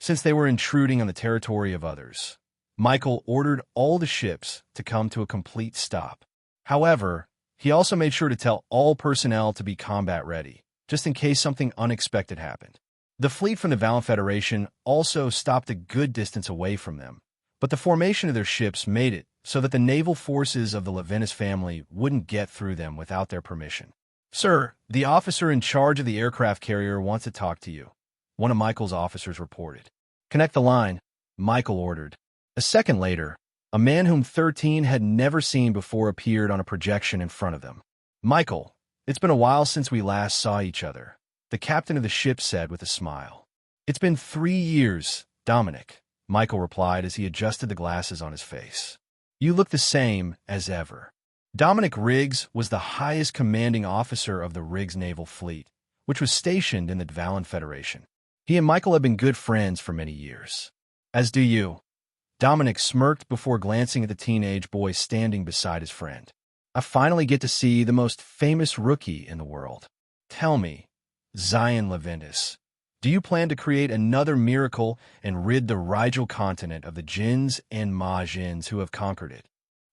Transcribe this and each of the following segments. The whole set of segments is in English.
since they were intruding on the territory of others. Michael ordered all the ships to come to a complete stop. However, he also made sure to tell all personnel to be combat ready, just in case something unexpected happened. The fleet from the Valen Federation also stopped a good distance away from them, but the formation of their ships made it so that the naval forces of the Leventis family wouldn't get through them without their permission. "Sir, the officer in charge of the aircraft carrier wants to talk to you," one of Michael's officers reported. "Connect the line," Michael ordered. A second later, a man whom 13 had never seen before appeared on a projection in front of them. "Michael, it's been a while since we last saw each other," the captain of the ship said with a smile. "It's been 3 years, Dominic," Michael replied as he adjusted the glasses on his face. "You look the same as ever." Dominic Riggs was the highest commanding officer of the Riggs Naval Fleet, which was stationed in the Valen Federation. He and Michael had been good friends for many years. "As do you." Dominic smirked before glancing at the teenage boy standing beside his friend. "I finally get to see the most famous rookie in the world. Tell me, Zion Leventis, do you plan to create another miracle and rid the Rigel continent of the Jinns and Majins who have conquered it?"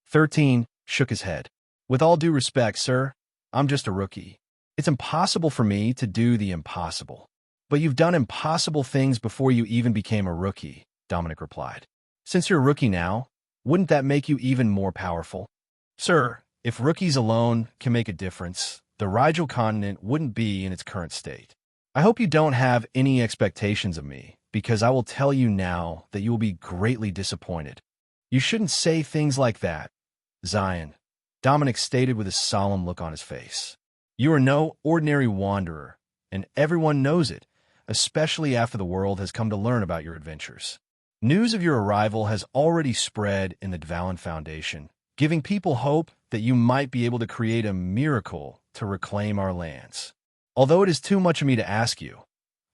13 shook his head. "With all due respect, sir, I'm just a rookie. It's impossible for me to do the impossible." "But you've done impossible things before you even became a rookie," Dominic replied. "Since you're a rookie now, wouldn't that make you even more powerful?" "Sir, if rookies alone can make a difference, the Rigel continent wouldn't be in its current state. I hope you don't have any expectations of me, because I will tell you now that you will be greatly disappointed." "You shouldn't say things like that, Zion," Dominic stated with a solemn look on his face. "You are no ordinary wanderer, and everyone knows it, especially after the world has come to learn about your adventures. News of your arrival has already spread in the Valen Foundation, giving people hope that you might be able to create a miracle to reclaim our lands. Although it is too much of me to ask you,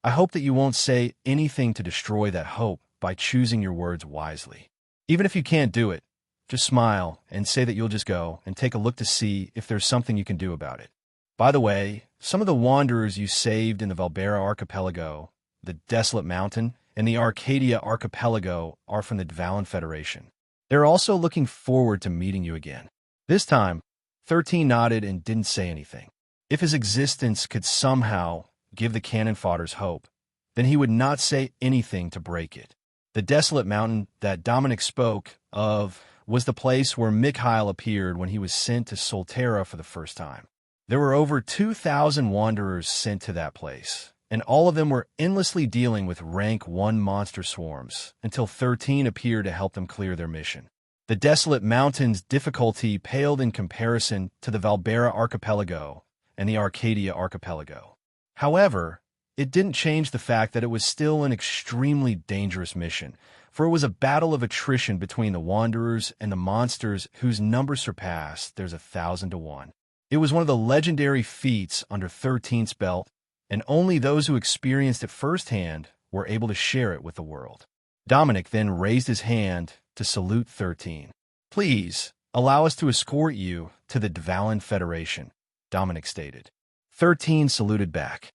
I hope that you won't say anything to destroy that hope by choosing your words wisely. Even if you can't do it, just smile and say that you'll just go and take a look to see if there's something you can do about it. By the way, some of the wanderers you saved in the Valbera Archipelago, the Desolate Mountain, and the Arcadia Archipelago are from the Valen Federation. They're also looking forward to meeting you again." This time, 13 nodded and didn't say anything. If his existence could somehow give the cannon fodders hope, then he would not say anything to break it. The Desolate Mountain that Dominic spoke of was the place where Mikhail appeared when he was sent to Solterra for the first time. There were over 2,000 wanderers sent to that place, and all of them were endlessly dealing with rank 1 monster swarms until 13 appeared to help them clear their mission. The Desolate Mountain's difficulty paled in comparison to the Valbera Archipelago and the Arcadia Archipelago. However, it didn't change the fact that it was still an extremely dangerous mission, for it was a battle of attrition between the wanderers and the monsters whose number surpassed theirs 1,000 to 1. It was one of the legendary feats under 13's belt, and only those who experienced it firsthand were able to share it with the world. Dominic then raised his hand to salute 13. "Please, allow us to escort you to the Valen Federation," Dominic stated. 13 saluted back.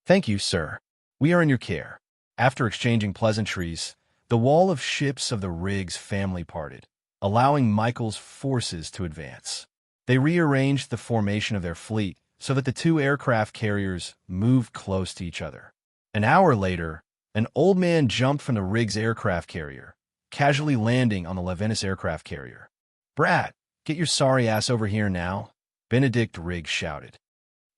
"Thank you, sir. We are in your care." After exchanging pleasantries, the wall of ships of the Riggs family parted, allowing Michael's forces to advance. They rearranged the formation of their fleet so that the 2 aircraft carriers moved close to each other. An hour later, an old man jumped from the Riggs aircraft carrier, casually landing on the Leventis aircraft carrier. "Brat, get your sorry ass over here now," Benedict Riggs shouted.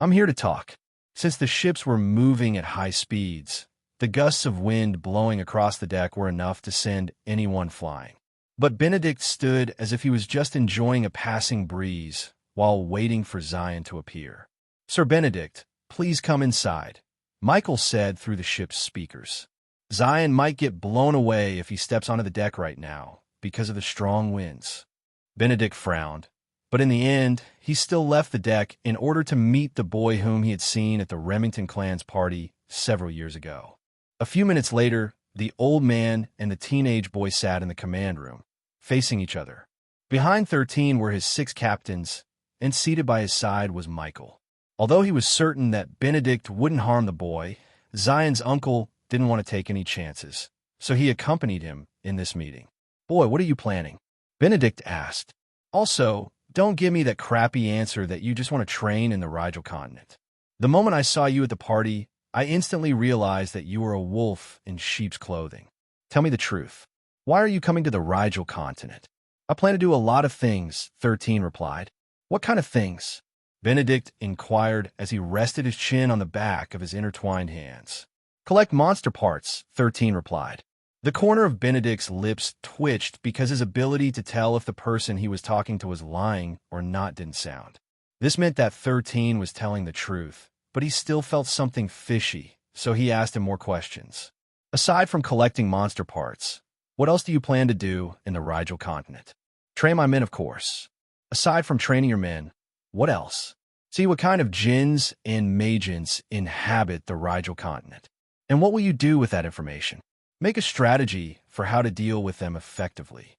"I'm here to talk." Since the ships were moving at high speeds, the gusts of wind blowing across the deck were enough to send anyone flying. But Benedict stood as if he was just enjoying a passing breeze while waiting for Zion to appear. "Sir Benedict, please come inside," Michael said through the ship's speakers. "Zion might get blown away if he steps onto the deck right now because of the strong winds." Benedict frowned, but in the end, he still left the deck in order to meet the boy whom he had seen at the Remington clan's party several years ago. A few minutes later, the old man and the teenage boy sat in the command room, facing each other. Behind 13 were his 6 captains, and seated by his side was Michael. Although he was certain that Benedict wouldn't harm the boy, Zion's uncle didn't want to take any chances, so he accompanied him in this meeting. "Boy, what are you planning?" Benedict asked. "Also, don't give me that crappy answer that you just want to train in the Rigel continent. The moment I saw you at the party, I instantly realized that you were a wolf in sheep's clothing. Tell me the truth. Why are you coming to the Rigel continent?" "I plan to do a lot of things," 13 replied. "What kind of things?" Benedict inquired as he rested his chin on the back of his intertwined hands. "Collect monster parts," 13 replied. The corner of Benedict's lips twitched because his ability to tell if the person he was talking to was lying or not didn't sound. This meant that 13 was telling the truth, but he still felt something fishy, so he asked him more questions. "Aside from collecting monster parts, what else do you plan to do in the Rigel continent?" "Train my men, of course." "Aside from training your men, what else?" "See what kind of djinns and magians inhabit the Rigel continent." "And what will you do with that information?" "Make a strategy for how to deal with them effectively."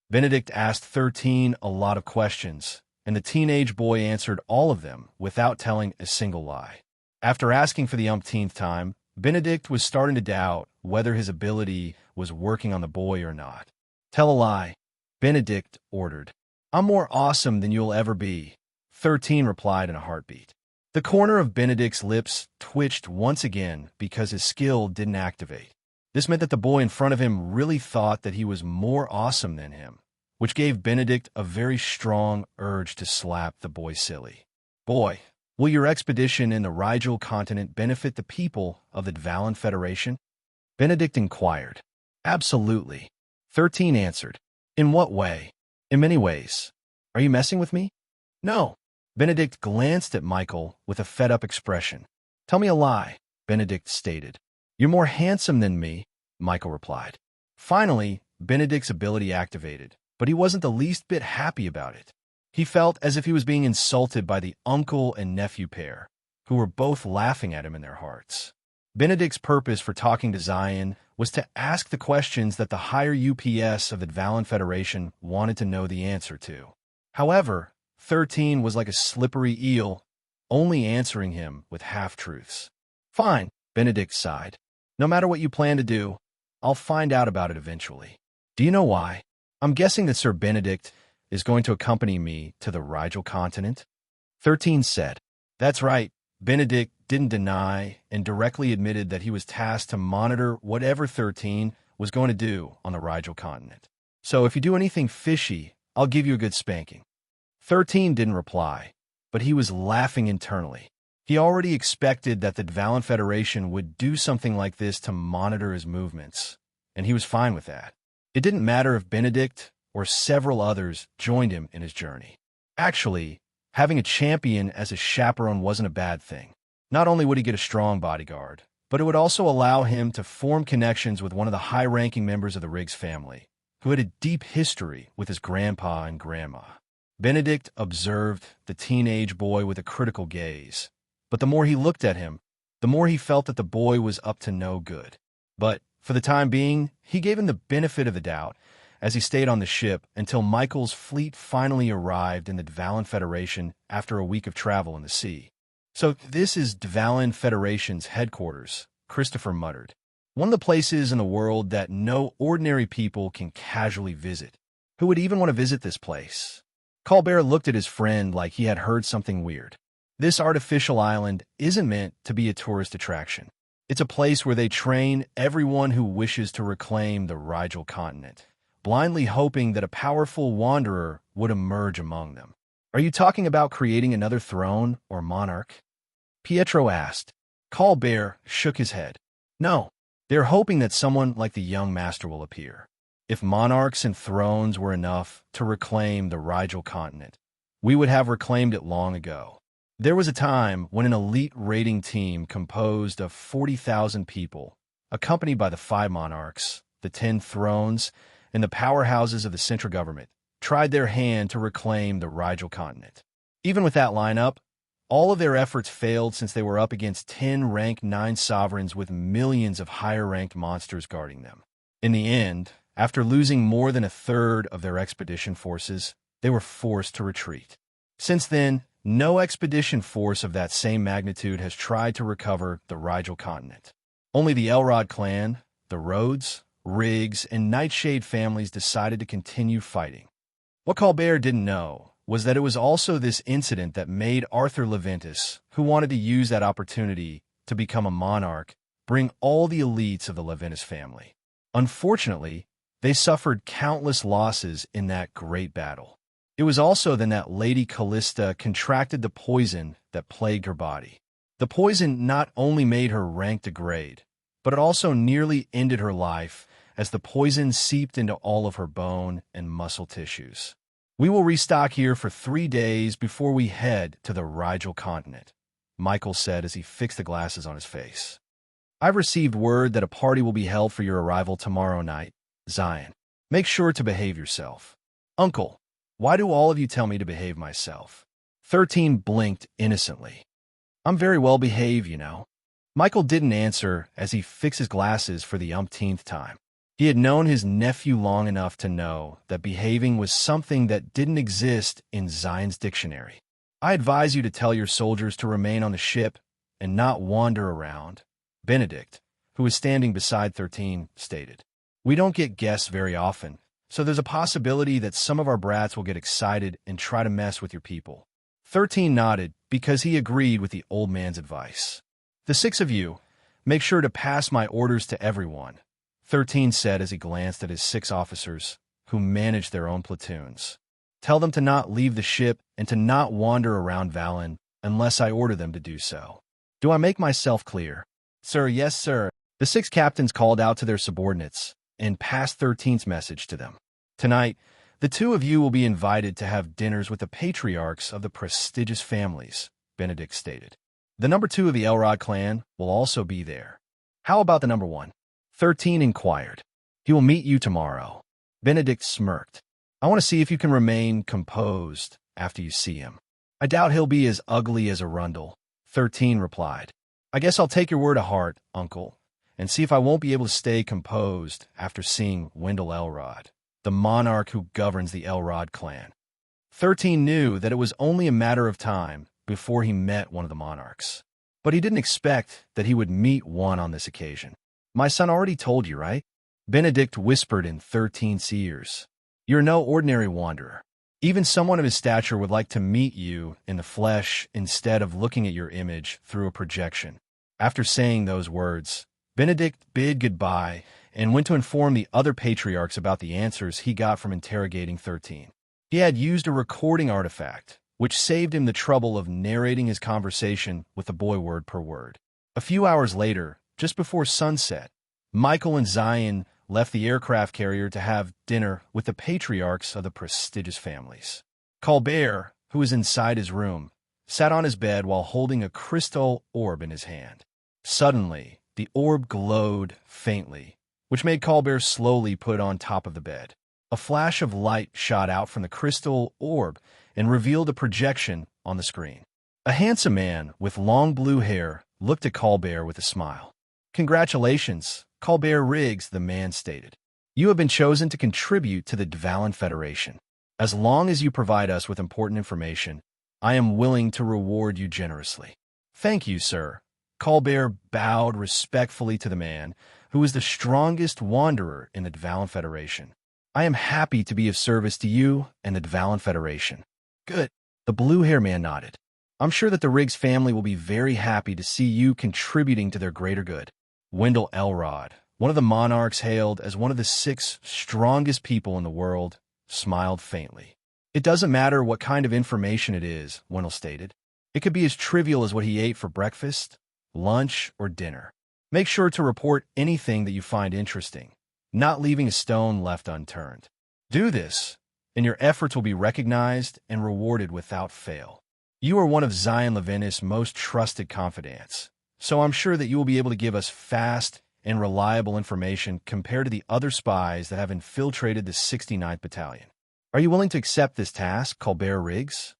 Benedict asked 13 a lot of questions, and the teenage boy answered all of them without telling a single lie. After asking for the umpteenth time, Benedict was starting to doubt whether his ability was working on the boy or not. "Tell a lie," Benedict ordered. "I'm more awesome than you'll ever be," 13 replied in a heartbeat. The corner of Benedict's lips twitched once again because his skill didn't activate. This meant that the boy in front of him really thought that he was more awesome than him, which gave Benedict a very strong urge to slap the boy silly. "Boy, will your expedition in the Rigel continent benefit the people of the Dvalin Federation?" Benedict inquired. "Absolutely," 13 answered. "In what way?" "In many ways. Are you messing with me?" "No." Benedict glanced at Michael with a fed-up expression. "Tell me a lie," Benedict stated. "You're more handsome than me," Michael replied. Finally, Benedict's ability activated, but he wasn't the least bit happy about it. He felt as if he was being insulted by the uncle and nephew pair, who were both laughing at him in their hearts. Benedict's purpose for talking to Zion was to ask the questions that the higher UPS of the Dvalin Federation wanted to know the answer to. However, 13 was like a slippery eel, only answering him with half-truths. "Fine," Benedict sighed. "No matter what you plan to do, I'll find out about it eventually." "Do you know why?" "I'm guessing that Sir Benedict is going to accompany me to the Rigel continent," 13 said. "That's right." Benedict didn't deny and directly admitted that he was tasked to monitor whatever 13 was going to do on the Rigel continent. "So if you do anything fishy, I'll give you a good spanking." 13 didn't reply, but he was laughing internally. He already expected that the Dvalin Federation would do something like this to monitor his movements, and he was fine with that. It didn't matter if Benedict or several others joined him in his journey. Actually, having a champion as a chaperone wasn't a bad thing. Not only would he get a strong bodyguard, but it would also allow him to form connections with one of the high-ranking members of the Riggs family, who had a deep history with his grandpa and grandma. Benedict observed the teenage boy with a critical gaze, but the more he looked at him, the more he felt that the boy was up to no good. But, for the time being, he gave him the benefit of the doubt as he stayed on the ship until Michael's fleet finally arrived in the Dvalin Federation after a week of travel in the sea. "So this is Dvalin Federation's headquarters," Christopher muttered. "One of the places in the world that no ordinary people can casually visit. Who would even want to visit this place?" Colbert looked at his friend like he had heard something weird. "This artificial island isn't meant to be a tourist attraction. It's a place where they train everyone who wishes to reclaim the Rigel continent, blindly hoping that a powerful wanderer would emerge among them." "Are you talking about creating another throne or monarch?" Pietro asked. Colbert shook his head. "No, they're hoping that someone like the young master will appear. If monarchs and thrones were enough to reclaim the Rigel continent, we would have reclaimed it long ago. There was a time when an elite raiding team composed of 40,000 people, accompanied by the 5 monarchs, the 10 thrones, and the powerhouses of the central government, tried their hand to reclaim the Rigel continent. Even with that lineup, all of their efforts failed since they were up against 10 rank 9 sovereigns with millions of higher-ranked monsters guarding them. In the end, after losing more than a third of their expedition forces, they were forced to retreat. Since then, no expedition force of that same magnitude has tried to recover the Rigel continent. Only the Elrod clan, the Rhodes, Riggs, and Nightshade families decided to continue fighting. What Colbert didn't know was that it was also this incident that made Arthur Leventis, who wanted to use that opportunity to become a monarch, bring all the elites of the Leventis family. Unfortunately, they suffered countless losses in that great battle. It was also then that Lady Callista contracted the poison that plagued her body. The poison not only made her rank degrade, but it also nearly ended her life as the poison seeped into all of her bone and muscle tissues. We will restock here for 3 days before we head to the Rigel continent, Michael said as he fixed the glasses on his face. I've received word that a party will be held for your arrival tomorrow night, Zion. Make sure to behave yourself. Uncle, why do all of you tell me to behave myself? 13 blinked innocently. I'm very well behaved, you know. Michael didn't answer as he fixed his glasses for the umpteenth time. He had known his nephew long enough to know that behaving was something that didn't exist in Zion's dictionary. I advise you to tell your soldiers to remain on the ship and not wander around, Benedict, who was standing beside 13, stated. We don't get guests very often, so there's a possibility that some of our brats will get excited and try to mess with your people. 13 nodded because he agreed with the old man's advice. The 6 of you, make sure to pass my orders to everyone, 13 said as he glanced at his 6 officers, who managed their own platoons. Tell them to not leave the ship and to not wander around Valen unless I order them to do so. Do I make myself clear? Sir, yes, sir. The 6 captains called out to their subordinates and passed 13's message to them. Tonight, the 2 of you will be invited to have dinners with the patriarchs of the prestigious families, Benedict stated. The number 2 of the Elrod clan will also be there. How about the number 1? 13 inquired. He will meet you tomorrow. Benedict smirked. I want to see if you can remain composed after you see him. I doubt he'll be as ugly as Arundel, 13 replied. I guess I'll take your word to heart, uncle, and see if I won't be able to stay composed after seeing Wendell Elrod, the monarch who governs the Elrod clan. 13 knew that it was only a matter of time before he met one of the monarchs. But he didn't expect that he would meet one on this occasion. My son already told you, right? Benedict whispered in 13's ears. You're no ordinary wanderer. Even someone of his stature would like to meet you in the flesh instead of looking at your image through a projection. After saying those words, Benedict bid goodbye and went to inform the other patriarchs about the answers he got from interrogating 13. He had used a recording artifact, which saved him the trouble of narrating his conversation with the boy word per word. A few hours later, just before sunset, Michael and Zion left the aircraft carrier to have dinner with the patriarchs of the prestigious families. Colbert, who was inside his room, sat on his bed while holding a crystal orb in his hand. Suddenly, the orb glowed faintly, which made Colbert slowly put it on top of the bed. A flash of light shot out from the crystal orb and revealed a projection on the screen. A handsome man with long blue hair looked at Colbert with a smile. Congratulations, Colbert Riggs, the man stated. You have been chosen to contribute to the Dvalin Federation. As long as you provide us with important information, I am willing to reward you generously. Thank you, sir. Colbert bowed respectfully to the man, who was the strongest wanderer in the Dvalin Federation. I am happy to be of service to you and the Dvalin Federation. Good. The blue-haired man nodded. I'm sure that the Riggs family will be very happy to see you contributing to their greater good. Wendell Elrod, one of the monarchs hailed as one of the 6 strongest people in the world, smiled faintly. It doesn't matter what kind of information it is, Wendell stated. It could be as trivial as what he ate for breakfast, lunch, or dinner. Make sure to report anything that you find interesting, not leaving a stone left unturned. Do this, and your efforts will be recognized and rewarded without fail. You are one of Zion Leventis' most trusted confidants, so I'm sure that you will be able to give us fast and reliable information compared to the other spies that have infiltrated the 69th Battalion. Are you willing to accept this task, Colbert Riggs?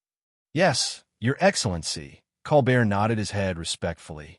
Yes, Your Excellency. Colbert nodded his head respectfully.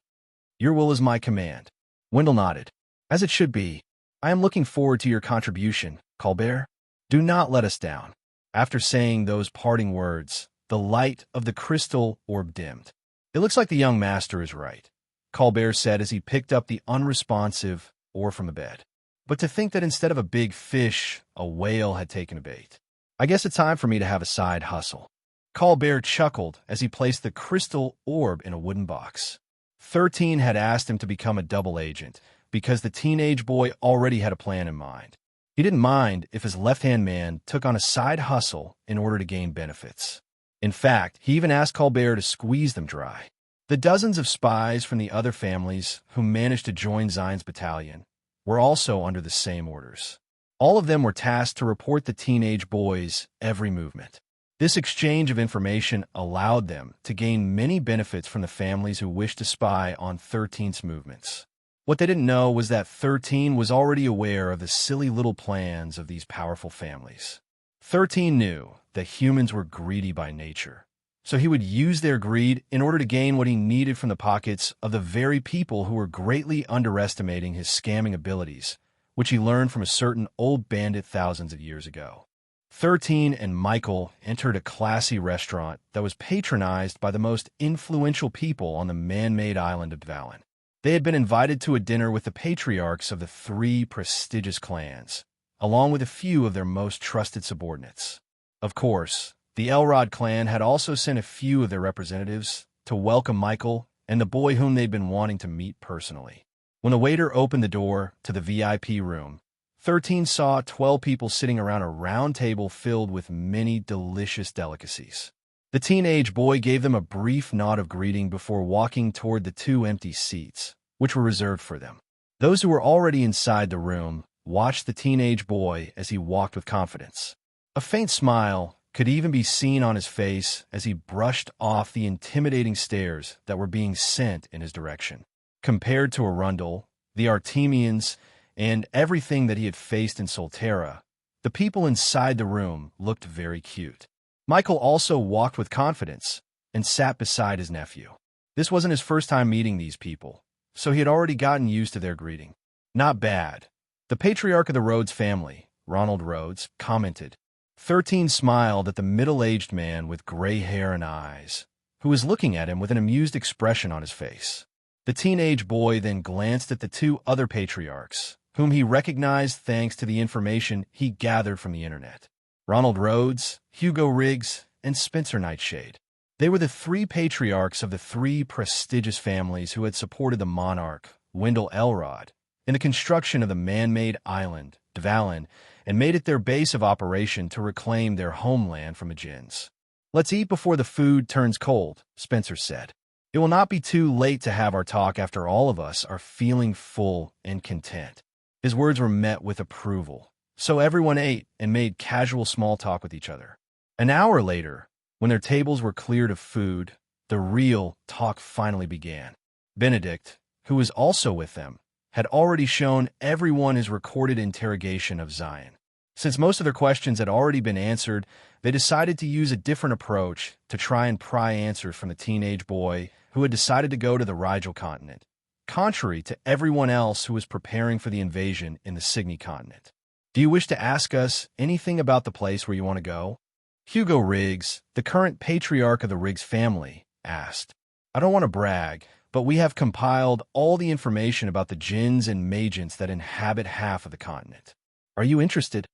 Your will is my command. Wendell nodded. As it should be. I am looking forward to your contribution, Colbert. Do not let us down. After saying those parting words, the light of the crystal orb dimmed. It looks like the young master is right, Colbert said as he picked up the unresponsive orb from the bed. But to think that instead of a big fish, a whale had taken a bait. I guess it's time for me to have a side hustle. Colbert chuckled as he placed the crystal orb in a wooden box. 13 had asked him to become a double agent because the teenage boy already had a plan in mind. He didn't mind if his left-hand man took on a side hustle in order to gain benefits. In fact, he even asked Colbert to squeeze them dry. The dozens of spies from the other families who managed to join Zion's battalion were also under the same orders. All of them were tasked to report the teenage boy's every movement. This exchange of information allowed them to gain many benefits from the families who wished to spy on 13's movements. What they didn't know was that 13 was already aware of the silly little plans of these powerful families. 13 knew that humans were greedy by nature, so he would use their greed in order to gain what he needed from the pockets of the very people who were greatly underestimating his scamming abilities, which he learned from a certain old bandit thousands of years ago. 13 and Michael entered a classy restaurant that was patronized by the most influential people on the man-made island of Dvalin. They had been invited to a dinner with the patriarchs of the 3 prestigious clans, along with a few of their most trusted subordinates. Of course, the Elrod clan had also sent a few of their representatives to welcome Michael and the boy whom they'd been wanting to meet personally. When the waiter opened the door to the VIP room, 13 saw 12 people sitting around a round table filled with many delicious delicacies. The teenage boy gave them a brief nod of greeting before walking toward the 2 empty seats, which were reserved for them. Those who were already inside the room watched the teenage boy as he walked with confidence. A faint smile could even be seen on his face as he brushed off the intimidating stares that were being sent in his direction. Compared to Arundel, the Artemians, and everything that he had faced in Solterra, the people inside the room looked very cute. Michael also walked with confidence and sat beside his nephew. This wasn't his first time meeting these people, so he had already gotten used to their greeting. Not bad. The patriarch of the Rhodes family, Ronald Rhodes, commented. 13 smiled at the middle-aged man with gray hair and eyes, who was looking at him with an amused expression on his face. The teenage boy then glanced at the 2 other patriarchs, whom he recognized thanks to the information he gathered from the internet. Ronald Rhodes, Hugo Riggs, and Spencer Nightshade. They were the 3 patriarchs of the 3 prestigious families who had supported the monarch, Wendell Elrod, in the construction of the man-made island, Dvalin, and made it their base of operation to reclaim their homeland from the Djinns. "Let's eat before the food turns cold," Spencer said. "It will not be too late to have our talk after all of us are feeling full and content." His words were met with approval, so everyone ate and made casual small talk with each other. An hour later, when their tables were cleared of food, the real talk finally began. Benedict, who was also with them, had already shown everyone his recorded interrogation of Zion. Since most of their questions had already been answered, they decided to use a different approach to try and pry answers from the teenage boy who had decided to go to the Rigel continent, contrary to everyone else who was preparing for the invasion in the Signy continent. "Do you wish to ask us anything about the place where you want to go?" Hugo Riggs, the current patriarch of the Riggs family, asked. "I don't want to brag, but we have compiled all the information about the Djinns and Magians that inhabit half of the continent. Are you interested?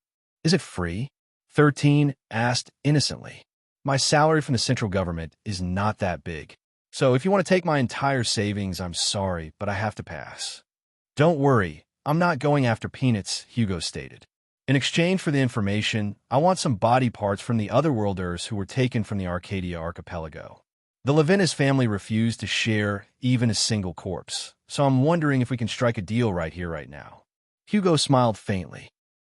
Is it free?" 13 asked innocently. "My salary from the central government is not that big. So if you want to take my entire savings, I'm sorry, but I have to pass." "Don't worry, I'm not going after peanuts," Hugo stated. "In exchange for the information, I want some body parts from the otherworlders who were taken from the Arcadia archipelago. The Leventis family refused to share even a single corpse, so I'm wondering if we can strike a deal right here, right now." Hugo smiled faintly.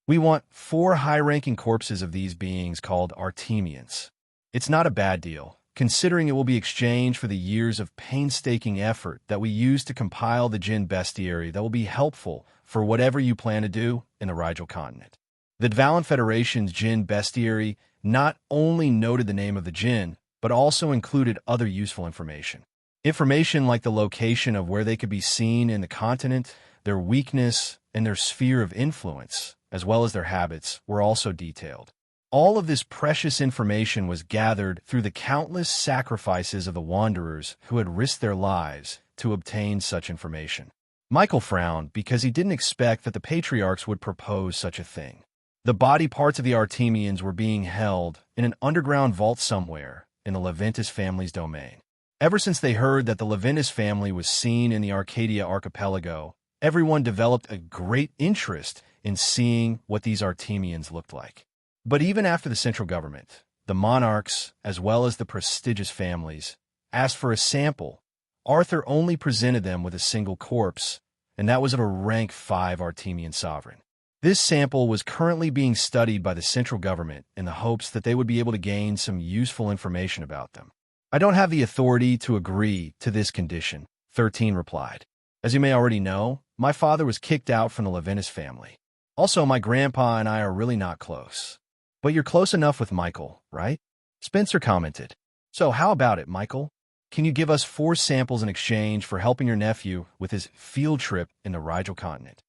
"We want 4 high-ranking corpses of these beings called Artemians. It's not a bad deal, considering it will be exchanged for the years of painstaking effort that we use to compile the Djinn bestiary that will be helpful for whatever you plan to do in the Rigel continent." The Dvalin Federation's Djinn bestiary not only noted the name of the Djinn, but also included other useful information. Information like the location of where they could be seen in the continent, their weakness, and their sphere of influence, as well as their habits, were also detailed. All of this precious information was gathered through the countless sacrifices of the wanderers who had risked their lives to obtain such information. Michael frowned because he didn't expect that the patriarchs would propose such a thing. The body parts of the Artemians were being held in an underground vault somewhere in the Leventis family's domain. Ever since they heard that the Leventis family was seen in the Arcadia archipelago, everyone developed a great interest in seeing what these Artemians looked like. But even after the central government, the monarchs, as well as the prestigious families, asked for a sample, Arthur only presented them with a single corpse, and that was of a rank 5 Artemian sovereign. This sample was currently being studied by the central government in the hopes that they would be able to gain some useful information about them. I don't have the authority to agree to this condition, 13 replied. As you may already know, my father was kicked out from the Leventis family. Also, my grandpa and I are really not close. But you're close enough with Michael, right? Spencer commented. So how about it, Michael? Can you give us 4 samples in exchange for helping your nephew with his field trip in the Rigel continent?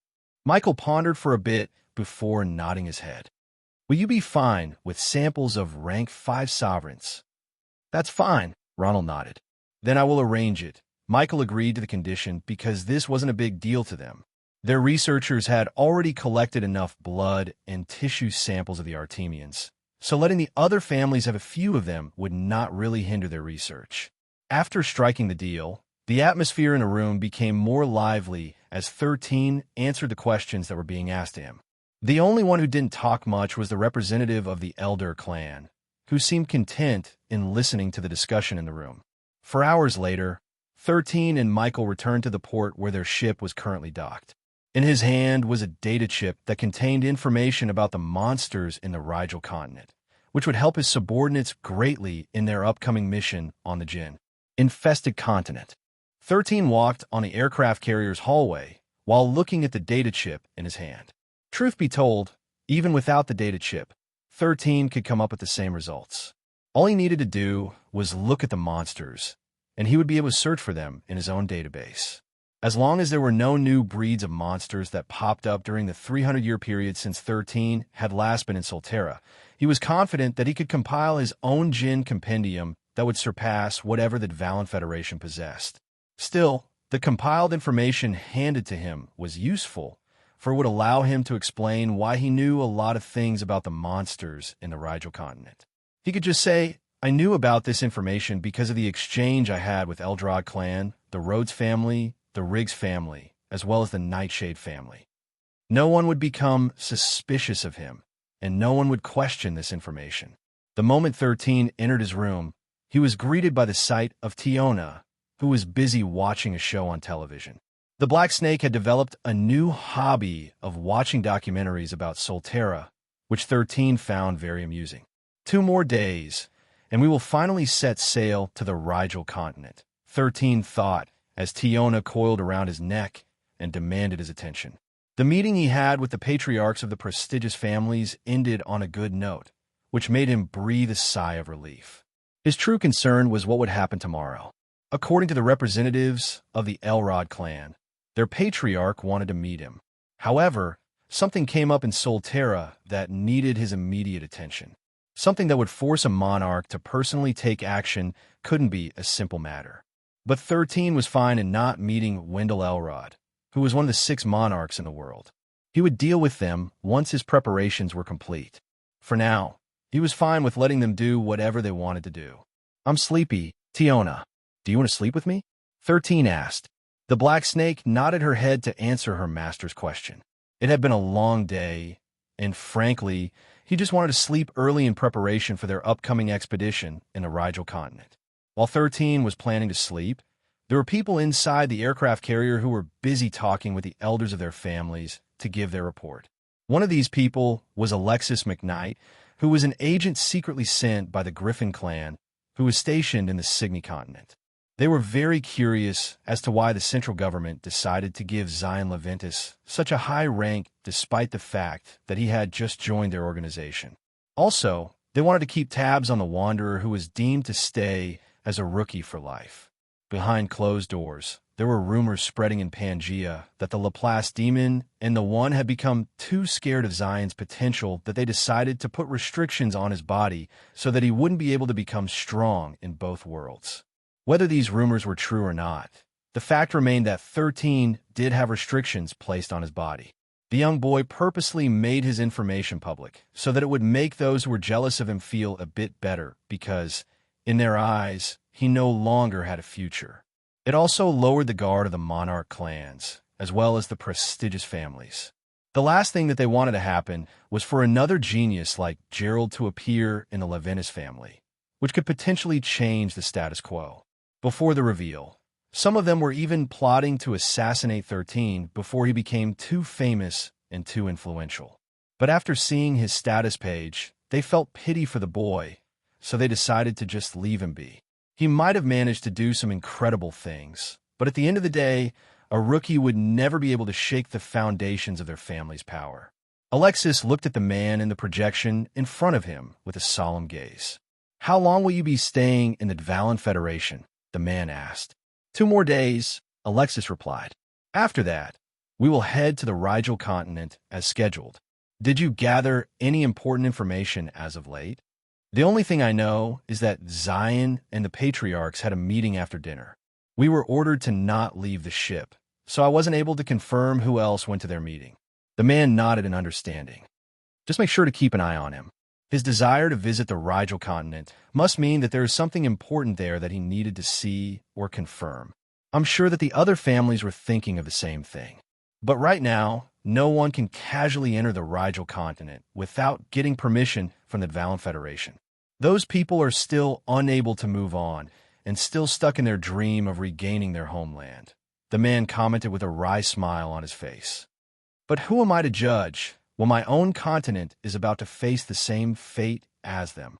Michael pondered for a bit before nodding his head. Will you be fine with samples of rank 5 sovereigns? That's fine, Ronald nodded. Then I will arrange it. Michael agreed to the condition because this wasn't a big deal to them. Their researchers had already collected enough blood and tissue samples of the Artemians, so letting the other families have a few of them would not really hinder their research. After striking the deal, the atmosphere in the room became more lively as 13 answered the questions that were being asked to him. The only one who didn't talk much was the representative of the Elder clan, who seemed content in listening to the discussion in the room. For hours later, 13 and Michael returned to the port where their ship was currently docked. In his hand was a data chip that contained information about the monsters in the Rigel continent, which would help his subordinates greatly in their upcoming mission on the Jinn-infested continent. 13 walked on the aircraft carrier's hallway while looking at the data chip in his hand. Truth be told, even without the data chip, 13 could come up with the same results. All he needed to do was look at the monsters, and he would be able to search for them in his own database. As long as there were no new breeds of monsters that popped up during the 300-year period since 13 had last been in Solterra, he was confident that he could compile his own Jinn compendium that would surpass whatever the Dvalin Federation possessed. Still, the compiled information handed to him was useful, for it would allow him to explain why he knew a lot of things about the monsters in the Rigel continent. He could just say, I knew about this information because of the exchange I had with Eldrod clan, the Rhodes family, the Riggs family, as well as the Nightshade family. No one would become suspicious of him, and no one would question this information. The moment 13 entered his room, he was greeted by the sight of Tiona, who was busy watching a show on television. The Black Snake had developed a new hobby of watching documentaries about Solterra, which 13 found very amusing. 2 more days, and we will finally set sail to the Rigel continent, 13 thought, as Tiona coiled around his neck and demanded his attention. The meeting he had with the patriarchs of the prestigious families ended on a good note, which made him breathe a sigh of relief. His true concern was what would happen tomorrow. According to the representatives of the Elrod clan, their patriarch wanted to meet him. However, something came up in Solterra that needed his immediate attention. Something that would force a monarch to personally take action couldn't be a simple matter. But 13 was fine in not meeting Wendell Elrod, who was one of the 6 monarchs in the world. He would deal with them once his preparations were complete. For now, he was fine with letting them do whatever they wanted to do. I'm sleepy, Tiona. Do you want to sleep with me? 13 asked. The Black Snake nodded her head to answer her master's question. It had been a long day, and frankly, he just wanted to sleep early in preparation for their upcoming expedition in the Rigel continent. While 13 was planning to sleep, there were people inside the aircraft carrier who were busy talking with the elders of their families to give their report. One of these people was Alexis McKnight, who was an agent secretly sent by the Griffin clan, who was stationed in the Signy continent. They were very curious as to why the central government decided to give Zion Leventis such a high rank despite the fact that he had just joined their organization. Also, they wanted to keep tabs on the Wanderer who was deemed to stay as a rookie for life. Behind closed doors, there were rumors spreading in Pangea that the Laplace demon and the One had become too scared of Zion's potential that they decided to put restrictions on his body so that he wouldn't be able to become strong in both worlds. Whether these rumors were true or not, The fact remained that 13 did have restrictions placed on his body. The young boy purposely made his information public so that it would make those who were jealous of him feel a bit better because, in their eyes, he no longer had a future. It also lowered the guard of the monarch clans, as well as the prestigious families. The last thing that they wanted to happen was for another genius like Gerald to appear in the Leventis family, which could potentially change the status quo. Before the reveal, some of them were even plotting to assassinate 13 before he became too famous and too influential. But after seeing his status page, they felt pity for the boy, so they decided to just leave him be. He might have managed to do some incredible things, but at the end of the day, a rookie would never be able to shake the foundations of their family's power. Alexis looked at the man in the projection in front of him with a solemn gaze. "How long will you be staying in the Dvalin Federation?" the man asked. 2 more days, Alexis replied. "After that, we will head to the Rigel continent as scheduled. Did you gather any important information as of late?" "The only thing I know is that Zion and the patriarchs had a meeting after dinner. We were ordered to not leave the ship, so I wasn't able to confirm who else went to their meeting." The man nodded in understanding. "Just make sure to keep an eye on him. His desire to visit the Rigel continent must mean that there is something important there that he needed to see or confirm. I'm sure that the other families were thinking of the same thing. But right now, no one can casually enter the Rigel continent without getting permission from the Dvalin Federation. Those people are still unable to move on and still stuck in their dream of regaining their homeland," the man commented with a wry smile on his face. "But who am I to judge when my own continent is about to face the same fate as them?"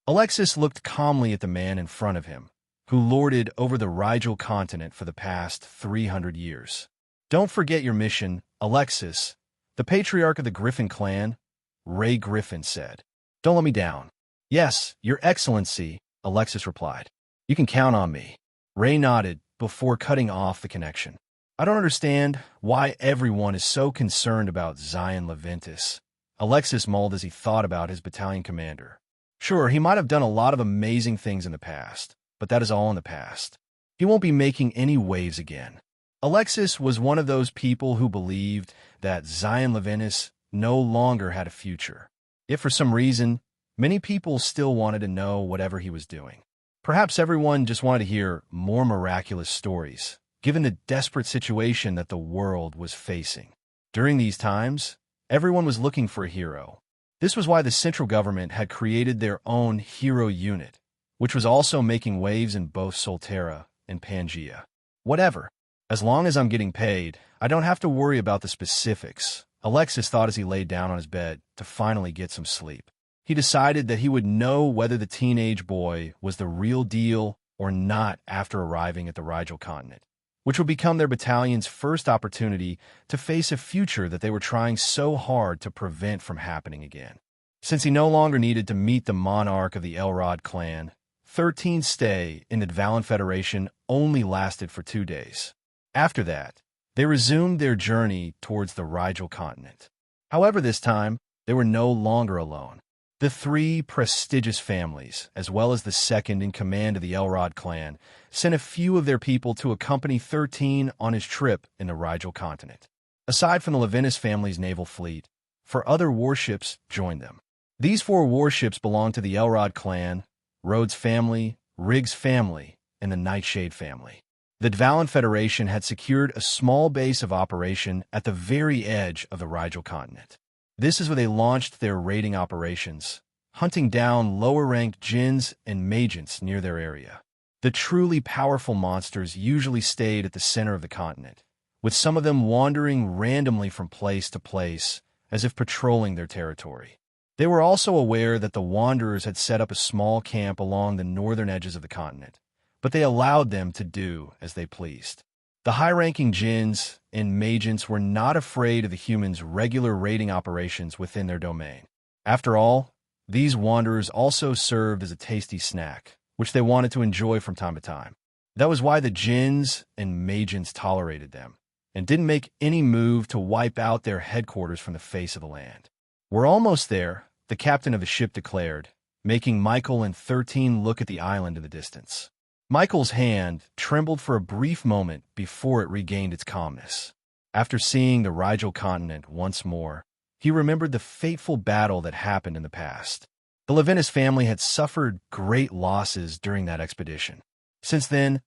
Alexis looked calmly at the man in front of him, who lorded over the Rigel continent for the past 300 years. "Don't forget your mission, Alexis," the patriarch of the Griffin clan, Ray Griffin, said. "Don't let me down." "Yes, Your Excellency," Alexis replied. "You can count on me." Ray nodded before cutting off the connection. "I don't understand why everyone is so concerned about Zion Leventis," Alexis mulled as he thought about his battalion commander. Sure, he might have done a lot of amazing things in the past, but that is all in the past. He won't be making any waves again. Alexis was one of those people who believed that Zion Leventis no longer had a future. If for some reason, many people still wanted to know whatever he was doing. Perhaps everyone just wanted to hear more miraculous stories, given the desperate situation that the world was facing. During these times, everyone was looking for a hero. This was why the central government had created their own hero unit, which was also making waves in both Solterra and Pangea. "Whatever. As long as I'm getting paid, I don't have to worry about the specifics," Alexis thought as he laid down on his bed to finally get some sleep. He decided that he would know whether the teenage boy was the real deal or not after arriving at the Rigel continent, which would become their battalion's first opportunity to face a future that they were trying so hard to prevent from happening again. Since he no longer needed to meet the monarch of the Elrod clan, 13's stay in the Dvalin Federation only lasted for 2 days. After that, they resumed their journey towards the Rigel continent. However, this time, they were no longer alone. The 3 prestigious families, as well as the second in command of the Elrod clan, sent a few of their people to accompany 13 on his trip in the Rigel continent. Aside from the Leventis family's naval fleet, 4 other warships joined them. These 4 warships belonged to the Elrod clan, Rhodes family, Riggs family, and the Nightshade family. The Dvalin Federation had secured a small base of operation at the very edge of the Rigel continent. This is where they launched their raiding operations, hunting down lower-ranked djinns and magents near their area. The truly powerful monsters usually stayed at the center of the continent, with some of them wandering randomly from place to place as if patrolling their territory. They were also aware that the Wanderers had set up a small camp along the northern edges of the continent, but they allowed them to do as they pleased. The high-ranking djinns and magents were not afraid of the humans' regular raiding operations within their domain. After all, these wanderers also served as a tasty snack, which they wanted to enjoy from time to time. That was why the djinns and magents tolerated them, and didn't make any move to wipe out their headquarters from the face of the land. "We're almost there," the captain of the ship declared, making Michael and 13 look at the island in the distance. Michael's hand trembled for a brief moment before it regained its calmness. After seeing the Rigel continent once more, he remembered the fateful battle that happened in the past. The Leventis family had suffered great losses during that expedition. Since then,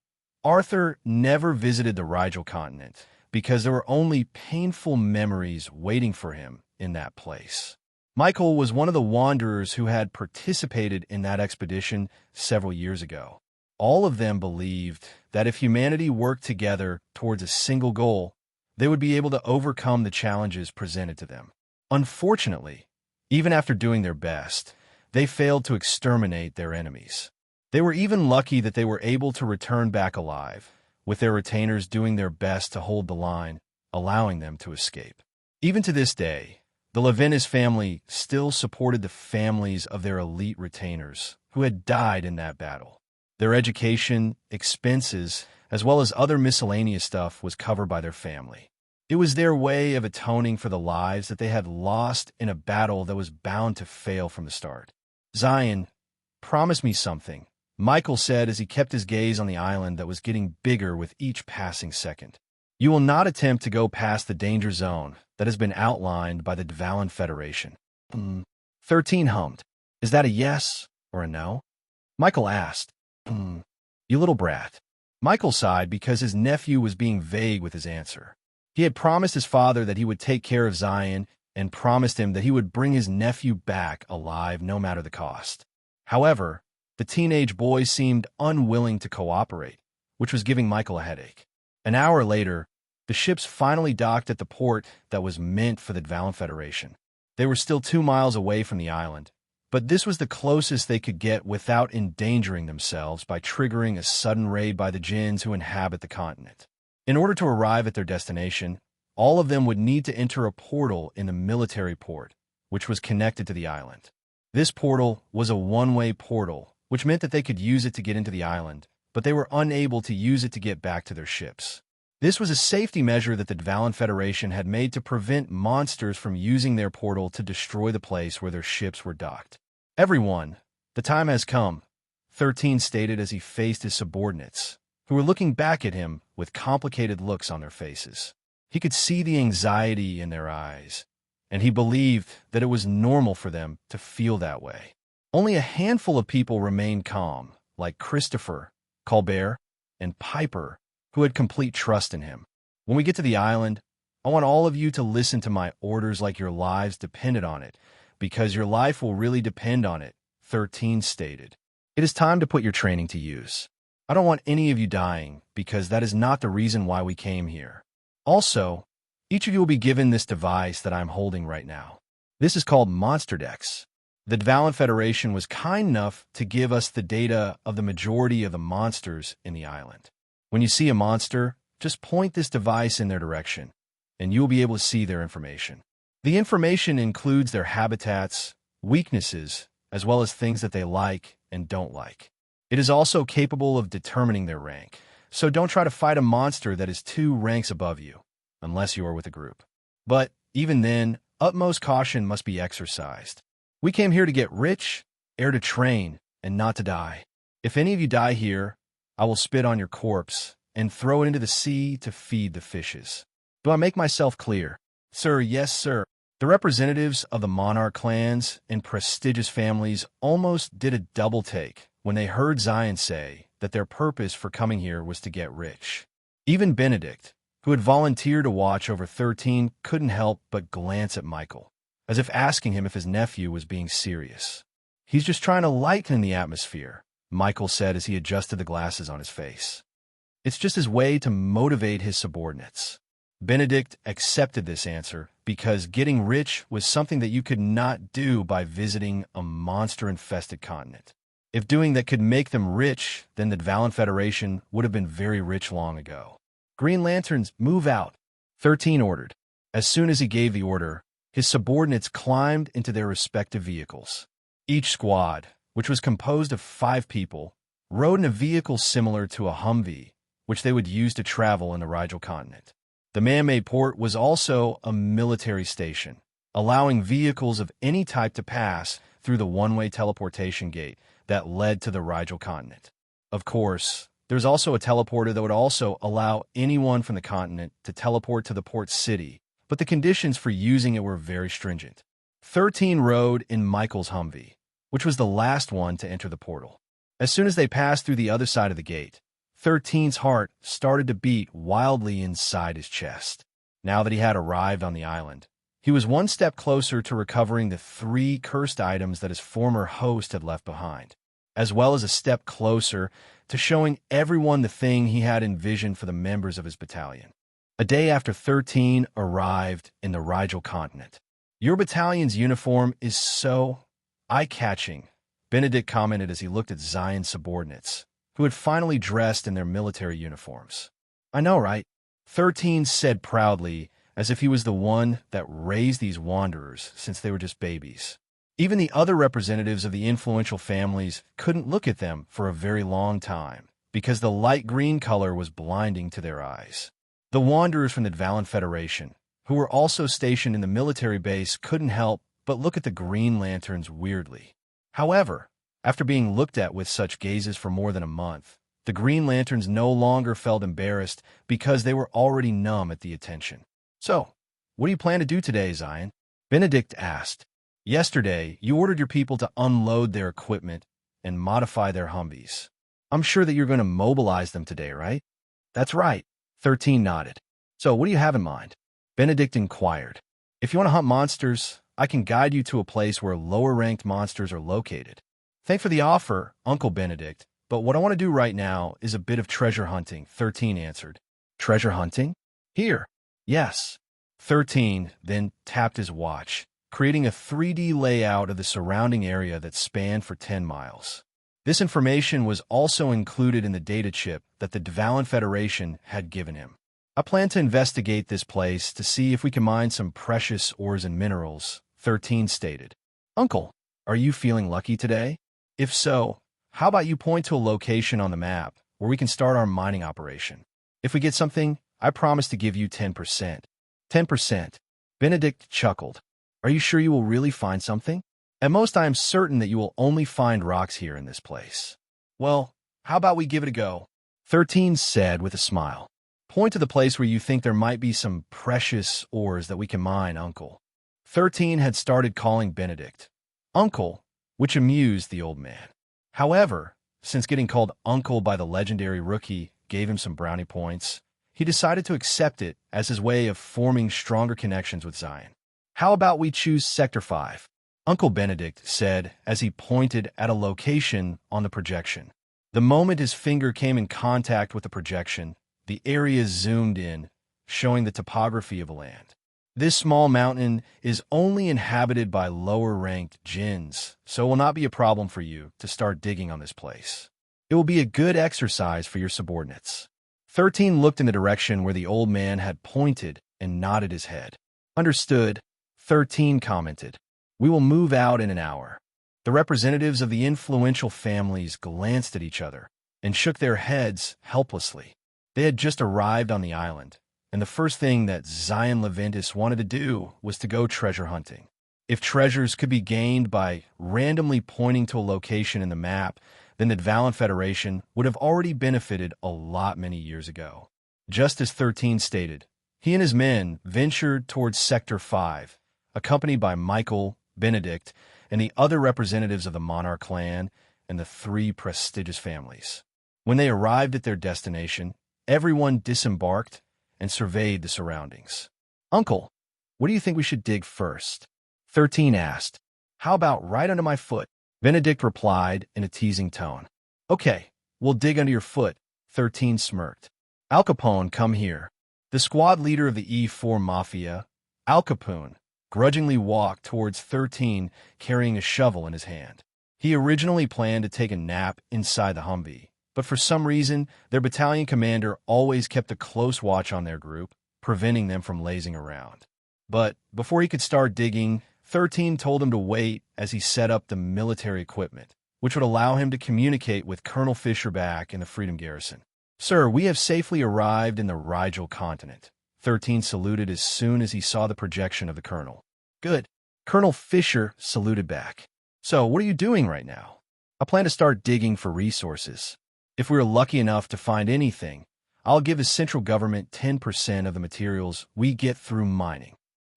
Arthur never visited the Rigel continent because there were only painful memories waiting for him in that place. Michael was one of the wanderers who had participated in that expedition several years ago. All of them believed that if humanity worked together towards a single goal, they would be able to overcome the challenges presented to them. Unfortunately, even after doing their best, they failed to exterminate their enemies. They were even lucky that they were able to return back alive, with their retainers doing their best to hold the line, allowing them to escape. Even to this day, the Leventis family still supported the families of their elite retainers who had died in that battle. Their education, expenses, as well as other miscellaneous stuff was covered by their family. It was their way of atoning for the lives that they had lost in a battle that was bound to fail from the start. "Zion, promise me something," Michael said as he kept his gaze on the island that was getting bigger with each passing second. "You will not attempt to go past the danger zone that has been outlined by the Dvalin Federation." 13 hummed. "Is that a yes or a no?" Michael asked. You little brat." Michael sighed because his nephew was being vague with his answer. He had promised his father that he would take care of Zion and promised him that he would bring his nephew back alive no matter the cost. However, the teenage boy seemed unwilling to cooperate, which was giving Michael a headache. An hour later, the ships finally docked at the port that was meant for the Dvalin Federation. They were still 2 miles away from the island, but this was the closest they could get without endangering themselves by triggering a sudden raid by the jinns who inhabit the continent. In order to arrive at their destination, all of them would need to enter a portal in the military port, which was connected to the island. This portal was a one-way portal, which meant that they could use it to get into the island, but they were unable to use it to get back to their ships. This was a safety measure that the Dvalin Federation had made to prevent monsters from using their portal to destroy the place where their ships were docked. "Everyone, the time has come," 13 stated as he faced his subordinates, who were looking back at him with complicated looks on their faces. He could see the anxiety in their eyes, and he believed that it was normal for them to feel that way. Only a handful of people remained calm, like Christopher, Colbert, and Piper, who had complete trust in him. "When we get to the island, I want all of you to listen to my orders like your lives depended on it, because your life will really depend on it," 13 stated. "It is time to put your training to use. I don't want any of you dying, because that is not the reason why we came here. Also, each of you will be given this device that I'm holding right now. This is called Monster Dex. The Dvalin Federation was kind enough to give us the data of the majority of the monsters in the island. When you see a monster, just point this device in their direction, and you will be able to see their information. The information includes their habitats, weaknesses, as well as things that they like and don't like. It is also capable of determining their rank, so don't try to fight a monster that is 2 ranks above you, unless you are with a group. But even then, utmost caution must be exercised. We came here to get rich, here to train, and not to die. If any of you die here, I will spit on your corpse and throw it into the sea to feed the fishes. Do I make myself clear?" "Sir, yes, sir." The representatives of the monarch clans and prestigious families almost did a double take when they heard Zion say that their purpose for coming here was to get rich. Even Benedict, who had volunteered to watch over 13, couldn't help but glance at Michael, as if asking him if his nephew was being serious. "He's just trying to lighten the atmosphere," Michael said as he adjusted the glasses on his face. "It's just his way to motivate his subordinates." Benedict accepted this answer because getting rich was something that you could not do by visiting a monster-infested continent. If doing that could make them rich, then the Dvalin Federation would have been very rich long ago. "Green Lanterns, move out," 13 ordered. As soon as he gave the order, his subordinates climbed into their respective vehicles. Each squad, which was composed of 5 people, rode in a vehicle similar to a Humvee, which they would use to travel in the Rigel continent. The man-made port was also a military station, allowing vehicles of any type to pass through the one-way teleportation gate that led to the Rigel continent. Of course, there's also a teleporter that would also allow anyone from the continent to teleport to the port city, but the conditions for using it were very stringent. 13 rode in Michael's Humvee, which was the last one to enter the portal. As soon as they passed through the other side of the gate, 13's heart started to beat wildly inside his chest. Now that he had arrived on the island, he was one step closer to recovering the 3 cursed items that his former host had left behind, as well as a step closer to showing everyone the thing he had envisioned for the members of his battalion. A day after 13 arrived in the Rigel continent. "Your battalion's uniform is so eye-catching," Benedict commented as he looked at Zion's subordinates, who had finally dressed in their military uniforms. "I know, right?" 13 said proudly, as if he was the one that raised these wanderers since they were just babies. Even the other representatives of the influential families couldn't look at them for a very long time, because the light green color was blinding to their eyes. The wanderers from the Dvalin Federation, who were also stationed in the military base, couldn't help but look at the Green Lanterns weirdly. However, after being looked at with such gazes for more than a month, the Green Lanterns no longer felt embarrassed because they were already numb at the attention. "So, what do you plan to do today, Zion?" Benedict asked. "Yesterday, you ordered your people to unload their equipment and modify their Humvees. I'm sure that you're going to mobilize them today, right?" "That's right," 13 nodded. "So, what do you have in mind?" Benedict inquired. "If you want to hunt monsters, I can guide you to a place where lower-ranked monsters are located." "Thanks for the offer, Uncle Benedict, but what I want to do right now is a bit of treasure hunting," 13 answered. "Treasure hunting? Here." "Yes." 13 then tapped his watch, creating a 3D layout of the surrounding area that spanned for 10 miles. This information was also included in the data chip that the Dvalin Federation had given him. "I plan to investigate this place to see if we can mine some precious ores and minerals," 13 stated. "Uncle, are you feeling lucky today? If so, how about you point to a location on the map where we can start our mining operation? If we get something, I promise to give you 10%. 10%. Benedict chuckled. "Are you sure you will really find something?" "At most, I am certain that you will only find rocks here in this place." "Well, how about we give it a go?" 13 said with a smile. "Point to the place where you think there might be some precious ores that we can mine, Uncle." 13 had started calling Benedict Uncle, which amused the old man. However, since getting called Uncle by the legendary rookie gave him some brownie points, he decided to accept it as his way of forming stronger connections with Zion. "How about we choose Sector 5? Uncle Benedict said as he pointed at a location on the projection. The moment his finger came in contact with the projection, the area zoomed in, showing the topography of a land. This small mountain is only inhabited by lower-ranked jinns, so it will not be a problem for you to start digging on this place. It will be a good exercise for your subordinates." 13 looked in the direction where the old man had pointed and nodded his head. "Understood," 13 commented. "We will move out in an hour." The representatives of the influential families glanced at each other and shook their heads helplessly. They had just arrived on the island, and the first thing that Zion Leventis wanted to do was to go treasure hunting. If treasures could be gained by randomly pointing to a location in the map, then the Dvalin Federation would have already benefited a lot many years ago. Just as 13 stated, he and his men ventured towards Sector 5, accompanied by Michael, Benedict, and the other representatives of the Monarch clan and the 3 prestigious families. When they arrived at their destination, everyone disembarked and surveyed the surroundings. "Uncle, what do you think we should dig first?" 13 asked. "How about right under my foot?" Benedict replied in a teasing tone. "Okay, we'll dig under your foot," 13 smirked. "Al Capone, come here." The squad leader of the E4 Mafia, Al Capone, grudgingly walked towards 13 carrying a shovel in his hand. He originally planned to take a nap inside the Humvee, but for some reason, their battalion commander always kept a close watch on their group, preventing them from lazing around. But before he could start digging, 13 told him to wait as he set up the military equipment, which would allow him to communicate with Colonel Fisher back in the Freedom Garrison. "Sir, we have safely arrived in the Rigel continent." 13 saluted as soon as he saw the projection of the colonel. "Good." Colonel Fisher saluted back. "So, what are you doing right now?" "I plan to start digging for resources." If we are lucky enough to find anything, I'll give the central government 10% of the materials we get through mining.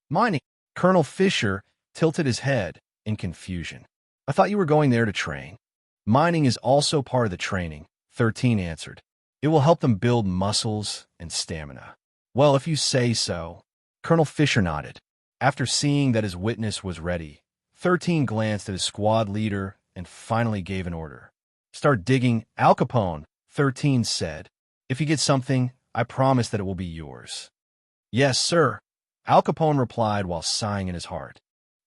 Mining? Colonel Fisher tilted his head in confusion. I thought you were going there to train. Mining is also part of the training, 13 answered. It will help them build muscles and stamina. Well, if you say so. Colonel Fisher nodded. After seeing that his witness was ready, 13 glanced at his squad leader and finally gave an order. Start digging. Al Capone, 13 said. If you get something, I promise that it will be yours. Yes, sir, Al Capone replied while sighing in his heart.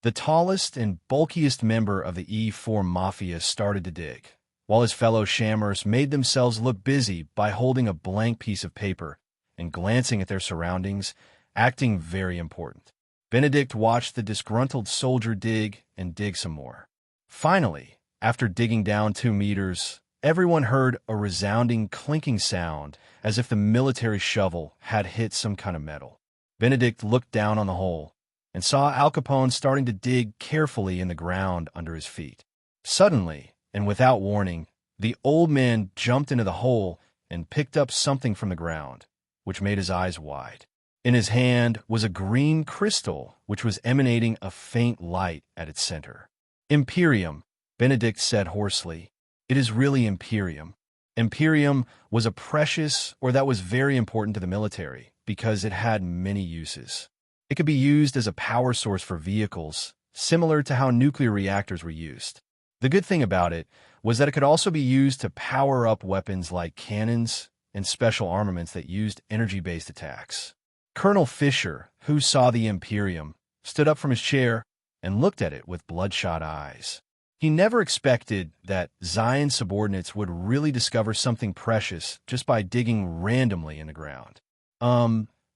The tallest and bulkiest member of the E4 Mafia started to dig, while his fellow shammers made themselves look busy by holding a blank piece of paper and glancing at their surroundings, acting very important. Benedict watched the disgruntled soldier dig and dig some more. Finally, after digging down 2 meters, everyone heard a resounding clinking sound as if the military shovel had hit some kind of metal. Benedict looked down on the hole and saw Al Capone starting to dig carefully in the ground under his feet. Suddenly, and without warning, the old man jumped into the hole and picked up something from the ground, which made his eyes wide. In his hand was a green crystal which was emanating a faint light at its center. Imperium, Benedict said hoarsely. It is really Imperium. Imperium was a precious, or that was very important to the military, because it had many uses. It could be used as a power source for vehicles, similar to how nuclear reactors were used. The good thing about it was that it could also be used to power up weapons like cannons and special armaments that used energy-based attacks. Colonel Fisher, who saw the Imperium, stood up from his chair and looked at it with bloodshot eyes. He never expected that Zion's subordinates would really discover something precious just by digging randomly in the ground.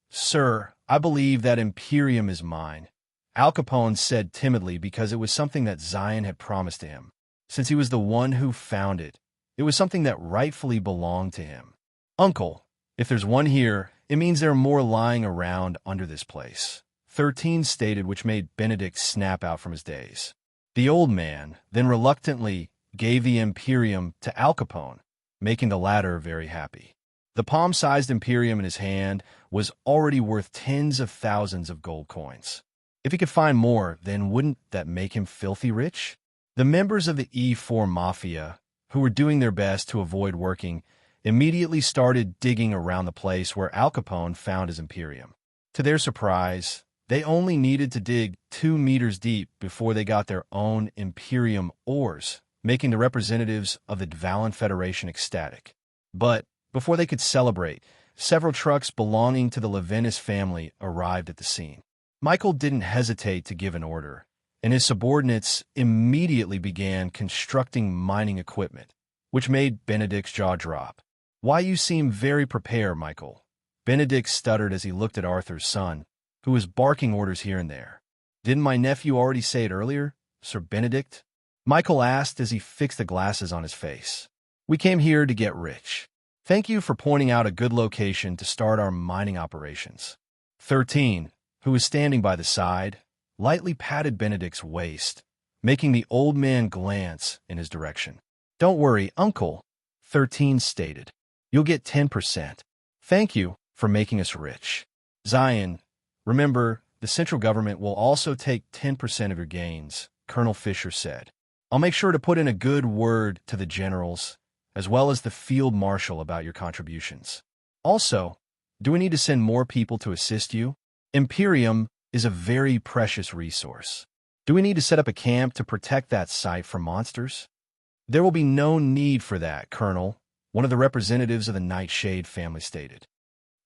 Sir, I believe that Imperium is mine, Al Capone said timidly, because it was something that Zion had promised to him. Since he was the one who found it, it was something that rightfully belonged to him. Uncle, if there's one here, it means there are more lying around under this place, 13 stated, which made Benedict snap out from his daze. The old man then reluctantly gave the Imperium to Al Capone, making the latter very happy. The palm-sized Imperium in his hand was already worth tens of thousands of gold coins. If he could find more, then wouldn't that make him filthy rich? The members of the E4 Mafia, who were doing their best to avoid working, immediately started digging around the place where Al Capone found his Imperium. To their surprise, they only needed to dig 2 meters deep before they got their own Imperium ores, making the representatives of the Dvalin Federation ecstatic. But before they could celebrate, several trucks belonging to the Leventis family arrived at the scene. Michael didn't hesitate to give an order, and his subordinates immediately began constructing mining equipment, which made Benedict's jaw drop. Why, you seem very prepared, Michael, Benedict stuttered as he looked at Arthur's son, who was barking orders here and there. Didn't my nephew already say it earlier, Sir Benedict? Michael asked as he fixed the glasses on his face. We came here to get rich. Thank you for pointing out a good location to start our mining operations. 13, who was standing by the side, lightly patted Benedict's waist, making the old man glance in his direction. Don't worry, Uncle, 13 stated. You'll get 10%. Thank you for making us rich. Zion, remember, the central government will also take 10% of your gains, Colonel Fisher said. I'll make sure to put in a good word to the generals, as well as the field marshal, about your contributions. Also, do we need to send more people to assist you? Imperium is a very precious resource. Do we need to set up a camp to protect that site from monsters? There will be no need for that, Colonel, one of the representatives of the Nightshade family stated.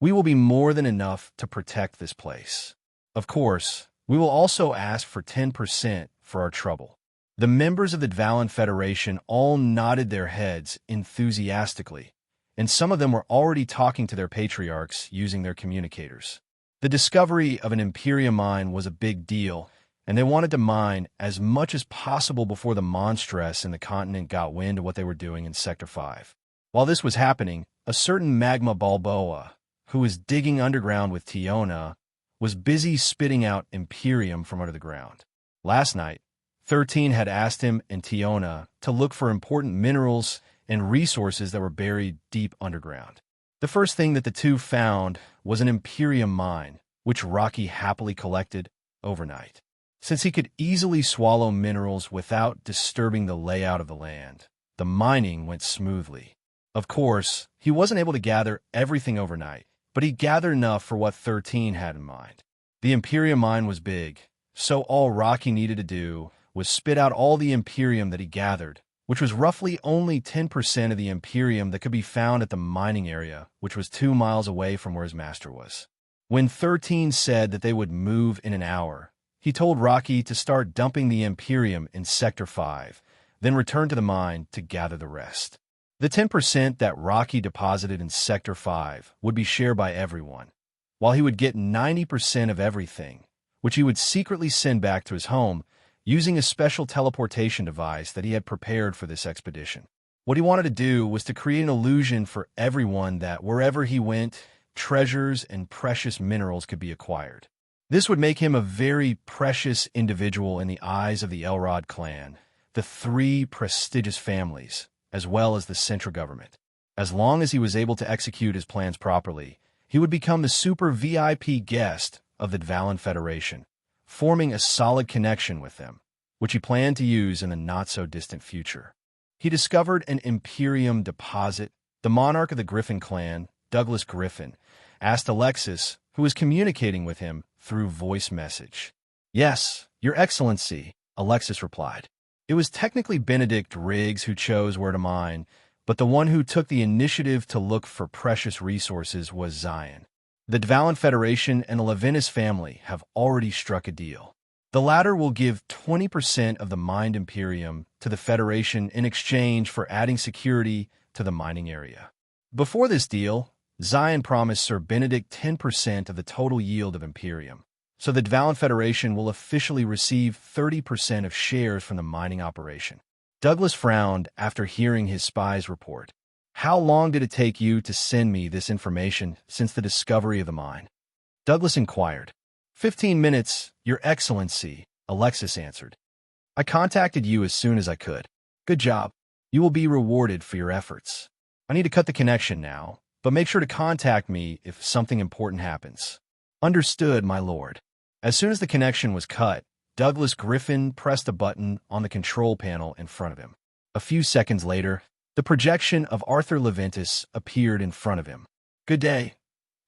We will be more than enough to protect this place. Of course, we will also ask for 10% for our trouble. The members of the Dvalin Federation all nodded their heads enthusiastically, and some of them were already talking to their patriarchs using their communicators. The discovery of an Imperium mine was a big deal, and they wanted to mine as much as possible before the monstress in the continent got wind of what they were doing in Sector 5. While this was happening, a certain Magma Balboa, who was digging underground with Tiona, was busy spitting out Imperium from under the ground. Last night, 13 had asked him and Tiona to look for important minerals and resources that were buried deep underground. The first thing that the two found was an Imperium mine, which Rocky happily collected overnight. Since he could easily swallow minerals without disturbing the layout of the land, the mining went smoothly. Of course, he wasn't able to gather everything overnight, but he gathered enough for what 13 had in mind. The Imperium mine was big, so all Rocky needed to do was spit out all the Imperium that he gathered, which was roughly only 10% of the Imperium that could be found at the mining area, which was 2 miles away from where his master was. When 13 said that they would move in an hour, he told Rocky to start dumping the Imperium in Sector 5, then return to the mine to gather the rest. The 10% that Rocky deposited in Sector 5 would be shared by everyone, while he would get 90% of everything, which he would secretly send back to his home using a special teleportation device that he had prepared for this expedition. What he wanted to do was to create an illusion for everyone that wherever he went, treasures and precious minerals could be acquired. This would make him a very precious individual in the eyes of the Elrod clan, the 3 prestigious families, as well as the central government. As long as he was able to execute his plans properly, he would become the super VIP guest of the Dvalin Federation, forming a solid connection with them, which he planned to use in the not-so-distant future. He discovered an Imperium deposit. The monarch of the Griffin clan, Douglas Griffin, asked Alexis, who was communicating with him through voice message. "Yes, Your Excellency," Alexis replied. It was technically Benedict Riggs who chose where to mine, but the one who took the initiative to look for precious resources was Zion. The Dvalin Federation and the Leventis family have already struck a deal. The latter will give 20% of the mined Imperium to the Federation in exchange for adding security to the mining area. Before this deal, Zion promised Sir Benedict 10% of the total yield of Imperium, so the Dvalin Federation will officially receive 30% of shares from the mining operation. Douglas frowned after hearing his spy's report. "How long did it take you to send me this information since the discovery of the mine?" Douglas inquired. 15 minutes, Your Excellency," Alexis answered. "I contacted you as soon as I could. Good job. You will be rewarded for your efforts. I need to cut the connection now, but make sure to contact me if something important happens." "Understood, my lord." As soon as the connection was cut, Douglas Griffin pressed a button on the control panel in front of him. A few seconds later, the projection of Arthur Leventis appeared in front of him. "Good day,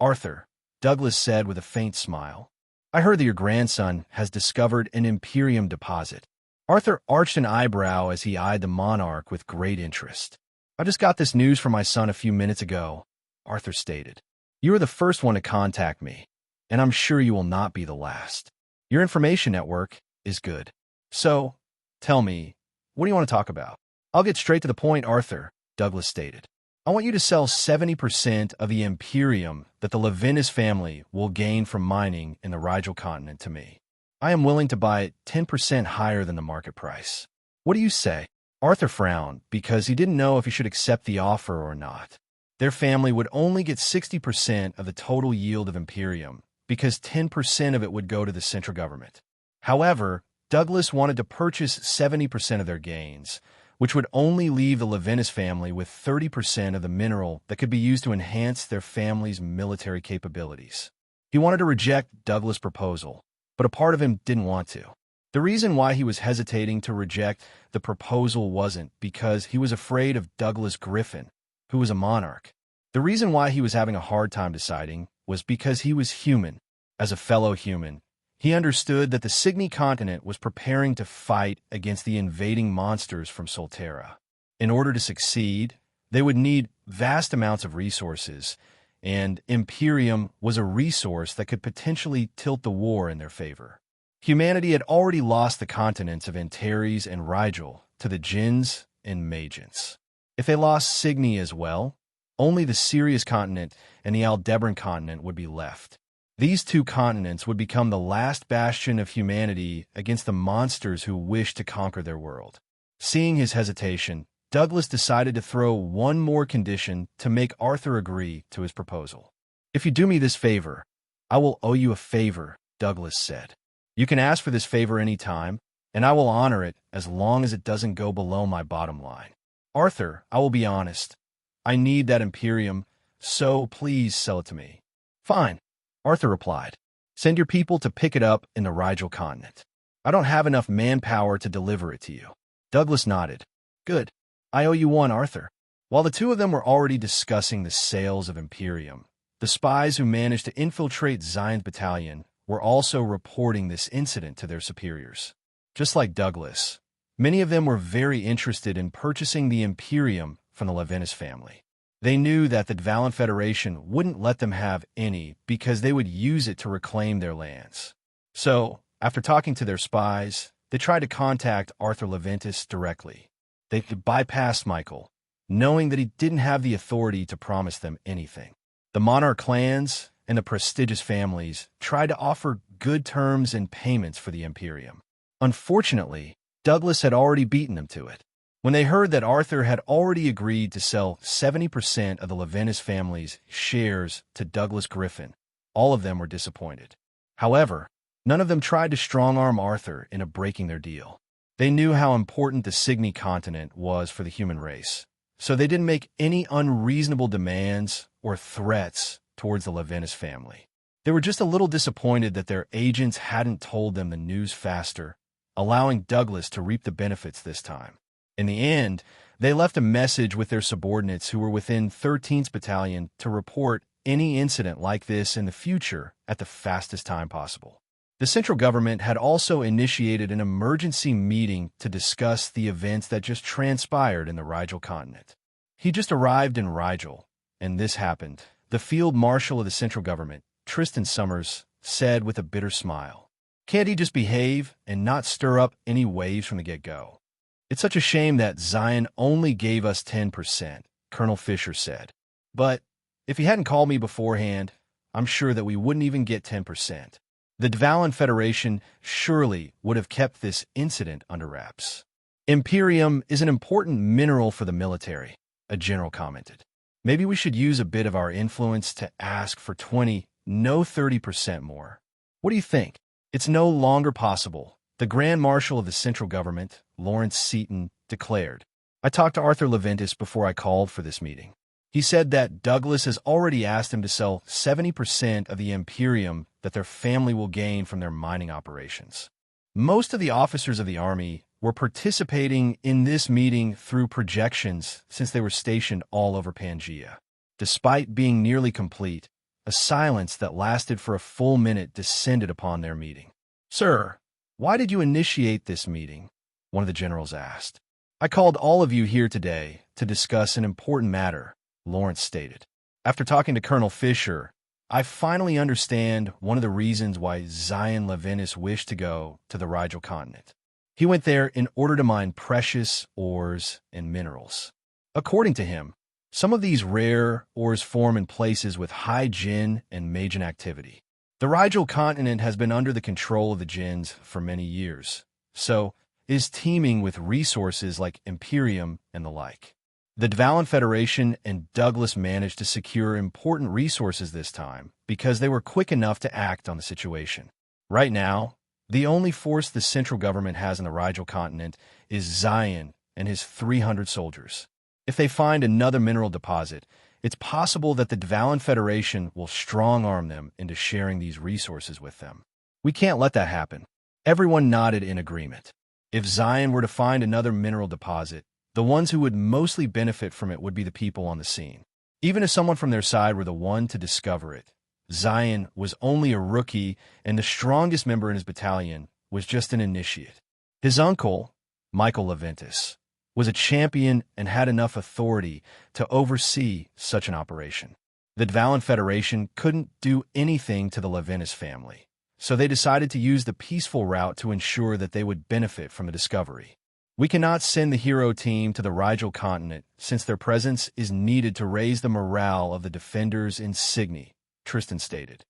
Arthur," Douglas said with a faint smile. "I heard that your grandson has discovered an Imperium deposit." Arthur arched an eyebrow as he eyed the monarch with great interest. "I just got this news from my son a few minutes ago," Arthur stated. "You are the first one to contact me, and I'm sure you will not be the last. Your information network is good. So, tell me, what do you want to talk about?" "I'll get straight to the point, Arthur," Douglas stated. "I want you to sell 70% of the Imperium that the Leventis family will gain from mining in the Rigel continent to me. I am willing to buy it 10% higher than the market price. What do you say?" Arthur frowned because he didn't know if he should accept the offer or not. Their family would only get 60% of the total yield of Imperium, because 10% of it would go to the central government. However, Douglas wanted to purchase 70% of their gains, which would only leave the Leventis family with 30% of the mineral that could be used to enhance their family's military capabilities. He wanted to reject Douglas' proposal, but a part of him didn't want to. The reason why he was hesitating to reject the proposal wasn't because he was afraid of Douglas Griffin, who was a monarch. The reason why he was having a hard time deciding was because he was human. As a fellow human, he understood that the Cygni continent was preparing to fight against the invading monsters from Solterra. In order to succeed, they would need vast amounts of resources, and Imperium was a resource that could potentially tilt the war in their favor. Humanity had already lost the continents of Antares and Rigel to the Djinns and Magians. If they lost Cygni as well, only the Sirius continent and the Aldebaran continent would be left. These two continents would become the last bastion of humanity against the monsters who wished to conquer their world. Seeing his hesitation, Douglas decided to throw one more condition to make Arthur agree to his proposal. "If you do me this favor, I will owe you a favor," Douglas said. "You can ask for this favor any time, and I will honor it as long as it doesn't go below my bottom line." Arthur, I will be honest. I need that Imperium, so please sell it to me. Fine, Arthur replied. Send your people to pick it up in the Rigel continent. I don't have enough manpower to deliver it to you. Douglas nodded. Good. I owe you one, Arthur. While the two of them were already discussing the sales of Imperium, the spies who managed to infiltrate Zion's battalion were also reporting this incident to their superiors. Just like Douglas, many of them were very interested in purchasing the Imperium from the Leventis family. They knew that the Dvalin Federation wouldn't let them have any because they would use it to reclaim their lands. So, after talking to their spies, they tried to contact Arthur Leventis directly. They bypassed Michael, knowing that he didn't have the authority to promise them anything. The monarch clans and the prestigious families tried to offer good terms and payments for the Imperium. Unfortunately, Douglas had already beaten them to it. When they heard that Arthur had already agreed to sell 70% of the Leventis family's shares to Douglas Griffin, all of them were disappointed. However, none of them tried to strong-arm Arthur into breaking their deal. They knew how important the Cygni continent was for the human race, so they didn't make any unreasonable demands or threats towards the Leventis family. They were just a little disappointed that their agents hadn't told them the news faster, allowing Douglas to reap the benefits this time. In the end, they left a message with their subordinates who were within 13th Battalion to report any incident like this in the future at the fastest time possible. The central government had also initiated an emergency meeting to discuss the events that just transpired in the Rigel continent. He just arrived in Rigel, and this happened. The field marshal of the central government, Tristan Summers, said with a bitter smile. Can't he just behave and not stir up any waves from the get-go? It's such a shame that Zion only gave us 10%, Colonel Fisher said. But if he hadn't called me beforehand, I'm sure that we wouldn't even get 10%. The Dvalin Federation surely would have kept this incident under wraps. Imperium is an important mineral for the military, a general commented. Maybe we should use a bit of our influence to ask for 20, no 30% more. What do you think? It's no longer possible, the Grand Marshal of the central government, Lawrence Seaton, declared. I talked to Arthur Leventis before I called for this meeting. He said that Douglas has already asked him to sell 70% of the Imperium that their family will gain from their mining operations. Most of the officers of the army were participating in this meeting through projections since they were stationed all over Pangea. Despite being nearly complete, a silence that lasted for a full minute descended upon their meeting. Sir, why did you initiate this meeting? One of the generals asked. I called all of you here today to discuss an important matter, Lawrence stated. After talking to Colonel Fisher, I finally understand one of the reasons why Zion Leventis wished to go to the Rigel continent. He went there in order to mine precious ores and minerals. According to him, some of these rare ores form in places with high Jinn and Magian activity. The Rigel continent has been under the control of the Jinns for many years, so is teeming with resources like Imperium and the like. The Dvalin Federation and Douglas managed to secure important resources this time because they were quick enough to act on the situation. Right now, the only force the central government has in the Rigel continent is Zion and his 300 soldiers. If they find another mineral deposit, it's possible that the Dvalin Federation will strong-arm them into sharing these resources with them. We can't let that happen. Everyone nodded in agreement. If Zion were to find another mineral deposit, the ones who would mostly benefit from it would be the people on the scene. Even if someone from their side were the one to discover it, Zion was only a rookie, and the strongest member in his battalion was just an initiate. His uncle, Michael Leventis, was a champion and had enough authority to oversee such an operation. The Dvalin Federation couldn't do anything to the Leventis family, so they decided to use the peaceful route to ensure that they would benefit from the discovery. We cannot send the hero team to the Rigel continent since their presence is needed to raise the morale of the defenders in Cygni, Tristan stated.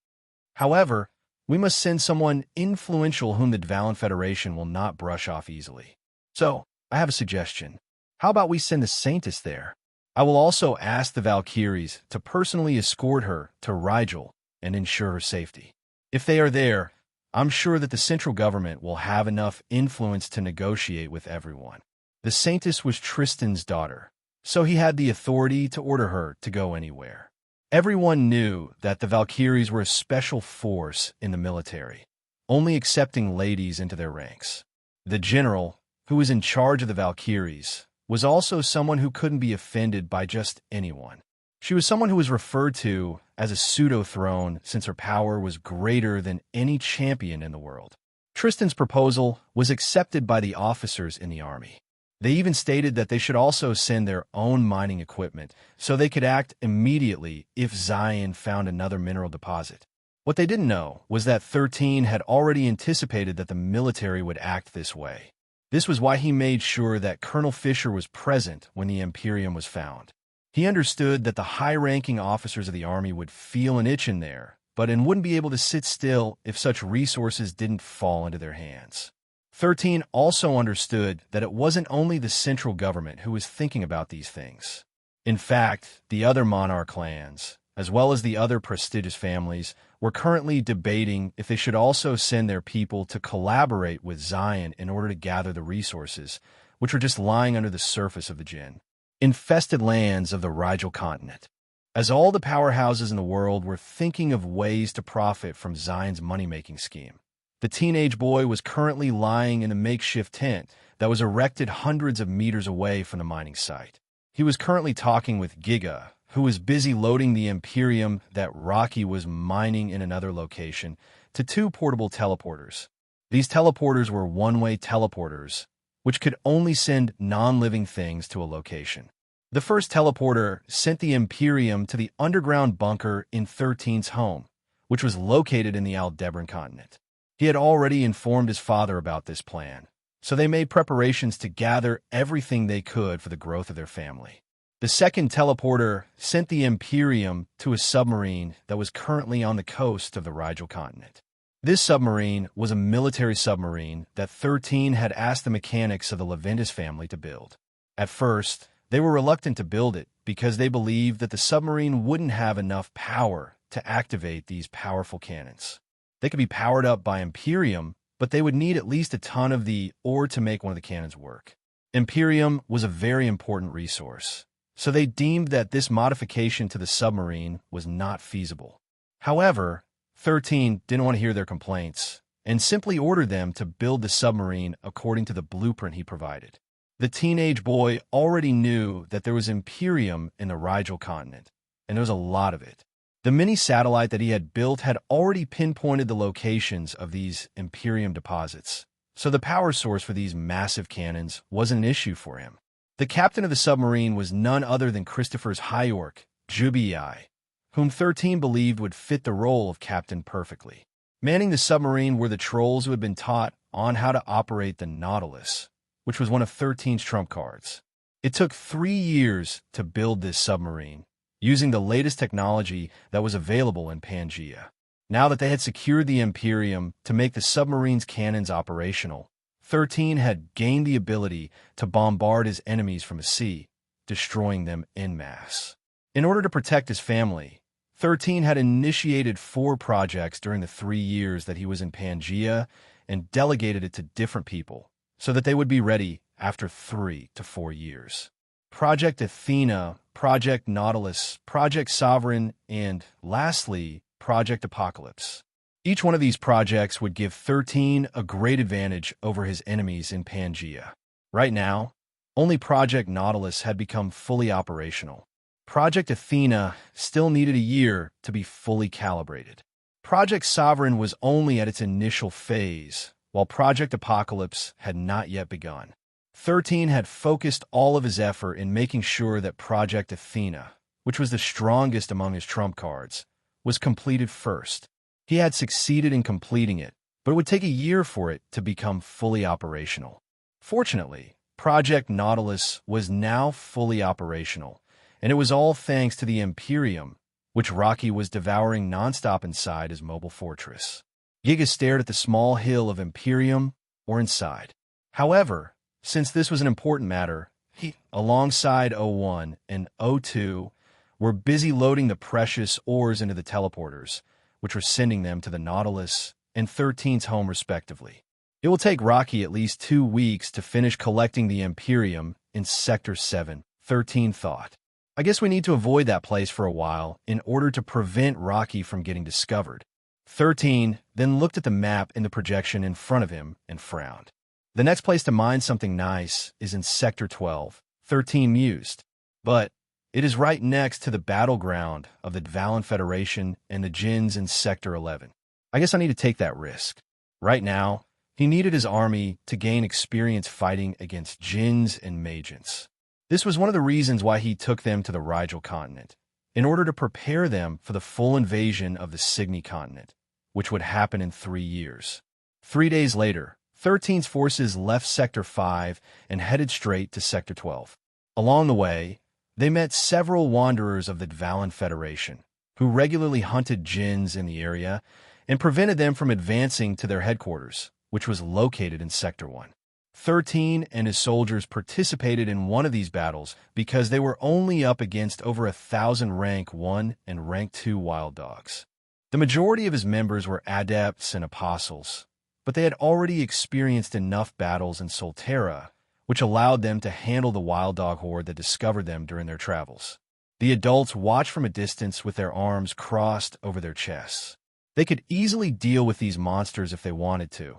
However, we must send someone influential whom the Dvalin Federation will not brush off easily. So, I have a suggestion. How about we send the Saintess there? I will also ask the Valkyries to personally escort her to Rigel and ensure her safety. If they are there, I'm sure that the central government will have enough influence to negotiate with everyone. The Saintess was Tristan's daughter, so he had the authority to order her to go anywhere. Everyone knew that the Valkyries were a special force in the military, only accepting ladies into their ranks. The general, who was in charge of the Valkyries, was also someone who couldn't be offended by just anyone. She was someone who was referred to as a pseudo-throne since her power was greater than any champion in the world. Tristan's proposal was accepted by the officers in the army. They even stated that they should also send their own mining equipment so they could act immediately if Zion found another mineral deposit. What they didn't know was that 13 had already anticipated that the military would act this way. This was why he made sure that Colonel Fisher was present when the Imperium was found. He understood that the high-ranking officers of the army would feel an itch in there, but wouldn't be able to sit still if such resources didn't fall into their hands. 13 also understood that it wasn't only the central government who was thinking about these things. In fact, the other monarch clans, as well as the other prestigious families, were currently debating if they should also send their people to collaborate with Zion in order to gather the resources, which were just lying under the surface of the infested lands of the Rigel continent. As all the powerhouses in the world were thinking of ways to profit from Zion's money-making scheme, the teenage boy was currently lying in a makeshift tent that was erected hundreds of meters away from the mining site. He was currently talking with Giga, who was busy loading the Imperium that Rocky was mining in another location, to 2 portable teleporters. These teleporters were one-way teleporters, which could only send non-living things to a location. The first teleporter sent the Imperium to the underground bunker in 13's home, which was located in the Aldebaran continent. He had already informed his father about this plan, so they made preparations to gather everything they could for the growth of their family. The second teleporter sent the Imperium to a submarine that was currently on the coast of the Rigel continent. This submarine was a military submarine that 13 had asked the mechanics of the Leventis family to build. At first, they were reluctant to build it because they believed that the submarine wouldn't have enough power to activate these powerful cannons. They could be powered up by Imperium, but they would need at least a ton of the ore to make one of the cannons work. Imperium was a very important resource, so they deemed that this modification to the submarine was not feasible. However, 13 didn't want to hear their complaints and simply ordered them to build the submarine according to the blueprint he provided. The teenage boy already knew that there was Imperium in the Rigel continent, and there was a lot of it. The mini-satellite that he had built had already pinpointed the locations of these Imperium deposits, so the power source for these massive cannons wasn't an issue for him. The captain of the submarine was none other than Christopher's Hyork, Jubii, whom 13 believed would fit the role of captain perfectly. Manning the submarine were the trolls who had been taught on how to operate the Nautilus, which was one of 13's trump cards. It took 3 years to build this submarine, using the latest technology that was available in Pangea. Now that they had secured the Imperium to make the submarine's cannons operational, 13 had gained the ability to bombard his enemies from the sea, destroying them en masse. In order to protect his family, 13 had initiated 4 projects during the 3 years that he was in Pangea and delegated it to different people so that they would be ready after 3 to 4 years. Project Athena, Project Nautilus, Project Sovereign, and, lastly, Project Apocalypse. Each one of these projects would give 13 a great advantage over his enemies in Pangea. Right now, only Project Nautilus had become fully operational. Project Athena still needed a year to be fully calibrated. Project Sovereign was only at its initial phase, while Project Apocalypse had not yet begun. 13 had focused all of his effort in making sure that Project Athena, which was the strongest among his trump cards, was completed first. He had succeeded in completing it, but it would take a year for it to become fully operational. Fortunately, Project Nautilus was now fully operational, and it was all thanks to the Imperium, which Rocky was devouring nonstop inside his mobile fortress. Giga stared at the small hill of Imperium or inside. However, since this was an important matter, he, alongside O1 and O2, were busy loading the precious ores into the teleporters, which were sending them to the Nautilus and 13's home respectively. It will take Rocky at least 2 weeks to finish collecting the Imperium in Sector 7, 13 thought. I guess we need to avoid that place for a while in order to prevent Rocky from getting discovered. 13 then looked at the map in the projection in front of him and frowned. The next place to mine something nice is in Sector 12, 13 mused. But it is right next to the battleground of the Dvalin Federation and the Jinns in Sector 11. I guess I need to take that risk. Right now, he needed his army to gain experience fighting against Jinns and Magians. This was one of the reasons why he took them to the Rigel continent, in order to prepare them for the full invasion of the Signy continent, which would happen in 3 years. 3 days later, 13's forces left Sector 5 and headed straight to Sector 12. Along the way, they met several wanderers of the Dvalin Federation, who regularly hunted Jinns in the area and prevented them from advancing to their headquarters, which was located in Sector 1. 13 and his soldiers participated in one of these battles because they were only up against over 1,000 Rank 1 and Rank 2 wild dogs. The majority of his members were adepts and apostles, but they had already experienced enough battles in Solterra, which allowed them to handle the wild dog horde that discovered them during their travels. The adults watched from a distance with their arms crossed over their chests. They could easily deal with these monsters if they wanted to,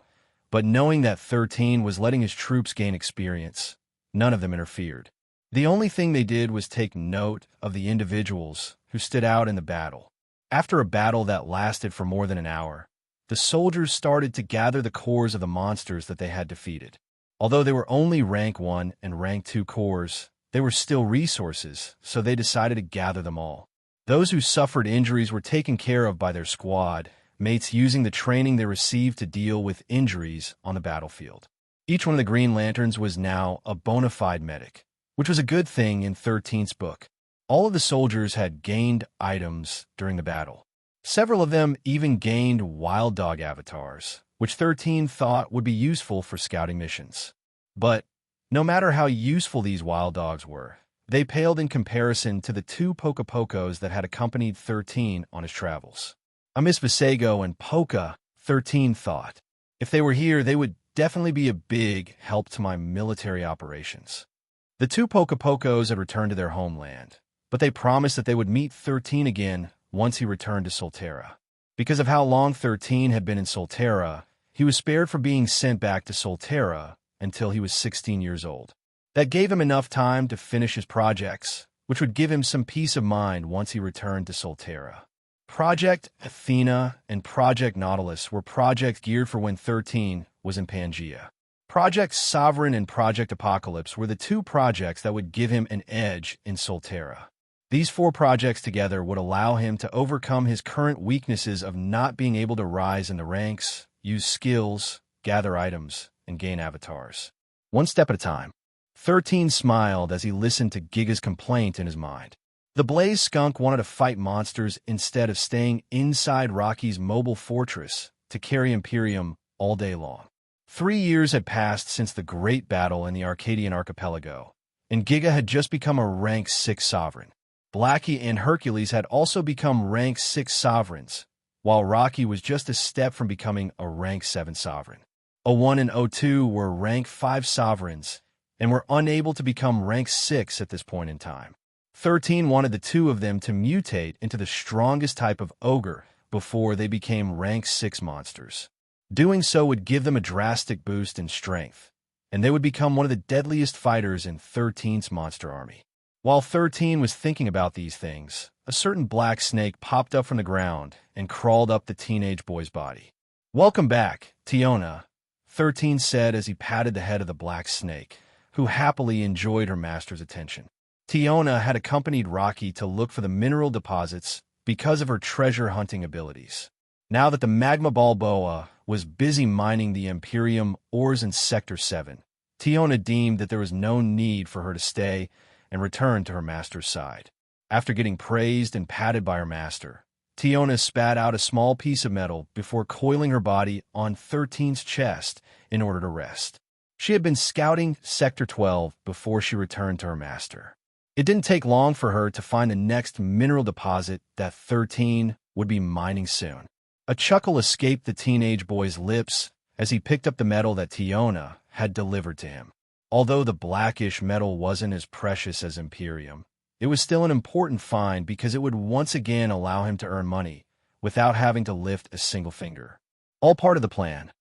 but knowing that 13 was letting his troops gain experience, none of them interfered. The only thing they did was take note of the individuals who stood out in the battle. After a battle that lasted for more than an hour, the soldiers started to gather the cores of the monsters that they had defeated. Although they were only Rank 1 and Rank 2 cores, they were still resources, so they decided to gather them all. Those who suffered injuries were taken care of by their squad mates using the training they received to deal with injuries on the battlefield. Each one of the Green Lanterns was now a bona fide medic, which was a good thing in 13's book. All of the soldiers had gained items during the battle. Several of them even gained wild dog avatars, which 13 thought would be useful for scouting missions. But no matter how useful these wild dogs were, they paled in comparison to the 2 Pocopocos that had accompanied 13 on his travels. I miss Visago and Poca, 13 thought. If they were here, they would definitely be a big help to my military operations. The 2 Pocopocos had returned to their homeland, but they promised that they would meet 13 again once he returned to Solterra. Because of how long 13 had been in Solterra, he was spared from being sent back to Solterra until he was 16 years old. That gave him enough time to finish his projects, which would give him some peace of mind once he returned to Solterra. Project Athena and Project Nautilus were projects geared for when 13 was in Pangea. Project Sovereign and Project Apocalypse were the 2 projects that would give him an edge in Solterra. These 4 projects together would allow him to overcome his current weaknesses of not being able to rise in the ranks, use skills, gather items, and gain avatars. One step at a time. 13 smiled as he listened to Giga's complaint in his mind. The Blaze Skunk wanted to fight monsters instead of staying inside Rocky's mobile fortress to carry Imperium all day long. 3 years had passed since the great battle in the Arcadian archipelago, and Giga had just become a Rank 6 sovereign. Blackie and Hercules had also become Rank 6 sovereigns, while Rocky was just a step from becoming a Rank 7 sovereign. O1 and O2 were Rank 5 sovereigns, and were unable to become Rank 6 at this point in time. 13 wanted the 2 of them to mutate into the strongest type of ogre before they became Rank 6 monsters. Doing so would give them a drastic boost in strength, and they would become one of the deadliest fighters in 13's monster army. While 13 was thinking about these things, a certain black snake popped up from the ground and crawled up the teenage boy's body. "Welcome back, Tiona," 13 said as he patted the head of the black snake, who happily enjoyed her master's attention. Tiona had accompanied Rocky to look for the mineral deposits because of her treasure hunting abilities. Now that the Magma Balboa was busy mining the Imperium ores in Sector 7, Tiona deemed that there was no need for her to stay and return to her master's side. After getting praised and patted by her master, Tiona spat out a small piece of metal before coiling her body on 13's chest in order to rest. She had been scouting Sector 12 before she returned to her master. It didn't take long for her to find the next mineral deposit that 13 would be mining soon. A chuckle escaped the teenage boy's lips as he picked up the metal that Tiona had delivered to him. Although the blackish metal wasn't as precious as Imperium, it was still an important find because it would once again allow him to earn money without having to lift a single finger. All part of the plan.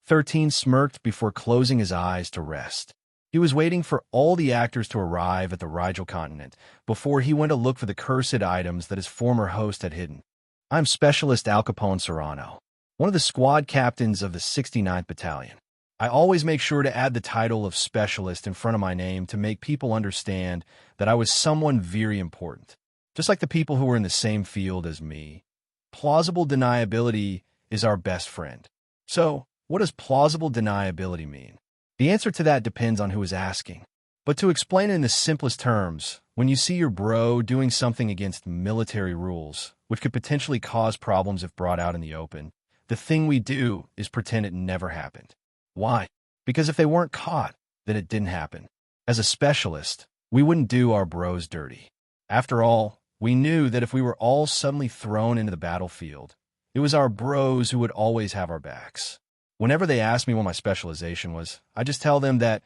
13 smirked before closing his eyes to rest. He was waiting for all the actors to arrive at the Rigel continent before he went to look for the cursed items that his former host had hidden. I'm Specialist Al Capone Serrano, one of the squad captains of the 69th Battalion. I always make sure to add the title of Specialist in front of my name to make people understand that I was someone very important. Just like the people who were in the same field as me, plausible deniability is our best friend. So, what does plausible deniability mean? The answer to that depends on who is asking. But to explain it in the simplest terms, when you see your bro doing something against military rules, which could potentially cause problems if brought out in the open, the thing we do is pretend it never happened. Why? Because if they weren't caught, then it didn't happen. As a specialist, we wouldn't do our bros dirty. After all, we knew that if we were all suddenly thrown into the battlefield, it was our bros who would always have our backs. Whenever they ask me what my specialization was, I just tell them that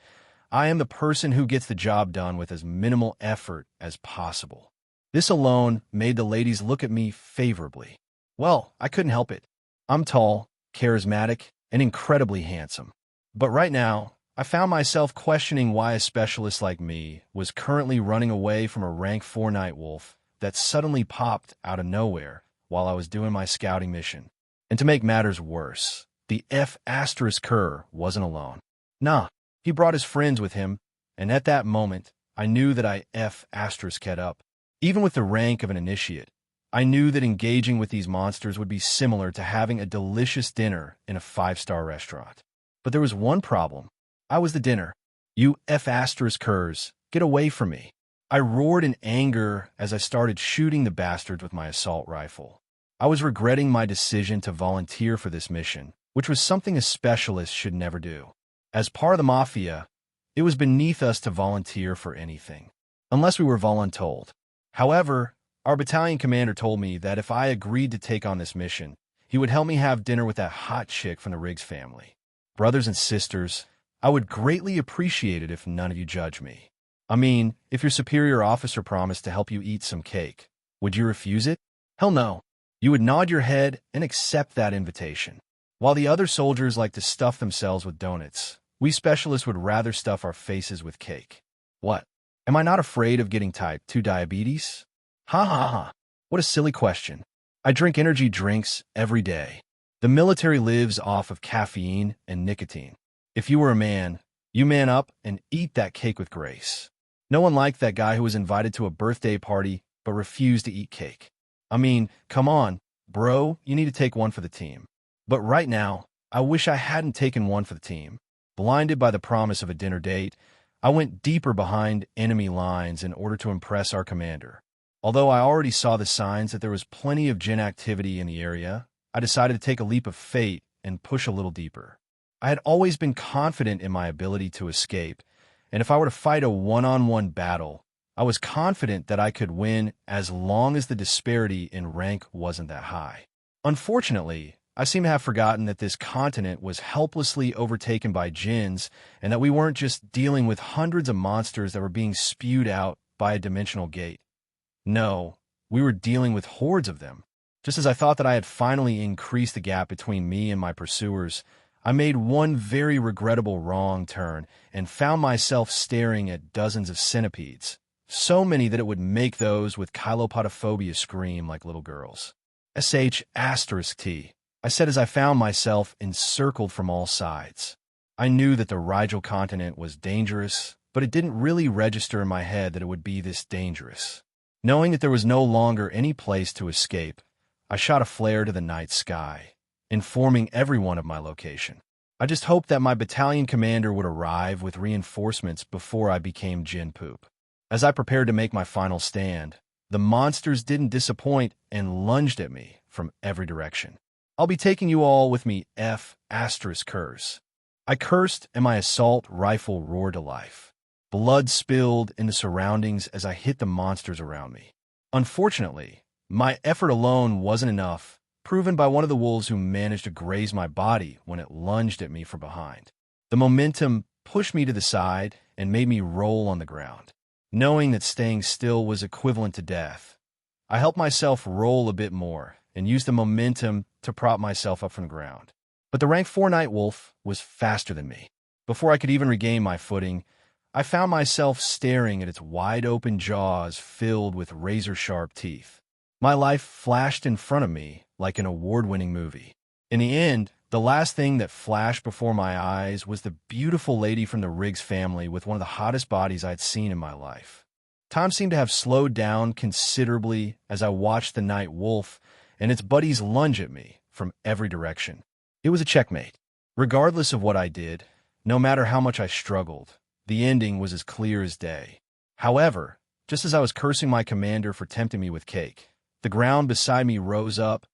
I am the person who gets the job done with as minimal effort as possible. This alone made the ladies look at me favorably. Well, I couldn't help it. I'm tall, charismatic, and incredibly handsome. But right now, I found myself questioning why a specialist like me was currently running away from a rank 4 night wolf that suddenly popped out of nowhere while I was doing my scouting mission. And to make matters worse, the F***er wasn't alone. Nah, he brought his friends with him, and at that moment, I knew that I F***ed up. Even with the rank of an initiate, I knew that engaging with these monsters would be similar to having a delicious dinner in a 5-star restaurant. But there was one problem. I was the dinner. You F***ers, get away from me. I roared in anger as I started shooting the bastards with my assault rifle. I was regretting my decision to volunteer for this mission, which was something a specialist should never do. As part of the Mafia, it was beneath us to volunteer for anything, unless we were voluntold. However, our battalion commander told me that if I agreed to take on this mission, he would help me have dinner with that hot chick from the Riggs family. Brothers and sisters, I would greatly appreciate it if none of you judge me. I mean, if your superior officer promised to help you eat some cake, would you refuse it? Hell no. You would nod your head and accept that invitation. While the other soldiers like to stuff themselves with donuts, we specialists would rather stuff our faces with cake. What? Am I not afraid of getting type 2 diabetes? Ha ha ha. What a silly question. I drink energy drinks every day. The military lives off of caffeine and nicotine. If you were a man, you man up and eat that cake with grace. No one liked that guy who was invited to a birthday party but refused to eat cake. I mean, come on, bro, you need to take one for the team. But right now, I wish I hadn't taken one for the team. Blinded by the promise of a dinner date, I went deeper behind enemy lines in order to impress our commander. Although I already saw the signs that there was plenty of Jinn activity in the area, I decided to take a leap of faith and push a little deeper. I had always been confident in my ability to escape, and if I were to fight a one-on-one battle, I was confident that I could win as long as the disparity in rank wasn't that high. Unfortunately, I seem to have forgotten that this continent was helplessly overtaken by Jinns and that we weren't just dealing with hundreds of monsters that were being spewed out by a dimensional gate. No, we were dealing with hordes of them. Just as I thought that I had finally increased the gap between me and my pursuers, I made one very regrettable wrong turn and found myself staring at dozens of centipedes, so many that it would make those with chilopodophobia scream like little girls. **T, I said as I found myself encircled from all sides. I knew that the Rigel continent was dangerous, but it didn't really register in my head that it would be this dangerous. Knowing that there was no longer any place to escape, I shot a flare to the night sky, informing everyone of my location. I just hoped that my battalion commander would arrive with reinforcements before I became Jinn poop. As I prepared to make my final stand, the monsters didn't disappoint and lunged at me from every direction. I'll be taking you all with me, F***ers. I cursed and my assault rifle roared to life. Blood spilled in the surroundings as I hit the monsters around me. Unfortunately, my effort alone wasn't enough, proven by one of the wolves who managed to graze my body when it lunged at me from behind. The momentum pushed me to the side and made me roll on the ground. Knowing that staying still was equivalent to death, I helped myself roll a bit more and used the momentum to prop myself up from the ground. But the rank 4 night wolf was faster than me. Before I could even regain my footing, I found myself staring at its wide-open jaws filled with razor-sharp teeth. My life flashed in front of me like an award-winning movie. In the end, the last thing that flashed before my eyes was the beautiful lady from the Riggs family with one of the hottest bodies I'd seen in my life. Time seemed to have slowed down considerably as I watched the night wolf and its buddies lunge at me from every direction. It was a checkmate. Regardless of what I did, no matter how much I struggled, the ending was as clear as day. However, just as I was cursing my commander for tempting me with cake, the ground beside me rose up,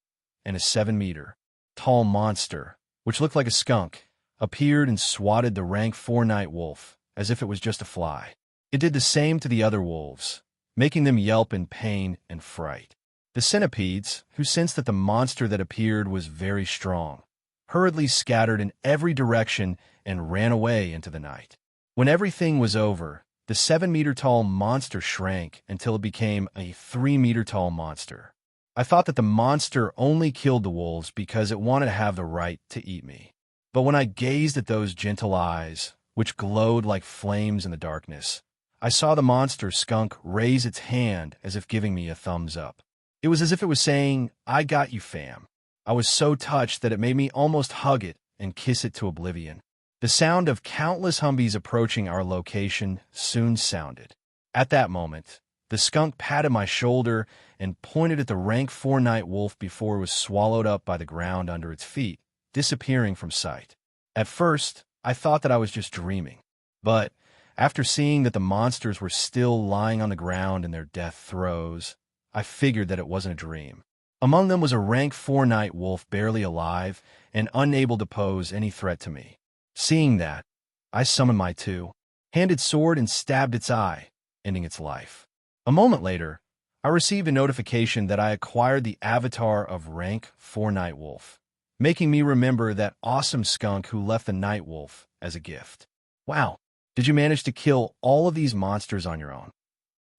and a 7-meter tall monster, which looked like a skunk, appeared and swatted the rank 4 night wolf as if it was just a fly. It did the same to the other wolves, making them yelp in pain and fright. The centipedes, who sensed that the monster that appeared was very strong, hurriedly scattered in every direction and ran away into the night. When everything was over, the 7-meter tall monster shrank until it became a 3-meter tall monster. I thought that the monster only killed the wolves because it wanted to have the right to eat me. But when I gazed at those gentle eyes, which glowed like flames in the darkness, I saw the monster skunk raise its hand as if giving me a thumbs up. It was as if it was saying, "I got you, fam." I was so touched that it made me almost hug it and kiss it to oblivion. The sound of countless Humvees approaching our location soon sounded. At that moment, the skunk patted my shoulder and pointed at the rank 4 night wolf before it was swallowed up by the ground under its feet, disappearing from sight. At first, I thought that I was just dreaming. But after seeing that the monsters were still lying on the ground in their death throes, I figured that it wasn't a dream. Among them was a rank 4 night wolf barely alive and unable to pose any threat to me. Seeing that, I summoned my two-handed sword and stabbed its eye, ending its life. A moment later, I received a notification that I acquired the avatar of rank 4 night wolf, making me remember that awesome skunk who left the night wolf as a gift. Wow, did you manage to kill all of these monsters on your own?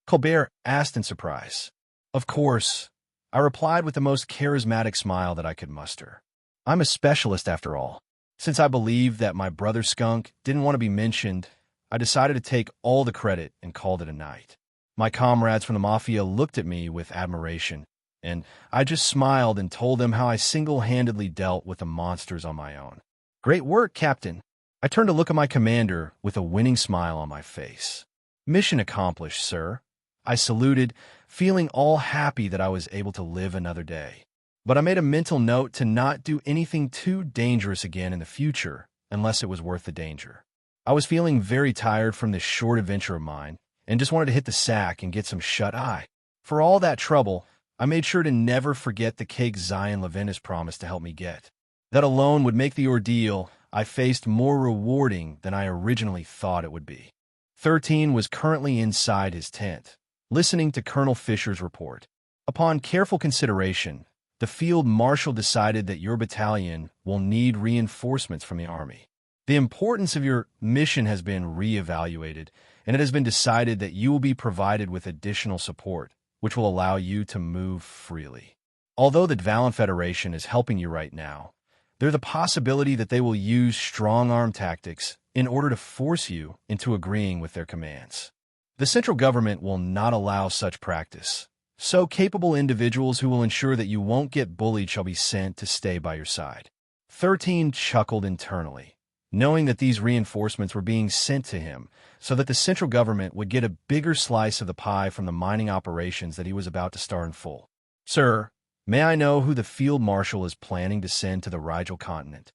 Colbert asked in surprise. Of course, I replied with the most charismatic smile that I could muster. I'm a specialist after all. Since I believed that my brother skunk didn't want to be mentioned, I decided to take all the credit and called it a night. My comrades from the Mafia looked at me with admiration, and I just smiled and told them how I single-handedly dealt with the monsters on my own. Great work, Captain. I turned to look at my commander with a winning smile on my face. Mission accomplished, sir. I saluted, feeling all happy that I was able to live another day. But I made a mental note to not do anything too dangerous again in the future unless it was worth the danger. I was feeling very tired from this short adventure of mine and just wanted to hit the sack and get some shut-eye. For all that trouble, I made sure to never forget the cake Zion Leventis promised to help me get. That alone would make the ordeal I faced more rewarding than I originally thought it would be. 13 was currently inside his tent, listening to Colonel Fisher's report. Upon careful consideration, the field marshal decided that your battalion will need reinforcements from the army. The importance of your mission has been re-evaluated, and it has been decided that you will be provided with additional support, which will allow you to move freely. Although the Dvalin Federation is helping you right now, there's the possibility that they will use strong-arm tactics in order to force you into agreeing with their commands. The central government will not allow such practice, so capable individuals who will ensure that you won't get bullied shall be sent to stay by your side. 13 chuckled internally, knowing that these reinforcements were being sent to him so that the central government would get a bigger slice of the pie from the mining operations that he was about to start in full. Sir, may I know who the field marshal is planning to send to the Rigel continent?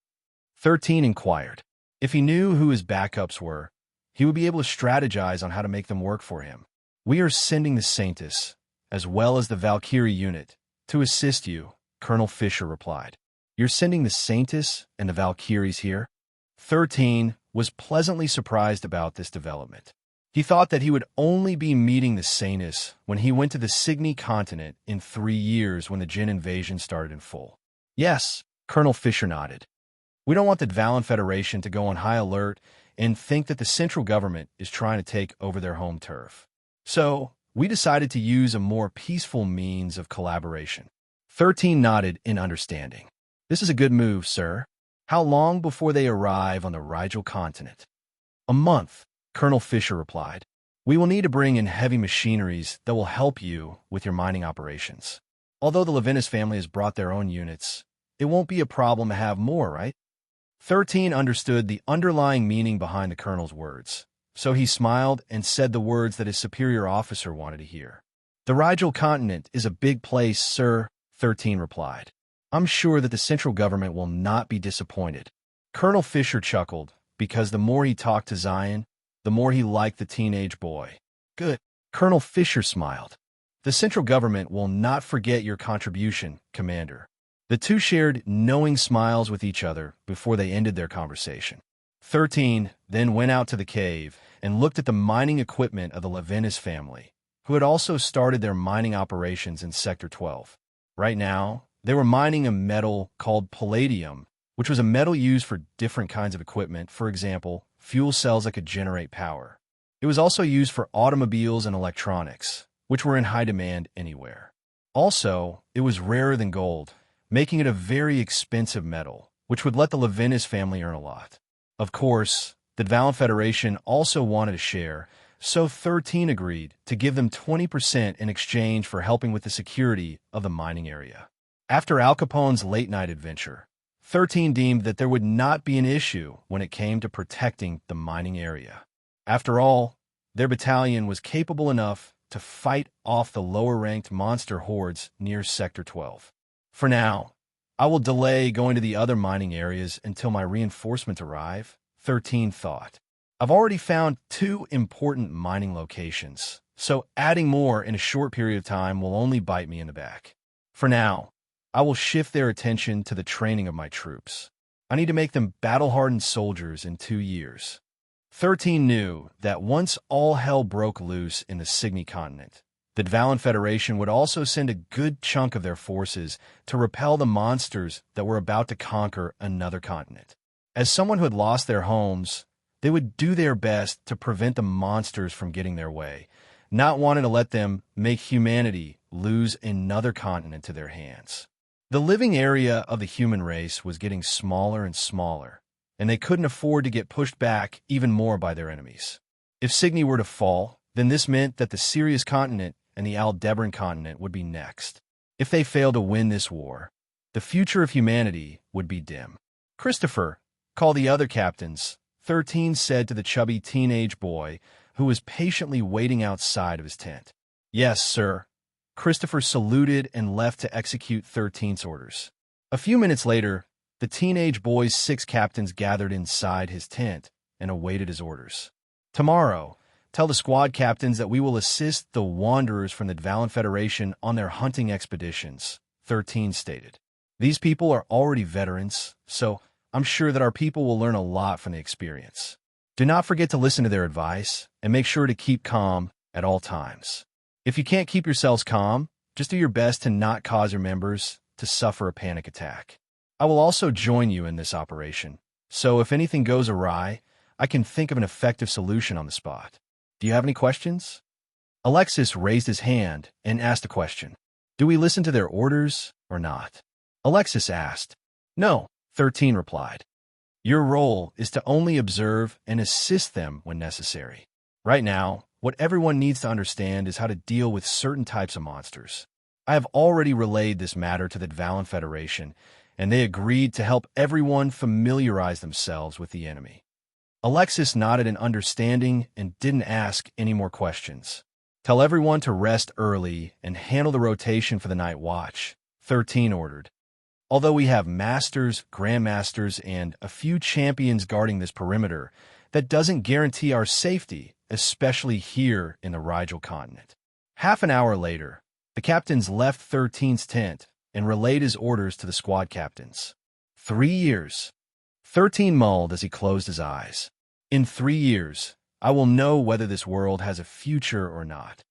13 inquired. If he knew who his backups were, he would be able to strategize on how to make them work for him. We are sending the Saintis, as well as the Valkyrie unit, to assist you, Colonel Fisher replied. You're sending the Saintis and the Valkyries here? 13 was pleasantly surprised about this development. He thought that he would only be meeting the Saintis when he went to the Cygni continent in 3 years when the Jin invasion started in full. Yes, Colonel Fisher nodded. We don't want the Dvalin Federation to go on high alert and think that the central government is trying to take over their home turf. So, we decided to use a more peaceful means of collaboration. 13 nodded in understanding. This is a good move, sir. How long before they arrive on the Rigel continent? A month, Colonel Fisher replied. We will need to bring in heavy machineries that will help you with your mining operations. Although the Leventis family has brought their own units, it won't be a problem to have more, right? 13 understood the underlying meaning behind the colonel's words, so he smiled and said the words that his superior officer wanted to hear. The Rigel continent is a big place, sir, 13 replied. I'm sure that the central government will not be disappointed. Colonel Fisher chuckled, because the more he talked to Zion, the more he liked the teenage boy. Good. Colonel Fisher smiled. The central government will not forget your contribution, Commander. The two shared knowing smiles with each other before they ended their conversation. 13 then went out to the cave and looked at the mining equipment of the Leventis family, who had also started their mining operations in Sector 12. Right now, they were mining a metal called palladium, which was a metal used for different kinds of equipment, for example, fuel cells that could generate power. It was also used for automobiles and electronics, which were in high demand anywhere. Also, it was rarer than gold, making it a very expensive metal, which would let the Leventis family earn a lot. Of course, the Dvalin Federation also wanted a share, so 13 agreed to give them 20% in exchange for helping with the security of the mining area. After Al Capone's late-night adventure, 13 deemed that there would not be an issue when it came to protecting the mining area. After all, their battalion was capable enough to fight off the lower-ranked monster hordes near Sector 12. For now, I will delay going to the other mining areas until my reinforcements arrive, 13 thought. I've already found 2 important mining locations, so adding more in a short period of time will only bite me in the back. For now, I will shift their attention to the training of my troops. I need to make them battle-hardened soldiers in 2 years. 13 knew that once all hell broke loose in the Signy continent, the Dvalin Federation would also send a good chunk of their forces to repel the monsters that were about to conquer another continent. As someone who had lost their homes, they would do their best to prevent the monsters from getting their way, not wanting to let them make humanity lose another continent to their hands. The living area of the human race was getting smaller and smaller, and they couldn't afford to get pushed back even more by their enemies. If Signy were to fall, then this meant that the Sirius continent and the Aldebaran continent would be next. If they failed to win this war, the future of humanity would be dim. Christopher, call the other captains, 13 said to the chubby teenage boy who was patiently waiting outside of his tent. Yes, sir. Christopher saluted and left to execute 13's orders. A few minutes later, the teenage boy's 6 captains gathered inside his tent and awaited his orders. Tomorrow, tell the squad captains that we will assist the wanderers from the Dvalin Federation on their hunting expeditions, 13 stated. These people are already veterans, so I'm sure that our people will learn a lot from the experience. Do not forget to listen to their advice and make sure to keep calm at all times. If you can't keep yourselves calm, just do your best to not cause your members to suffer a panic attack. I will also join you in this operation, so if anything goes awry, I can think of an effective solution on the spot. Do you have any questions? Alexis raised his hand and asked a question. Do we listen to their orders or not? Alexis asked. No, 13 replied. Your role is to only observe and assist them when necessary. Right now, what everyone needs to understand is how to deal with certain types of monsters. I have already relayed this matter to the Dvalin Federation, and they agreed to help everyone familiarize themselves with the enemy. Alexis nodded in understanding and didn't ask any more questions. Tell everyone to rest early and handle the rotation for the night watch, 13 ordered. Although we have masters, grandmasters, and a few champions guarding this perimeter, that doesn't guarantee our safety, especially here in the Rigel continent. Half an hour later, the captains left 13's tent and relayed his orders to the squad captains. 3 years. 13 mulled as he closed his eyes. In 3 years, I will know whether this world has a future or not.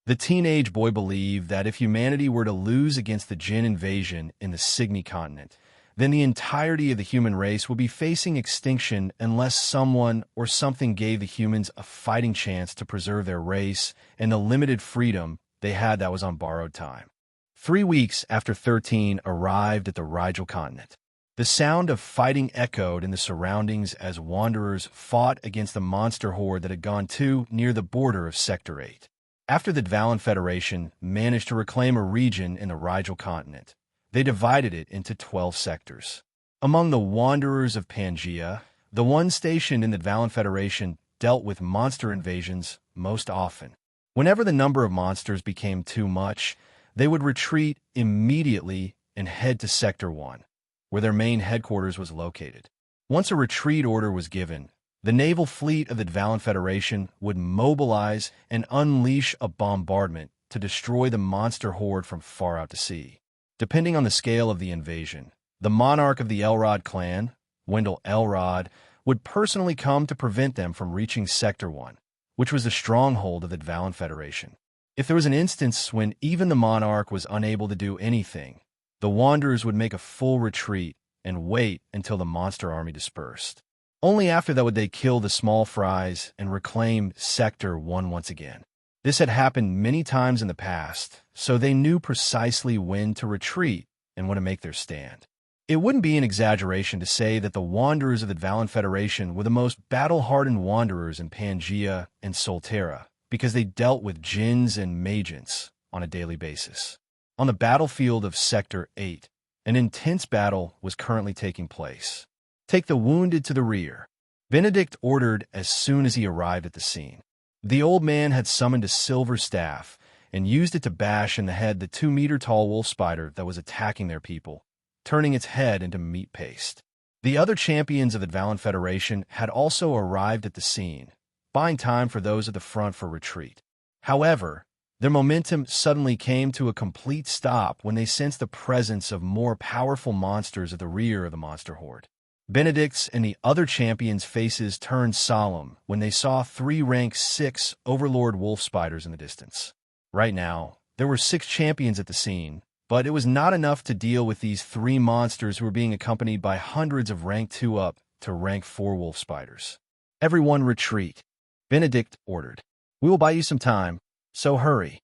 The teenage boy believed that if humanity were to lose against the Jinn invasion in the Signy continent, then the entirety of the human race would be facing extinction unless someone or something gave the humans a fighting chance to preserve their race and the limited freedom they had that was on borrowed time. 3 weeks after 13 arrived at the Rigel continent, the sound of fighting echoed in the surroundings as wanderers fought against the monster horde that had gone too near the border of Sector 8. After the Dvalin Federation managed to reclaim a region in the Rigel continent, they divided it into 12 sectors. Among the wanderers of Pangea, the one stationed in the Dvalin Federation dealt with monster invasions most often. Whenever the number of monsters became too much, they would retreat immediately and head to Sector 1, where their main headquarters was located. Once a retreat order was given, the naval fleet of the Dvalin Federation would mobilize and unleash a bombardment to destroy the monster horde from far out to sea. Depending on the scale of the invasion, the monarch of the Elrod clan, Wendell Elrod, would personally come to prevent them from reaching Sector 1, which was the stronghold of the Dvalin Federation. If there was an instance when even the monarch was unable to do anything, the wanderers would make a full retreat and wait until the monster army dispersed. Only after that would they kill the small fries and reclaim Sector 1 once again. This had happened many times in the past, so they knew precisely when to retreat and when to make their stand. It wouldn't be an exaggeration to say that the wanderers of the Dvalin Federation were the most battle-hardened wanderers in Pangea and Solterra, because they dealt with djinns and magians on a daily basis. On the battlefield of Sector 8, an intense battle was currently taking place. Take the wounded to the rear, Benedict ordered as soon as he arrived at the scene. The old man had summoned a silver staff and used it to bash in the head the 2-meter-tall wolf spider that was attacking their people, turning its head into meat paste. The other champions of the Dvalin Federation had also arrived at the scene, buying time for those at the front for retreat. However, their momentum suddenly came to a complete stop when they sensed the presence of more powerful monsters at the rear of the monster horde. Benedict's and the other champions' faces turned solemn when they saw 3 rank 6 Overlord wolf spiders in the distance. Right now, there were 6 champions at the scene, but it was not enough to deal with these 3 monsters who were being accompanied by hundreds of rank 2 up to rank 4 wolf spiders. Everyone retreat, Benedict ordered. We will buy you some time, so hurry.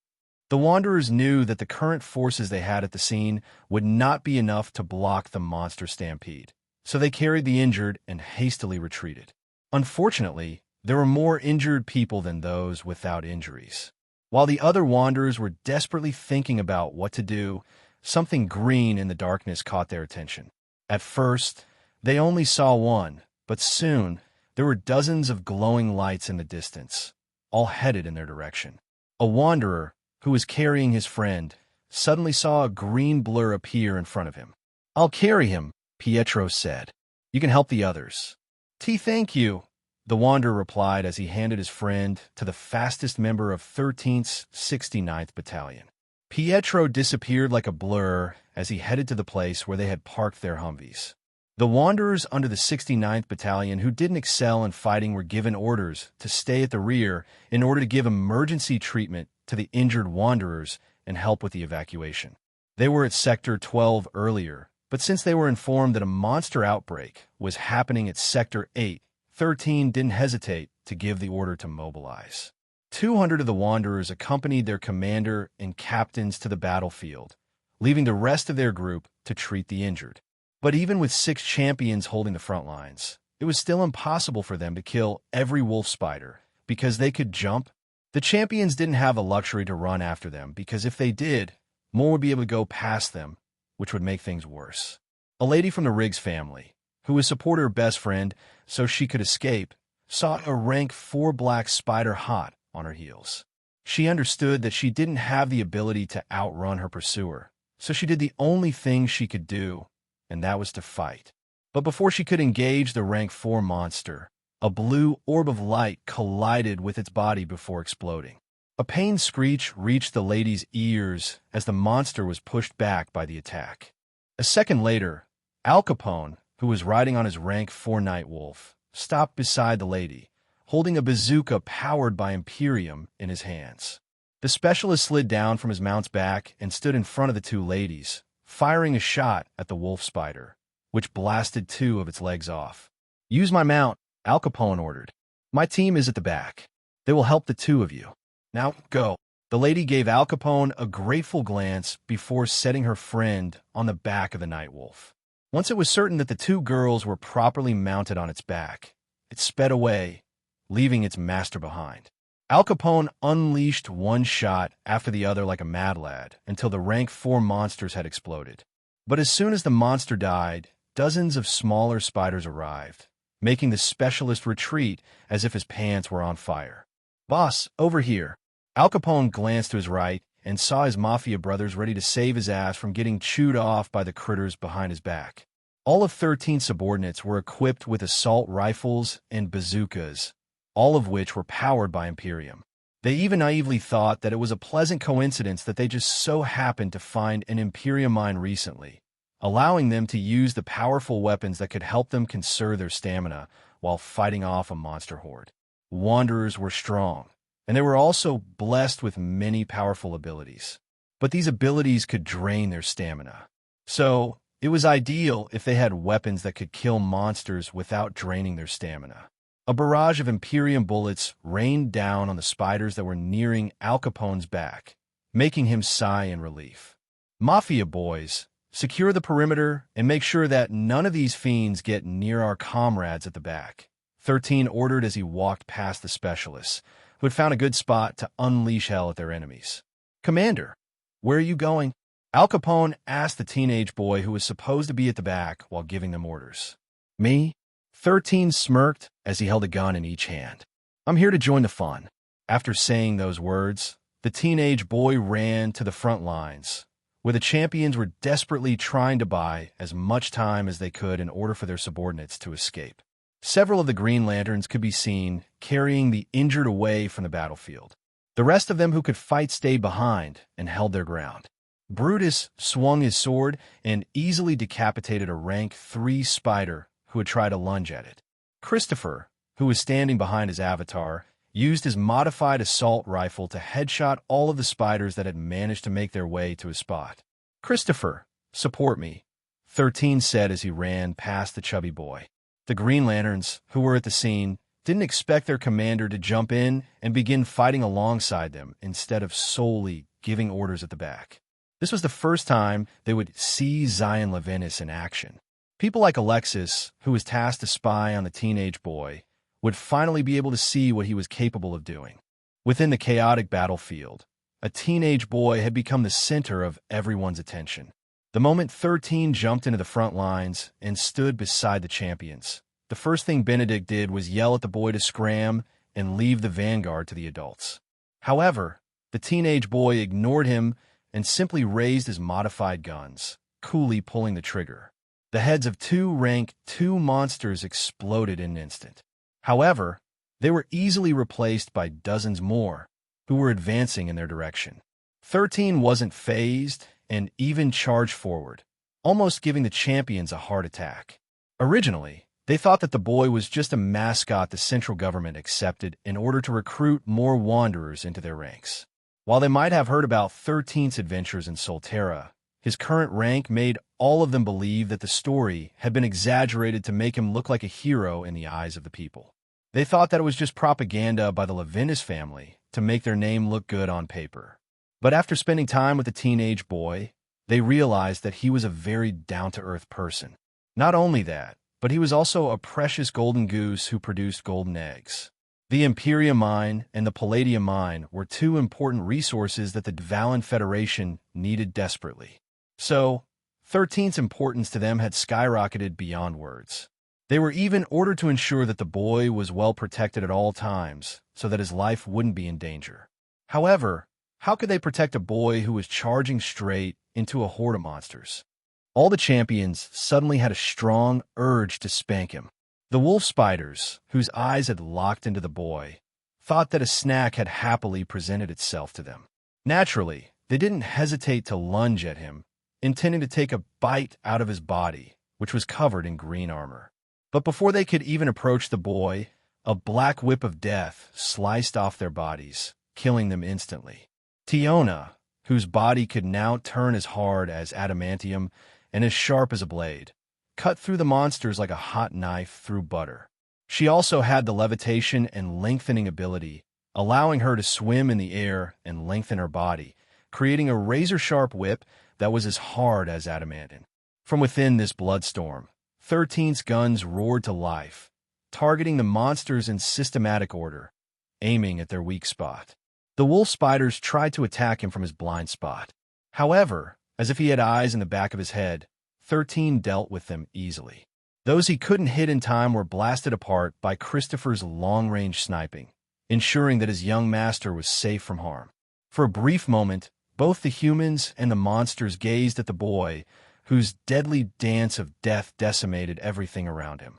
The Wanderers knew that the current forces they had at the scene would not be enough to block the monster stampede, so they carried the injured and hastily retreated. Unfortunately, there were more injured people than those without injuries. While the other Wanderers were desperately thinking about what to do, something green in the darkness caught their attention. At first, they only saw one, but soon there were dozens of glowing lights in the distance, all headed in their direction. A Wanderer, who was carrying his friend, suddenly saw a green blur appear in front of him. "I'll carry him," Pietro said. "You can help the others." Thank you," the Wanderer replied as he handed his friend to the fastest member of 13th's 69th Battalion. Pietro disappeared like a blur as he headed to the place where they had parked their Humvees. The Wanderers under the 69th Battalion who didn't excel in fighting were given orders to stay at the rear in order to give emergency treatment to the injured Wanderers and help with the evacuation. They were at Sector 12 earlier, but since they were informed that a monster outbreak was happening at Sector 8, 13 didn't hesitate to give the order to mobilize. 200 of the Wanderers accompanied their commander and captains to the battlefield, leaving the rest of their group to treat the injured. But even with 6 champions holding the front lines, it was still impossible for them to kill every wolf spider because they could jump. The champions didn't have the luxury to run after them because if they did, more would be able to go past them, which would make things worse. A lady from the Riggs family, who was supporting her best friend so she could escape, saw a rank 4 black spider hot on her heels. She understood that she didn't have the ability to outrun her pursuer, so she did the only thing she could do, and that was to fight. But before she could engage the rank 4 monster, a blue orb of light collided with its body before exploding. A pained screech reached the lady's ears as the monster was pushed back by the attack. A second later, Al Capone, who was riding on his rank 4 night wolf, stopped beside the lady, holding a bazooka powered by Imperium in his hands. The specialist slid down from his mount's back and stood in front of the two ladies, firing a shot at the wolf spider, which blasted two of its legs off. "Use my mount," Al Capone ordered. "My team is at the back. They will help the two of you. Now, go." The lady gave Al Capone a grateful glance before setting her friend on the back of the night wolf. Once it was certain that the two girls were properly mounted on its back, it sped away, leaving its master behind. Al Capone unleashed one shot after the other like a mad lad until the rank 4 monsters had exploded. But as soon as the monster died, dozens of smaller spiders arrived, making the specialist retreat as if his pants were on fire. "Boss, over here." Al Capone glanced to his right and saw his mafia brothers ready to save his ass from getting chewed off by the critters behind his back. All of 13 subordinates were equipped with assault rifles and bazookas, all of which were powered by Imperium. They even naively thought that it was a pleasant coincidence that they just so happened to find an Imperium mine recently, allowing them to use the powerful weapons that could help them conserve their stamina while fighting off a monster horde. Wanderers were strong, and they were also blessed with many powerful abilities. But these abilities could drain their stamina. So, it was ideal if they had weapons that could kill monsters without draining their stamina. A barrage of Imperium bullets rained down on the spiders that were nearing Al Capone's back, making him sigh in relief. "Mafia boys, secure the perimeter and make sure that none of these fiends get near our comrades at the back," 13 ordered as he walked past the specialists, who had found a good spot to unleash hell at their enemies. "Commander, where are you going?" Al Capone asked the teenage boy who was supposed to be at the back while giving them orders. "Me?" 13 smirked as he held a gun in each hand. "I'm here to join the fun." After saying those words, the teenage boy ran to the front lines, where the champions were desperately trying to buy as much time as they could in order for their subordinates to escape. Several of the Green Lanterns could be seen carrying the injured away from the battlefield. The rest of them who could fight stayed behind and held their ground. Brutus swung his sword and easily decapitated a rank 3 spider who had tried to lunge at it. Christopher, who was standing behind his avatar, used his modified assault rifle to headshot all of the spiders that had managed to make their way to his spot. "Christopher, support me," 13 said as he ran past the chubby boy. The Green Lanterns, who were at the scene, didn't expect their commander to jump in and begin fighting alongside them instead of solely giving orders at the back. This was the first time they would see Zion Leventis in action. People like Alexis, who was tasked to spy on the teenage boy, would finally be able to see what he was capable of doing. Within the chaotic battlefield, a teenage boy had become the center of everyone's attention. The moment 13 jumped into the front lines and stood beside the champions, the first thing Benedict did was yell at the boy to scram and leave the vanguard to the adults. However, the teenage boy ignored him and simply raised his modified guns, coolly pulling the trigger. The heads of 2 rank 2 monsters exploded in an instant. However, they were easily replaced by dozens more, who were advancing in their direction. 13 wasn't phased and even charged forward, almost giving the champions a heart attack. Originally, they thought that the boy was just a mascot the central government accepted in order to recruit more wanderers into their ranks. While they might have heard about 13's adventures in Solterra, his current rank made all of them believe that the story had been exaggerated to make him look like a hero in the eyes of the people. They thought that it was just propaganda by the Leventis family to make their name look good on paper. But after spending time with the teenage boy, they realized that he was a very down-to-earth person. Not only that, but he was also a precious golden goose who produced golden eggs. The Imperium mine and the Palladium mine were 2 important resources that the Dvalan Federation needed desperately. So, 13's importance to them had skyrocketed beyond words. They were even ordered to ensure that the boy was well protected at all times so that his life wouldn't be in danger. However, how could they protect a boy who was charging straight into a horde of monsters? All the champions suddenly had a strong urge to spank him. The wolf spiders, whose eyes had locked into the boy, thought that a snack had happily presented itself to them. Naturally, they didn't hesitate to lunge at him, intending to take a bite out of his body, which was covered in green armor. But before they could even approach the boy, a black whip of death sliced off their bodies, killing them instantly. Tiona, whose body could now turn as hard as adamantium and as sharp as a blade, cut through the monsters like a hot knife through butter. She also had the levitation and lengthening ability, allowing her to swim in the air and lengthen her body, creating a razor-sharp whip that was as hard as adamantine. From within this bloodstorm, 13's guns roared to life, targeting the monsters in systematic order, aiming at their weak spot. The wolf spiders tried to attack him from his blind spot. However, as if he had eyes in the back of his head, 13 dealt with them easily. Those he couldn't hit in time were blasted apart by Christopher's long-range sniping, ensuring that his young master was safe from harm. For a brief moment, both the humans and the monsters gazed at the boy, whose deadly dance of death decimated everything around him.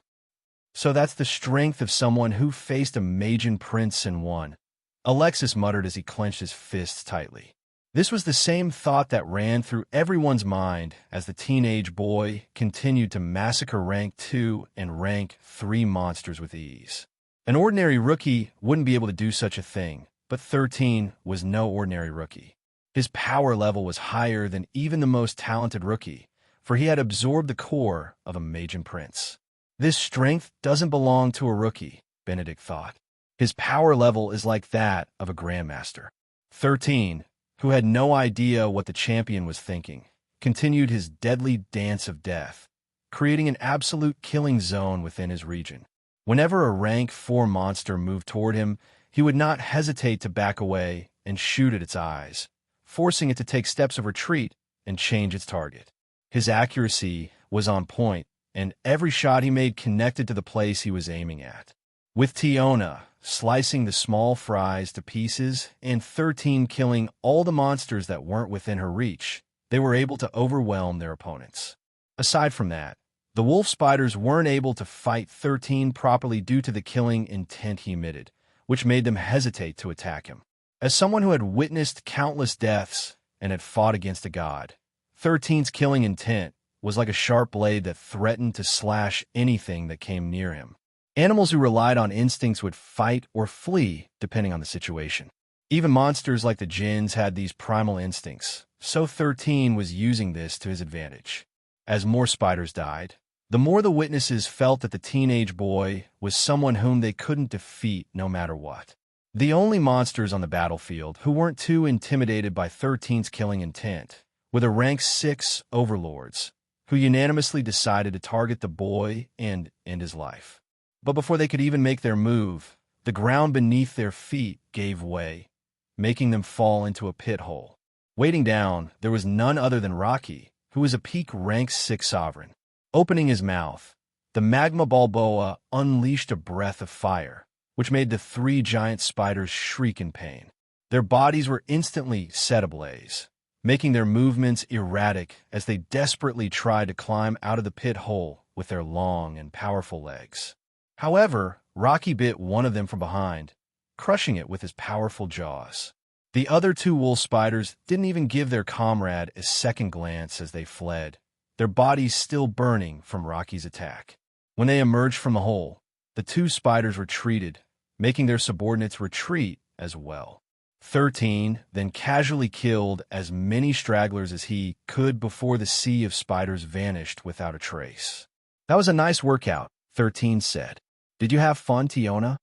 So that's the strength of someone who faced a Magian prince and won, Alexis muttered as he clenched his fists tightly. This was the same thought that ran through everyone's mind as the teenage boy continued to massacre rank 2 and rank 3 monsters with ease. An ordinary rookie wouldn't be able to do such a thing, but 13 was no ordinary rookie. His power level was higher than even the most talented rookie, for he had absorbed the core of a Magian prince. This strength doesn't belong to a rookie, Benedict thought. His power level is like that of a grandmaster. 13, who had no idea what the champion was thinking, continued his deadly dance of death, creating an absolute killing zone within his region. Whenever a rank 4 monster moved toward him, he would not hesitate to back away and shoot at its eyes, forcing it to take steps of retreat and change its target. His accuracy was on point, and every shot he made connected to the place he was aiming at. With Tiona slicing the small fries to pieces and 13 killing all the monsters that weren't within her reach, they were able to overwhelm their opponents. Aside from that, the wolf spiders weren't able to fight 13 properly due to the killing intent he emitted, which made them hesitate to attack him. As someone who had witnessed countless deaths and had fought against a god, 13's killing intent was like a sharp blade that threatened to slash anything that came near him. Animals who relied on instincts would fight or flee depending on the situation. Even monsters like the jinns had these primal instincts, so 13 was using this to his advantage. As more spiders died, the more the witnesses felt that the teenage boy was someone whom they couldn't defeat no matter what. The only monsters on the battlefield who weren't too intimidated by 13's killing intent were the rank 6 overlords, who unanimously decided to target the boy and end his life. But before they could even make their move, the ground beneath their feet gave way, making them fall into a pit hole. Waiting down, there was none other than Rocky, who was a peak rank 6 sovereign. Opening his mouth, the magma Balboa unleashed a breath of fire, which made the 3 giant spiders shriek in pain. Their bodies were instantly set ablaze, making their movements erratic as they desperately tried to climb out of the pit hole with their long and powerful legs. However, Rocky bit one of them from behind, crushing it with his powerful jaws. The other 2 wolf spiders didn't even give their comrade a second glance as they fled, their bodies still burning from Rocky's attack. When they emerged from the hole, the 2 spiders retreated, making their subordinates retreat as well. 13 then casually killed as many stragglers as he could before the sea of spiders vanished without a trace. "That was a nice workout," 13 said. "Did you have fun, Tiona?"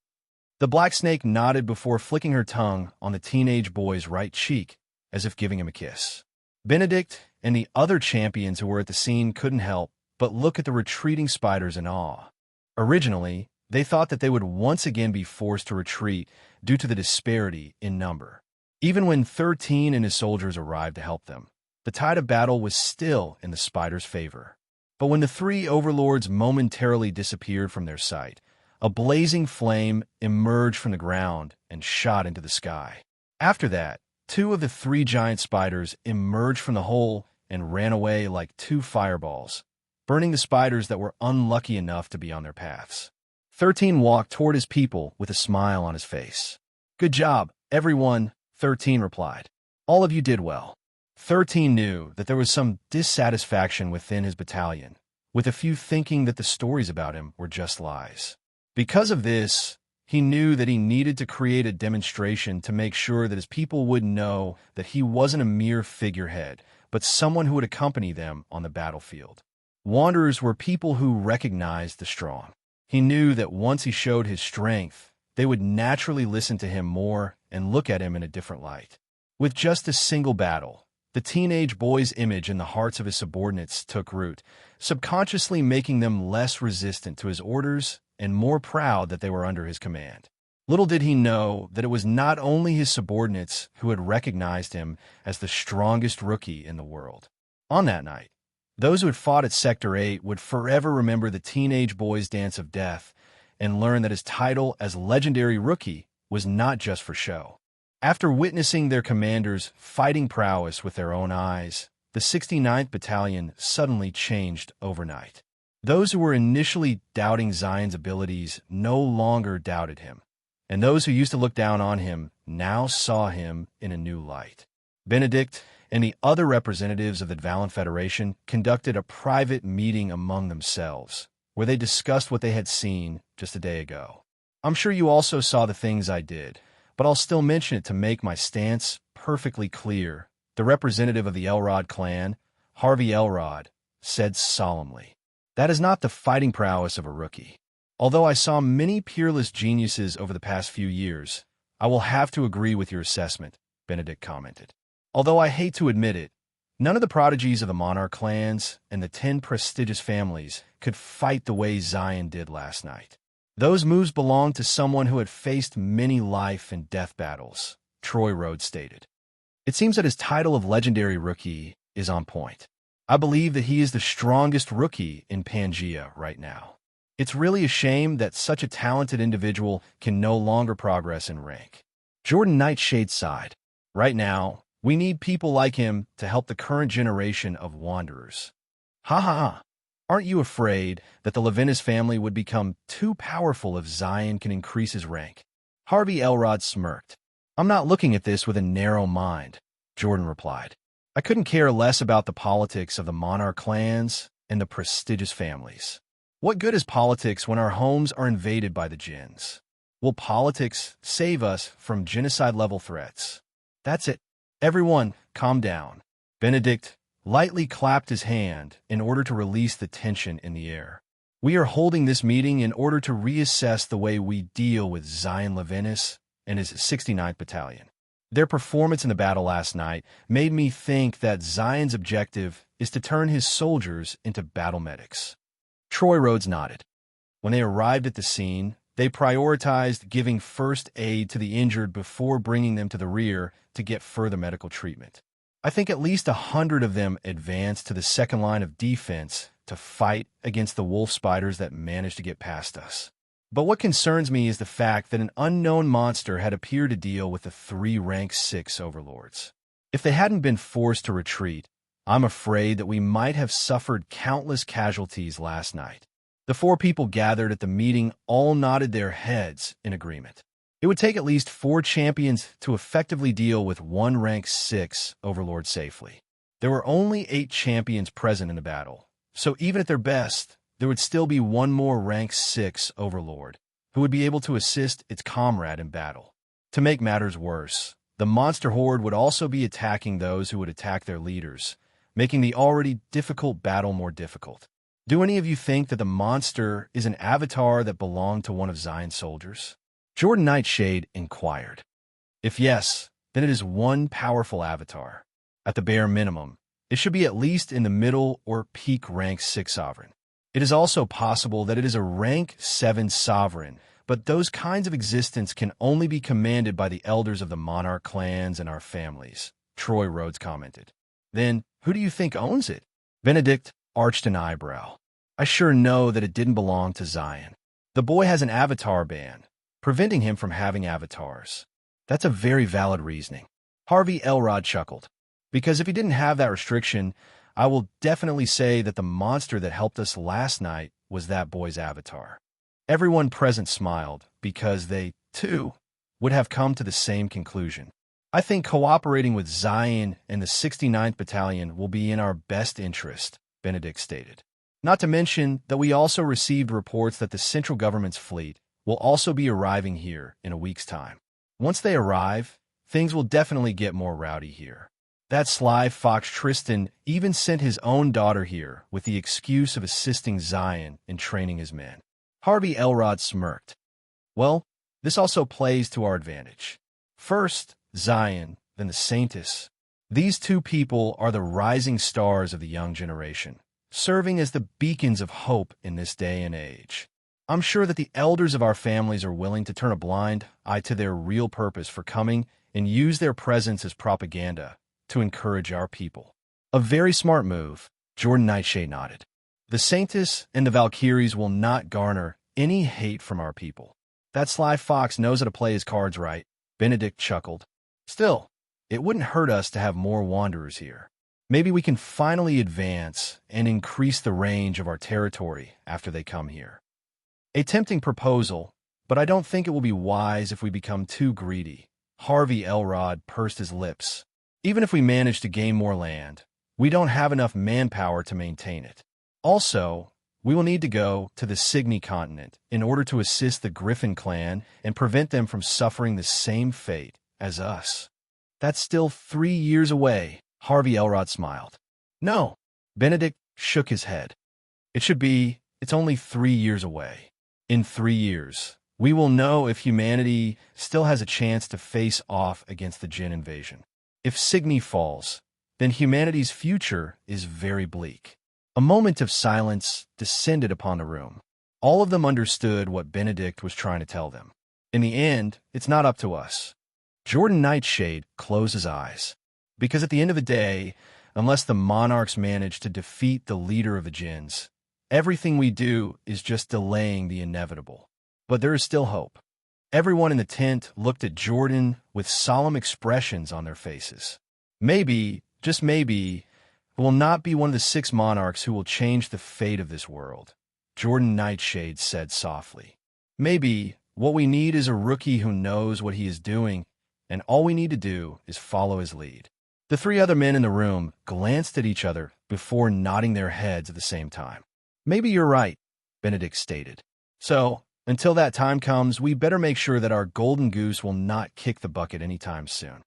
The black snake nodded before flicking her tongue on the teenage boy's right cheek, as if giving him a kiss. Benedict and the other champions who were at the scene couldn't help but look at the retreating spiders in awe. Originally, they thought that they would once again be forced to retreat due to the disparity in number. Even when 13 and his soldiers arrived to help them, the tide of battle was still in the spiders' favor. But when the 3 overlords momentarily disappeared from their sight, a blazing flame emerged from the ground and shot into the sky. After that, 2 of the 3 giant spiders emerged from the hole and ran away like 2 fireballs, burning the spiders that were unlucky enough to be on their paths. 13 walked toward his people with a smile on his face. "Good job, everyone," 13 replied. "All of you did well." 13 knew that there was some dissatisfaction within his battalion, with a few thinking that the stories about him were just lies. Because of this, He knew that he needed to create a demonstration to make sure that his people would know that he wasn't a mere figurehead, but someone who would accompany them on the battlefield. Wanderers were people who recognized the strong. He knew that once he showed his strength, they would naturally listen to him more and look at him in a different light. With just a single battle, the teenage boy's image in the hearts of his subordinates took root, subconsciously making them less resistant to his orders and more proud that they were under his command. Little did he know that it was not only his subordinates who had recognized him as the strongest rookie in the world. On that night, those who had fought at Sector 8 would forever remember the teenage boy's dance of death and learn that his title as legendary rookie was not just for show. After witnessing their commanders' fighting prowess with their own eyes, the 69th Battalion suddenly changed overnight. Those who were initially doubting Zion's abilities no longer doubted him, and those who used to look down on him now saw him in a new light. Benedict and the other representatives of the Dvalin Federation conducted a private meeting among themselves, where they discussed what they had seen just a day ago. I'm sure you also saw the things I did, but I'll still mention it to make my stance perfectly clear. The representative of the Elrod clan, Harvey Elrod, said solemnly, "That is not the fighting prowess of a rookie. Although I saw many peerless geniuses over the past few years, I will have to agree with your assessment," Benedict commented. "Although I hate to admit it, none of the prodigies of the monarch clans and the 10 prestigious families could fight the way Zion did last night. Those moves belonged to someone who had faced many life and death battles," Troy Rhodes stated. "It seems that his title of legendary rookie is on point. I believe that he is the strongest rookie in Pangea right now. It's really a shame that such a talented individual can no longer progress in rank." Jordan Nightshade sighed. "Right now, we need people like him to help the current generation of wanderers." Ha ha ha. "Aren't you afraid that the Leventis family would become too powerful if Zion can increase his rank?" Harvey Elrod smirked. "I'm not looking at this with a narrow mind," Jordan replied. "I couldn't care less about the politics of the monarch clans and the prestigious families. What good is politics when our homes are invaded by the jinns? Will politics save us from genocide-level threats?" "That's it. Everyone, calm down." Benedict lightly clapped his hand in order to release the tension in the air. "We are holding this meeting in order to reassess the way we deal with Zion Leventis and his 69th Battalion. Their performance in the battle last night made me think that Zion's objective is to turn his soldiers into battle medics." Troy Rhodes nodded. When they arrived at the scene, they prioritized giving first aid to the injured before bringing them to the rear to get further medical treatment. I think at least 100 of them advanced to the second line of defense to fight against the wolf spiders that managed to get past us. But what concerns me is the fact that an unknown monster had appeared to deal with the 3 rank 6 overlords. If they hadn't been forced to retreat, I'm afraid that we might have suffered countless casualties last night. The 4 people gathered at the meeting all nodded their heads in agreement. It would take at least 4 champions to effectively deal with 1 rank 6 overlord safely. There were only 8 champions present in the battle, so even at their best, there would still be 1 more rank 6 overlord who would be able to assist its comrade in battle. To make matters worse, the monster horde would also be attacking those who would attack their leaders, making the already difficult battle more difficult. Do any of you think that the monster is an avatar that belonged to one of Zion's soldiers? Jordan Nightshade inquired. If yes, then it is one powerful avatar. At the bare minimum, it should be at least in the middle or peak rank 6 sovereign. It is also possible that it is a rank 7 sovereign, but those kinds of existence can only be commanded by the elders of the monarch clans and our families, Troy Rhodes commented. Then, who do you think owns it? Benedict arched an eyebrow. I sure know that it didn't belong to Zion. The boy has an avatar ban, preventing him from having avatars. That's a very valid reasoning. Harvey Elrod chuckled. Because if he didn't have that restriction, I will definitely say that the monster that helped us last night was that boy's avatar. Everyone present smiled because they, too, would have come to the same conclusion. I think cooperating with Zion and the 69th Battalion will be in our best interest, Benedict stated. Not to mention that we also received reports that the central government's fleet will will also be arriving here in a week's time. Once they arrive, things will definitely get more rowdy here. That sly fox Tristan even sent his own daughter here with the excuse of assisting Zion in training his men. Harvey Elrod smirked. Well, this also plays to our advantage. First, Zion, then the Saintess. These two people are the rising stars of the young generation, serving as the beacons of hope in this day and age. I'm sure that the elders of our families are willing to turn a blind eye to their real purpose for coming and use their presence as propaganda to encourage our people. A very smart move, Jordan Nightshade nodded. The Saintess and the Valkyries will not garner any hate from our people. That sly fox knows how to play his cards right, Benedict chuckled. Still, it wouldn't hurt us to have more wanderers here. Maybe we can finally advance and increase the range of our territory after they come here. A tempting proposal, but I don't think it will be wise if we become too greedy. Harvey Elrod pursed his lips. Even if we manage to gain more land, we don't have enough manpower to maintain it. Also, we will need to go to the Signy continent in order to assist the Griffin clan and prevent them from suffering the same fate as us. That's still 3 years away, Harvey Elrod smiled. No, Benedict shook his head. It's only 3 years away. In 3 years, we will know if humanity still has a chance to face off against the Jinn invasion. If Signy falls, then humanity's future is very bleak. A moment of silence descended upon the room. All of them understood what Benedict was trying to tell them. In the end, it's not up to us. Jordan Nightshade closed his eyes. Because at the end of the day, unless the monarchs manage to defeat the leader of the Jinns, everything we do is just delaying the inevitable. But there is still hope. Everyone in the tent looked at Jordan with solemn expressions on their faces. Maybe, just maybe, it will not be one of the 6 monarchs who will change the fate of this world, Jordan Nightshade said softly. Maybe what we need is a rookie who knows what he is doing, and all we need to do is follow his lead. The 3 other men in the room glanced at each other before nodding their heads at the same time. Maybe you're right, Benedict stated. So, until that time comes, we better make sure that our golden goose will not kick the bucket anytime soon.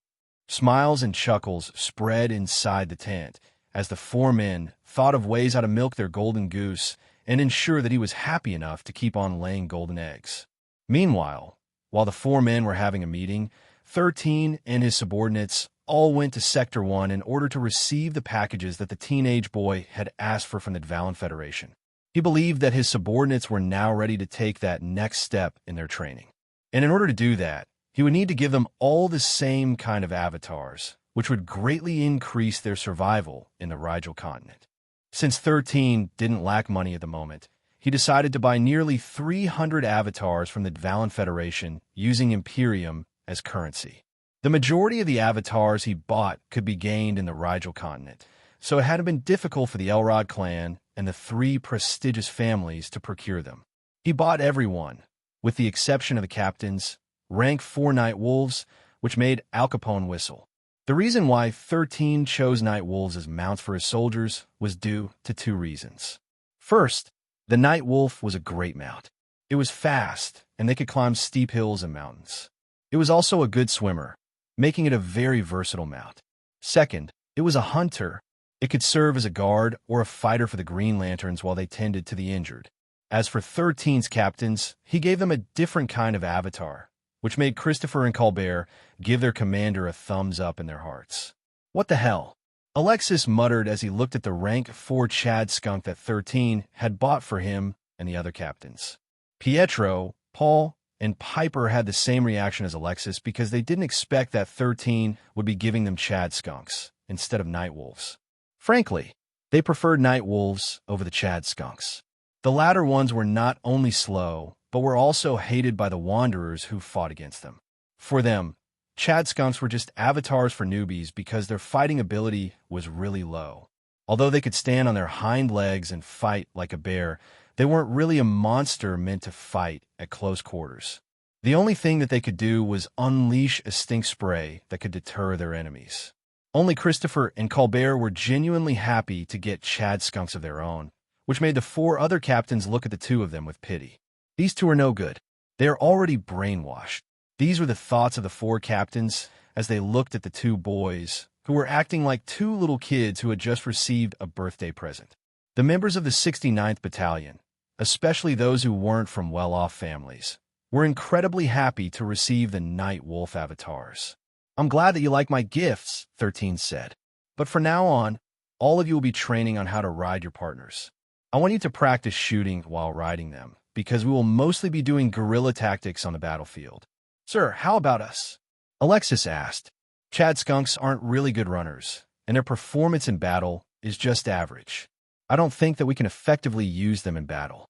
Smiles and chuckles spread inside the tent as the 4 men thought of ways how to milk their golden goose and ensure that he was happy enough to keep on laying golden eggs. Meanwhile, while the 4 men were having a meeting, 13 and his subordinates all went to Sector 1 in order to receive the packages that the teenage boy had asked for from the Dvalin Federation. He believed that his subordinates were now ready to take that next step in their training. And in order to do that, he would need to give them all the same kind of avatars, which would greatly increase their survival in the Rigel continent. Since 13 didn't lack money at the moment, he decided to buy nearly 300 avatars from the Dvalin Federation using Imperium as currency. The majority of the avatars he bought could be gained in the Rigel continent, so it hadn't been difficult for the Elrod clan and the 3 prestigious families to procure them. He bought everyone, with the exception of the captains, rank 4 Night Wolves, which made Al Capone whistle. The reason why 13 chose Night Wolves as mounts for his soldiers was due to 2 reasons. First, the Night Wolf was a great mount. It was fast, and they could climb steep hills and mountains. It was also a good swimmer, making it a very versatile mount. Second, it was a hunter. It could serve as a guard or a fighter for the Green Lanterns while they tended to the injured. As for 13's captains, he gave them a different kind of avatar, which made Christopher and Colbert give their commander a thumbs up in their hearts. What the hell? Alexis muttered as he looked at the rank 4 Chad skunk that 13 had bought for him and the other captains. Pietro, Paul, and Piper had the same reaction as Alexis because they didn't expect that 13 would be giving them Chad skunks instead of Night Wolves. Frankly, they preferred Night Wolves over the Chad skunks. The latter ones were not only slow, but were also hated by the Wanderers who fought against them. For them, Chad skunks were just avatars for newbies because their fighting ability was really low. Although they could stand on their hind legs and fight like a bear, they weren't really a monster meant to fight at close quarters. The only thing that they could do was unleash a stink spray that could deter their enemies. Only Christopher and Colbert were genuinely happy to get Chad skunks of their own, which made the 4 other captains look at the 2 of them with pity. These 2 are no good. They are already brainwashed. These were the thoughts of the four captains as they looked at the two boys, who were acting like two little kids who had just received a birthday present. The members of the 69th Battalion, especially those who weren't from well-off families, were incredibly happy to receive the Night Wolf avatars. "I'm glad that you like my gifts," 13 said. "But from now on, all of you will be training on how to ride your partners. I want you to practice shooting while riding them, because we will mostly be doing guerrilla tactics on the battlefield." "Sir, how about us?" Alexis asked. "Chad skunks aren't really good runners, and their performance in battle is just average. I don't think that we can effectively use them in battle."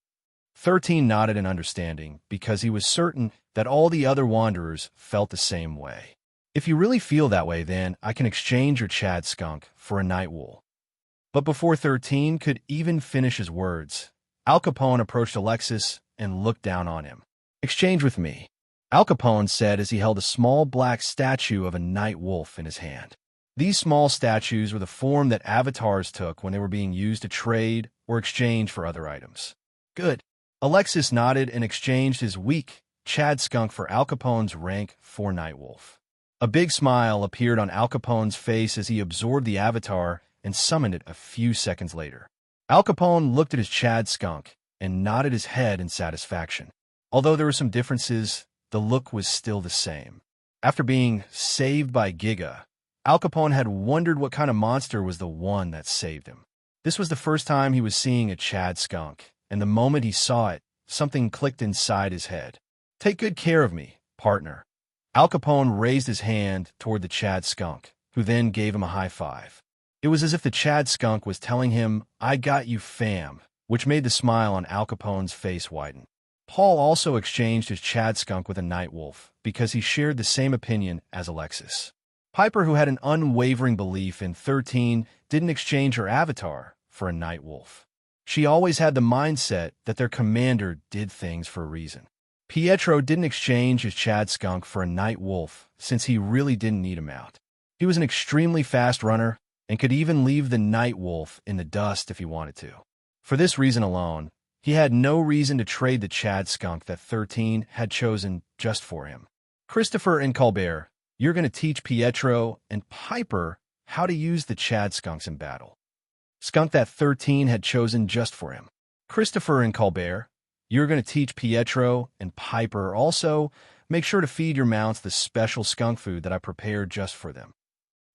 13 nodded in understanding because he was certain that all the other wanderers felt the same way. "If you really feel that way, then I can exchange your Chad skunk for a night wolf." But before 13 could even finish his words, Al Capone approached Alexis and looked down on him. "Exchange with me," Al Capone said as he held a small black statue of a night wolf in his hand. These small statues were the form that avatars took when they were being used to trade or exchange for other items. "Good." Alexis nodded and exchanged his weak Chad skunk for Al Capone's rank 4 night wolf. A big smile appeared on Al Capone's face as he absorbed the avatar and summoned it a few seconds later. Al Capone looked at his Chad skunk and nodded his head in satisfaction. Although there were some differences, the look was still the same. After being saved by Giga, Al Capone had wondered what kind of monster was the one that saved him. This was the first time he was seeing a Chad skunk, and the moment he saw it, something clicked inside his head. "Take good care of me, partner." Al Capone raised his hand toward the Chad skunk, who then gave him a high five. It was as if the Chad skunk was telling him, "I got you, fam," which made the smile on Al Capone's face widen. Paul also exchanged his Chad skunk with a night wolf because he shared the same opinion as Alexis. Piper, who had an unwavering belief in 13, didn't exchange her avatar for a night wolf. She always had the mindset that their commander did things for a reason. Pietro didn't exchange his Chad skunk for a night wolf since he really didn't need him out. He was an extremely fast runner and could even leave the night wolf in the dust if he wanted to. For this reason alone, he had no reason to trade the Chad skunk that 13 had chosen just for him. "Christopher and Colbert, you're going to teach Pietro and Piper how to use the Chad skunks in battle." Skunk that 13 had chosen just for him. "Christopher and Colbert, you're going to teach Pietro and Piper. Also, make sure to feed your mounts the special skunk food that I prepared just for them."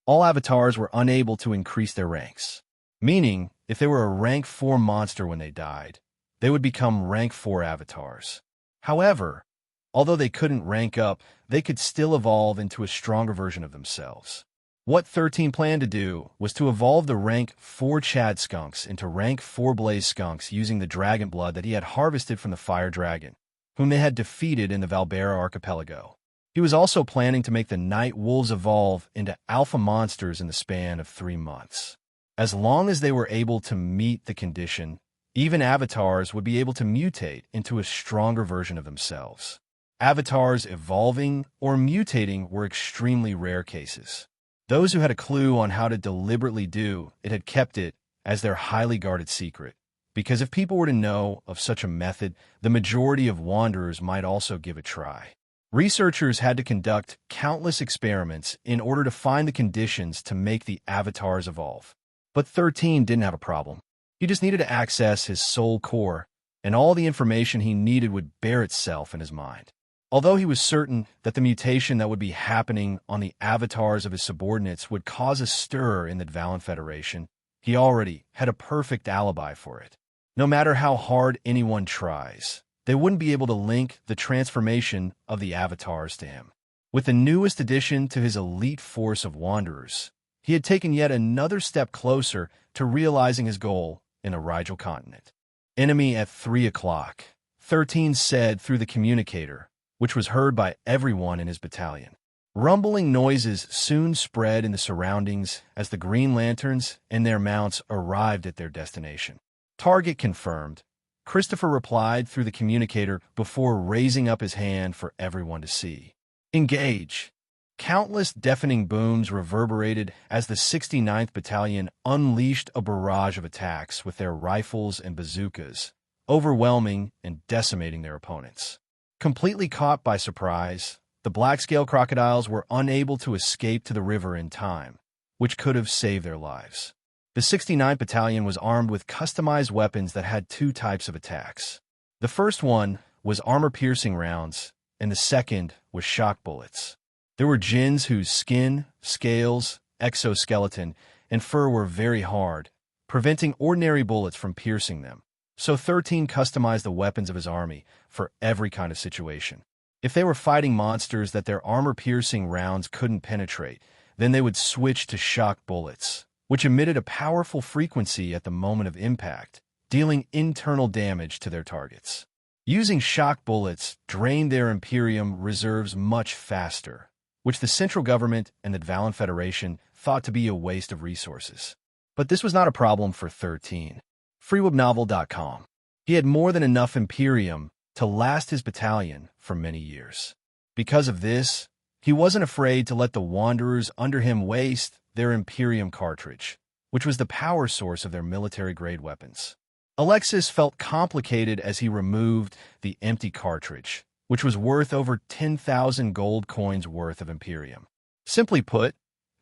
All avatars were unable to increase their ranks, meaning if they were a rank 4 monster when they died, they would become rank 4 avatars. However, although they couldn't rank up, they could still evolve into a stronger version of themselves. What 13 planned to do was to evolve the rank 4 Chad skunks into rank 4 Blaze skunks using the dragon blood that he had harvested from the fire dragon, whom they had defeated in the Valbera archipelago. He was also planning to make the night wolves evolve into alpha monsters in the span of 3 months. As long as they were able to meet the condition, even avatars would be able to mutate into a stronger version of themselves. Avatars evolving or mutating were extremely rare cases. Those who had a clue on how to deliberately do it had kept it as their highly guarded secret, because if people were to know of such a method, the majority of wanderers might also give it a try. Researchers had to conduct countless experiments in order to find the conditions to make the avatars evolve. But 13 didn't have a problem. He just needed to access his soul core, and all the information he needed would bear itself in his mind. Although he was certain that the mutation that would be happening on the avatars of his subordinates would cause a stir in the Dvalin Federation, he already had a perfect alibi for it. No matter how hard anyone tries, they wouldn't be able to link the transformation of the avatars to him. With the newest addition to his elite force of wanderers, he had taken yet another step closer to realizing his goal in the Rigel continent. "Enemy at 3 o'clock, 13 said through the communicator, which was heard by everyone in his battalion. Rumbling noises soon spread in the surroundings as the Green Lanterns and their mounts arrived at their destination. "Target confirmed," Christopher replied through the communicator before raising up his hand for everyone to see. "Engage." Countless deafening booms reverberated as the 69th Battalion unleashed a barrage of attacks with their rifles and bazookas, overwhelming and decimating their opponents. Completely caught by surprise, the black-scale crocodiles were unable to escape to the river in time, which could have saved their lives. The 69th Battalion was armed with customized weapons that had two types of attacks. The first one was armor-piercing rounds, and the second was shock bullets. There were djinns whose skin, scales, exoskeleton, and fur were very hard, preventing ordinary bullets from piercing them. So 13 customized the weapons of his army for every kind of situation. If they were fighting monsters that their armor-piercing rounds couldn't penetrate, then they would switch to shock bullets, which emitted a powerful frequency at the moment of impact, dealing internal damage to their targets. Using shock bullets drained their Imperium reserves much faster, which the central government and the Dvalin Federation thought to be a waste of resources. But this was not a problem for 13. FreeWebnovel.com. He had more than enough Imperium to last his battalion for many years. Because of this, he wasn't afraid to let the Wanderers under him waste their Imperium cartridge, which was the power source of their military-grade weapons. Alexis felt complicated as he removed the empty cartridge, which was worth over 10,000 gold coins worth of Imperium. Simply put,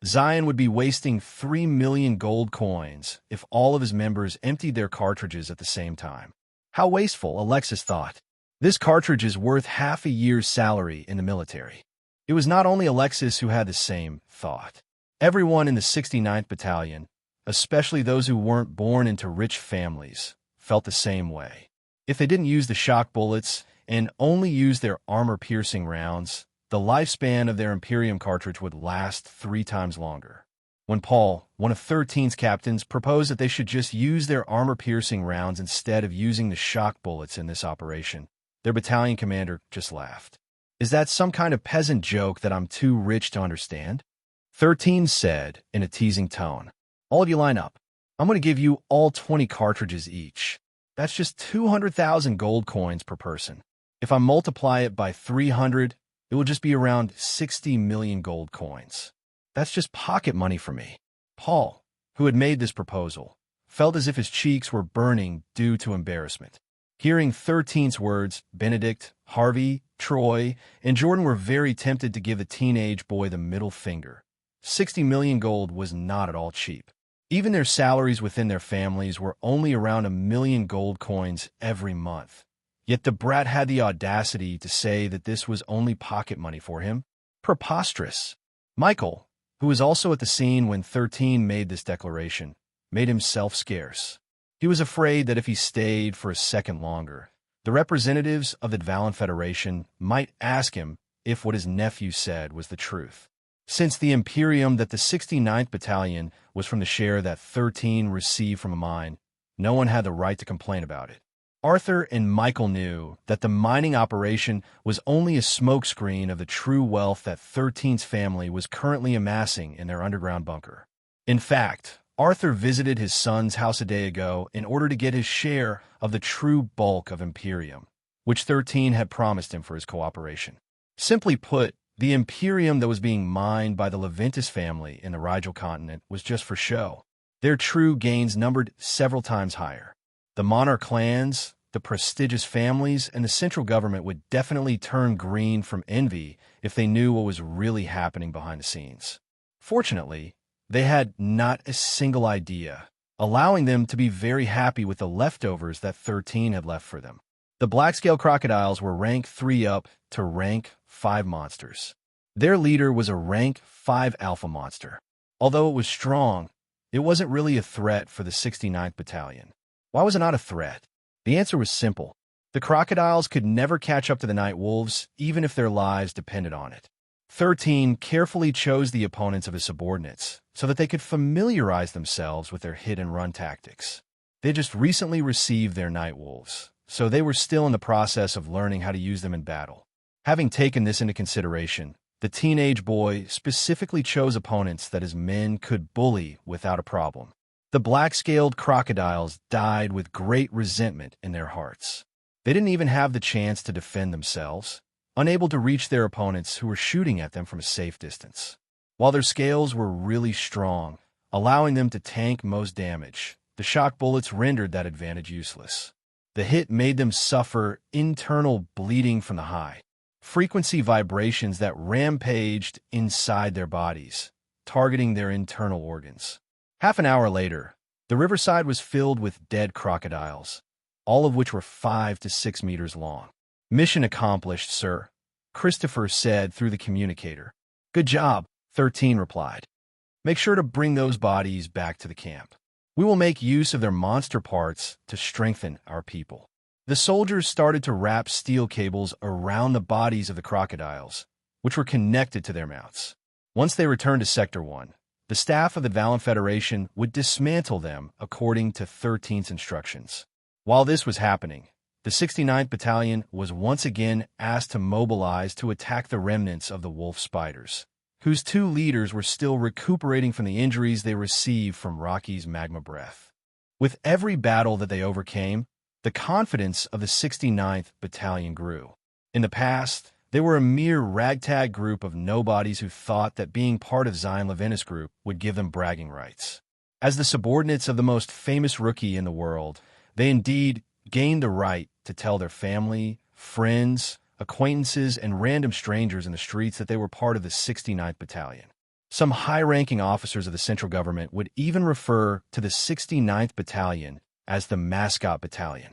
Zion would be wasting 3 million gold coins if all of his members emptied their cartridges at the same time. How wasteful, Alexis thought. This cartridge is worth half a year's salary in the military. It was not only Alexis who had the same thought. Everyone in the 69th Battalion, especially those who weren't born into rich families, felt the same way. If they didn't use the shock bullets and only used their armor-piercing rounds, the lifespan of their Imperium cartridge would last 3 times longer. When Paul, one of 13's captains, proposed that they should just use their armor-piercing rounds instead of using the shock bullets in this operation, their battalion commander just laughed. "Is that some kind of peasant joke that I'm too rich to understand?" 13 said in a teasing tone. "All of you line up. I'm going to give you all 20 cartridges each. That's just 200,000 gold coins per person. If I multiply it by 300, it will just be around 60 million gold coins. That's just pocket money for me." Paul, who had made this proposal, felt as if his cheeks were burning due to embarrassment. Hearing 13's words, Benedict, Harvey, Troy, and Jordan were very tempted to give the teenage boy the middle finger. 60 million gold was not at all cheap. Even their salaries within their families were only around 1 million gold coins every month. Yet the brat had the audacity to say that this was only pocket money for him. Preposterous. Michael, who was also at the scene when 13 made this declaration, made himself scarce. He was afraid that if he stayed for a second longer, the representatives of the Dvalin Federation might ask him if what his nephew said was the truth. Since the Imperium that the 69th Battalion was from the share that 13 received from a mine, no one had the right to complain about it. Arthur and Michael knew that the mining operation was only a smokescreen of the true wealth that 13's family was currently amassing in their underground bunker. In fact, Arthur visited his son's house a day ago in order to get his share of the true bulk of Imperium, which 13 had promised him for his cooperation. Simply put, the Imperium that was being mined by the Leventis family in the Rigel continent was just for show. Their true gains numbered several times higher. The monarch clans, the prestigious families, and the central government would definitely turn green from envy if they knew what was really happening behind the scenes. Fortunately, they had not a single idea, allowing them to be very happy with the leftovers that 13 had left for them. The black-scale crocodiles were rank 3 up to rank 5 monsters. Their leader was a rank 5 alpha monster. Although it was strong, it wasn't really a threat for the 69th Battalion. Why was it not a threat? The answer was simple. The crocodiles could never catch up to the night wolves, even if their lives depended on it. 13 carefully chose the opponents of his subordinates so that they could familiarize themselves with their hit-and-run tactics. They just recently received their night wolves, so they were still in the process of learning how to use them in battle. Having taken this into consideration, the teenage boy specifically chose opponents that his men could bully without a problem. The black-scaled crocodiles died with great resentment in their hearts. They didn't even have the chance to defend themselves, unable to reach their opponents who were shooting at them from a safe distance. While their scales were really strong, allowing them to tank most damage, the shock bullets rendered that advantage useless. The hit made them suffer internal bleeding from the high frequency vibrations that rampaged inside their bodies, targeting their internal organs. Half an hour later, the riverside was filled with dead crocodiles, all of which were 5 to 6 meters long. "Mission accomplished, sir," Christopher said through the communicator. "Good job," 13 replied. "Make sure to bring those bodies back to the camp. We will make use of their monster parts to strengthen our people." The soldiers started to wrap steel cables around the bodies of the crocodiles, which were connected to their mounts. Once they returned to Sector 1, the staff of the Valen Federation would dismantle them according to 13th's instructions. While this was happening, the 69th Battalion was once again asked to mobilize to attack the remnants of the wolf spiders, whose 2 leaders were still recuperating from the injuries they received from Rocky's magma breath. With every battle that they overcame, the confidence of the 69th Battalion grew. In the past, they were a mere ragtag group of nobodies who thought that being part of Zion Leventis group would give them bragging rights. As the subordinates of the most famous rookie in the world, they indeed gained the right to tell their family, friends, acquaintances, and random strangers in the streets that they were part of the 69th Battalion. Some high-ranking officers of the central government would even refer to the 69th Battalion as the mascot battalion.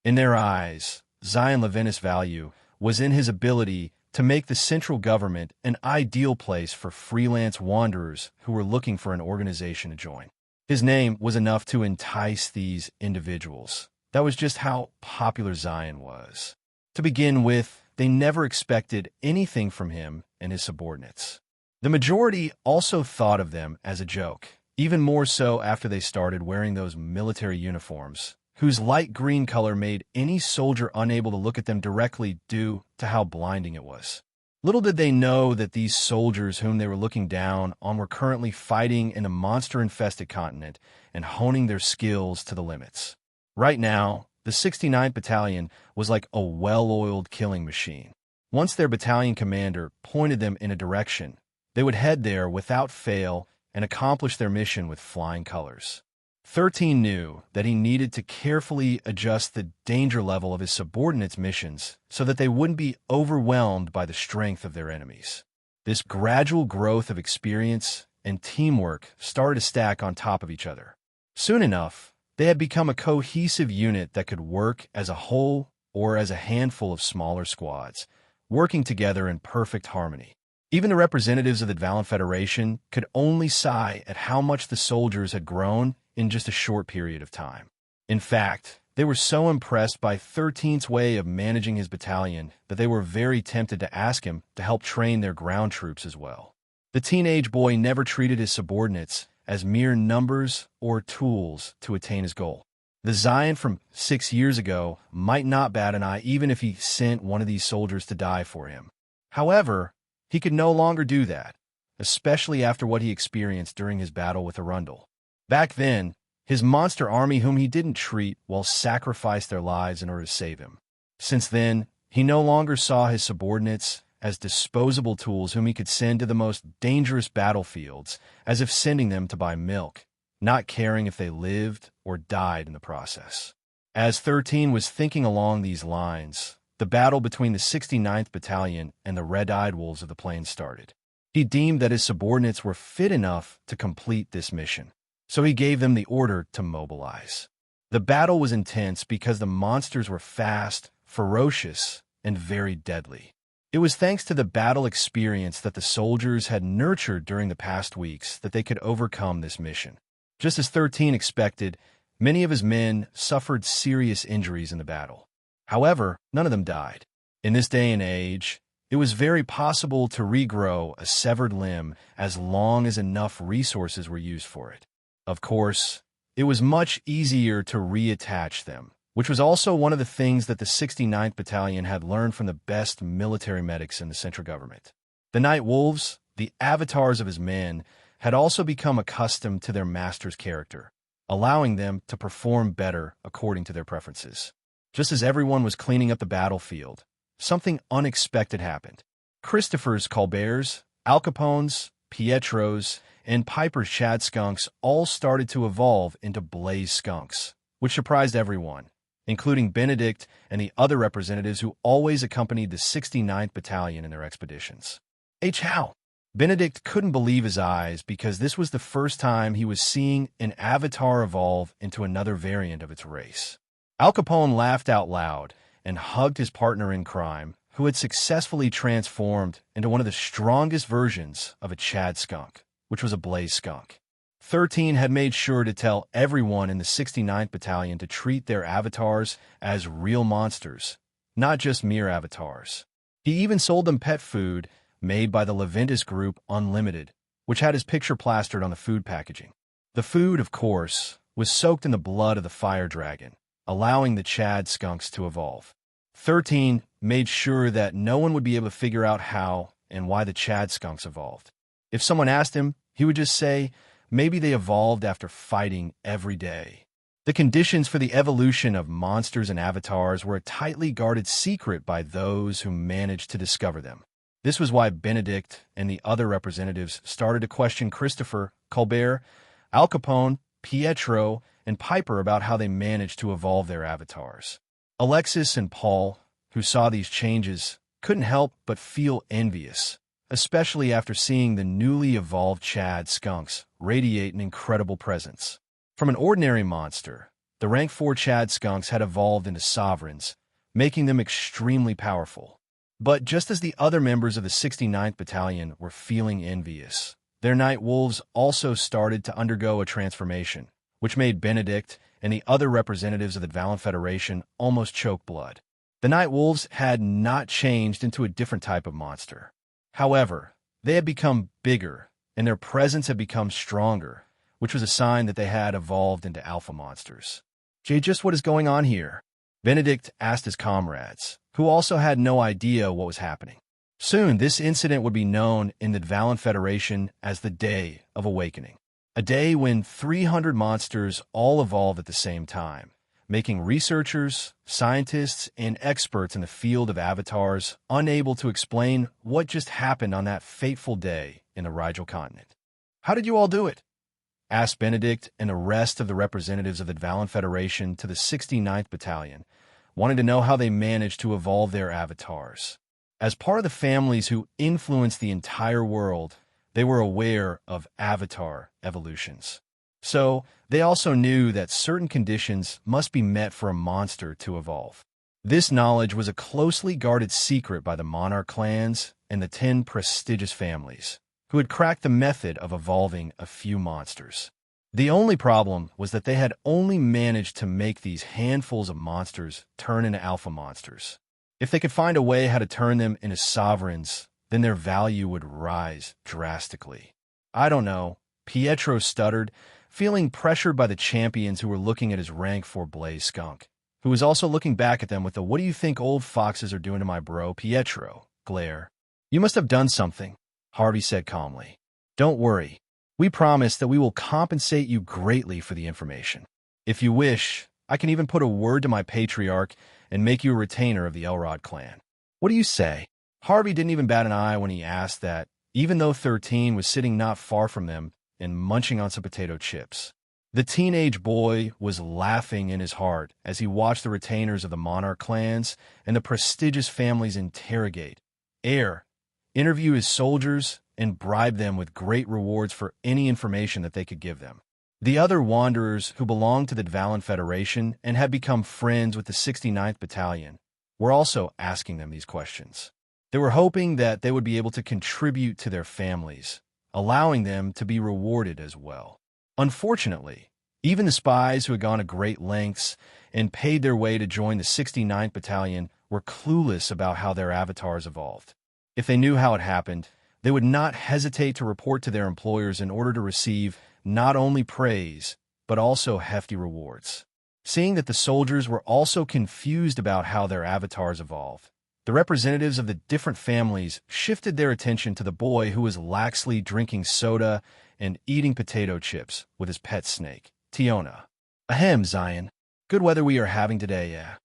In their eyes, Zion Leventis' value was in his ability to make the central government an ideal place for freelance wanderers who were looking for an organization to join. His name was enough to entice these individuals. That was just how popular Zion was. To begin with, they never expected anything from him and his subordinates. The majority also thought of them as a joke, even more so after they started wearing those military uniforms, whose light green color made any soldier unable to look at them directly due to how blinding it was. Little did they know that these soldiers whom they were looking down on were currently fighting in a monster-infested continent and honing their skills to the limits. Right now, the 69th Battalion was like a well-oiled killing machine. Once their battalion commander pointed them in a direction, they would head there without fail and accomplish their mission with flying colors. 13 knew that he needed to carefully adjust the danger level of his subordinates' missions so that they wouldn't be overwhelmed by the strength of their enemies. This gradual growth of experience and teamwork started to stack on top of each other. Soon enough, they had become a cohesive unit that could work as a whole or as a handful of smaller squads, working together in perfect harmony. Even the representatives of the Valen Federation could only sigh at how much the soldiers had grown in just a short period of time. In fact, they were so impressed by 13th's way of managing his battalion that they were very tempted to ask him to help train their ground troops as well. The teenage boy never treated his subordinates as mere numbers or tools to attain his goal. The Zion from 6 years ago might not bat an eye even if he sent one of these soldiers to die for him. However, he could no longer do that, especially after what he experienced during his battle with Arundel. Back then, his monster army whom he didn't treat well sacrificed their lives in order to save him. Since then, he no longer saw his subordinates as disposable tools whom he could send to the most dangerous battlefields, as if sending them to buy milk, not caring if they lived or died in the process. As 13 was thinking along these lines, the battle between the 69th Battalion and the red-eyed wolves of the plains started. He deemed that his subordinates were fit enough to complete this mission, so he gave them the order to mobilize. The battle was intense because the monsters were fast, ferocious, and very deadly. It was thanks to the battle experience that the soldiers had nurtured during the past weeks that they could overcome this mission. Just as 13 expected, many of his men suffered serious injuries in the battle. However, none of them died. In this day and age, it was very possible to regrow a severed limb as long as enough resources were used for it. Of course, it was much easier to reattach them, which was also one of the things that the 69th Battalion had learned from the best military medics in the central government. The Night Wolves, the avatars of his men, had also become accustomed to their master's character, allowing them to perform better according to their preferences. Just as everyone was cleaning up the battlefield, something unexpected happened. Christopher's Colberts, Al Capone's, Pietro's, and Piper's Chad skunks all started to evolve into Blaze skunks, which surprised everyone. including Benedict and the other representatives who always accompanied the 69th Battalion in their expeditions. How? Benedict couldn't believe his eyes because this was the first time he was seeing an avatar evolve into another variant of its race. Al Capone laughed out loud and hugged his partner in crime, who had successfully transformed into one of the strongest versions of a Chad skunk, which was a blaze skunk. 13 had made sure to tell everyone in the 69th Battalion to treat their avatars as real monsters, not just mere avatars. He even sold them pet food made by the Leventis group Unlimited, which had his picture plastered on the food packaging. The food, of course, was soaked in the blood of the fire dragon, allowing the Chad skunks to evolve. 13 made sure that no one would be able to figure out how and why the Chad skunks evolved. If someone asked him, he would just say, maybe they evolved after fighting every day. The conditions for the evolution of monsters and avatars were a tightly guarded secret by those who managed to discover them. This was why Benedict and the other representatives started to question Christopher, Colbert, Al Capone, Pietro, and Piper about how they managed to evolve their avatars. Alexis and Paul, who saw these changes, couldn't help but feel envious, especially after seeing the newly evolved Chad skunks radiate an incredible presence. From an ordinary monster, the rank 4 Chad skunks had evolved into sovereigns, making them extremely powerful. But just as the other members of the 69th Battalion were feeling envious, their night wolves also started to undergo a transformation, which made Benedict and the other representatives of the Valiant Federation almost choke blood. The night wolves had not changed into a different type of monster. However, they had become bigger, and their presence had become stronger, which was a sign that they had evolved into alpha monsters. Just what is going on here? Benedict asked his comrades, who also had no idea what was happening. Soon, this incident would be known in the Valiant Federation as the Day of Awakening, a day when 300 monsters all evolve at the same time, making researchers, scientists, and experts in the field of avatars unable to explain what just happened on that fateful day in the Rigel continent. How did you all do it? Asked Benedict and the rest of the representatives of the Valiant Federation to the 69th Battalion, wanting to know how they managed to evolve their avatars. As part of the families who influenced the entire world, they were aware of avatar evolutions. So, they also knew that certain conditions must be met for a monster to evolve. This knowledge was a closely guarded secret by the monarch clans and the 10 prestigious families, who had cracked the method of evolving a few monsters. The only problem was that they had only managed to make these handfuls of monsters turn into alpha monsters. If they could find a way how to turn them into sovereigns, then their value would rise drastically. I don't know, Pietro stuttered, feeling pressured by the champions who were looking at his rank 4 blaze skunk, who was also looking back at them with the "What do you think old foxes are doing to my bro, Pietro?" glare. "You must have done something," Harvey said calmly. "Don't worry. We promise that we will compensate you greatly for the information. If you wish, I can even put a word to my patriarch and make you a retainer of the Elrod clan. What do you say?" Harvey didn't even bat an eye when he asked that, even though 13 was sitting not far from them and munching on some potato chips. The teenage boy was laughing in his heart as he watched the retainers of the monarch clans and the prestigious families interrogate, interview his soldiers, and bribe them with great rewards for any information that they could give them. The other wanderers who belonged to the Valiant Federation and had become friends with the 69th Battalion were also asking them these questions. They were hoping that they would be able to contribute to their families, allowing them to be rewarded as well. Unfortunately, even the spies who had gone to great lengths and paid their way to join the 69th Battalion were clueless about how their avatars evolved. If they knew how it happened, they would not hesitate to report to their employers in order to receive not only praise, but also hefty rewards. Seeing that the soldiers were also confused about how their avatars evolved, the representatives of the different families shifted their attention to the boy who was laxly drinking soda and eating potato chips with his pet snake, Tiona. "Ahem, Zion. Good weather we are having today, yeah."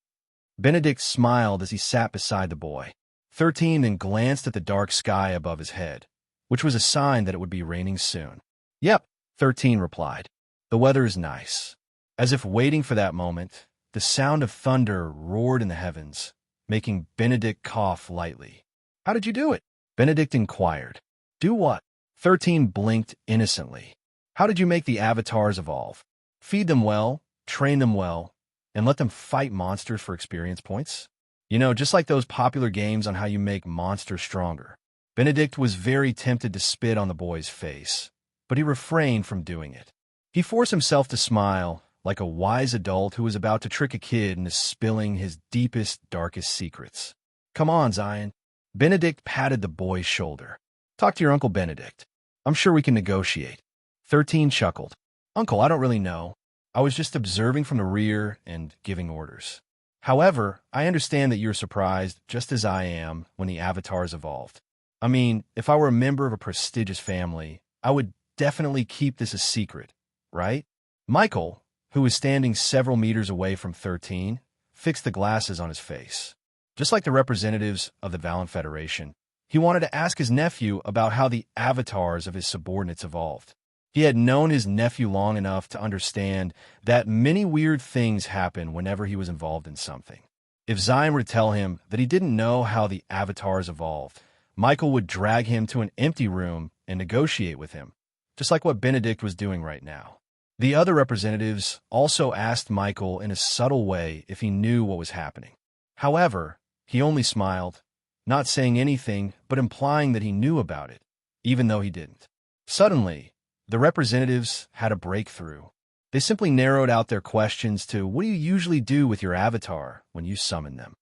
Benedict smiled as he sat beside the boy. 13 then glanced at the dark sky above his head, which was a sign that it would be raining soon. "Yep," 13 replied. "The weather is nice." As if waiting for that moment, the sound of thunder roared in the heavens, making Benedict cough lightly. "How did you do it?" Benedict inquired. "Do what?" 13 blinked innocently. "How did you make the avatars evolve?" "Feed them well, train them well, and let them fight monsters for experience points. You know, just like those popular games on how you make monsters stronger." Benedict was very tempted to spit on the boy's face, but he refrained from doing it. He forced himself to smile, like a wise adult who was about to trick a kid into spilling his deepest, darkest secrets. "Come on, Zion." Benedict patted the boy's shoulder. "Talk to your Uncle Benedict. I'm sure we can negotiate." 13 chuckled. "Uncle, I don't really know. I was just observing from the rear and giving orders. However, I understand that you're surprised, just as I am, when the avatars evolved. I mean, if I were a member of a prestigious family, I would definitely keep this a secret, right?" Michael, who was standing several meters away from 13, fixed the glasses on his face. Just like the representatives of the Valen Federation, he wanted to ask his nephew about how the avatars of his subordinates evolved. He had known his nephew long enough to understand that many weird things happen whenever he was involved in something. If Zion were to tell him that he didn't know how the avatars evolved, Michael would drag him to an empty room and negotiate with him, just like what Benedict was doing right now. The other representatives also asked Michael in a subtle way if he knew what was happening. However, he only smiled, not saying anything but implying that he knew about it, even though he didn't. Suddenly, the representatives had a breakthrough. They simply narrowed out their questions to, "What do you usually do with your avatar when you summon them?"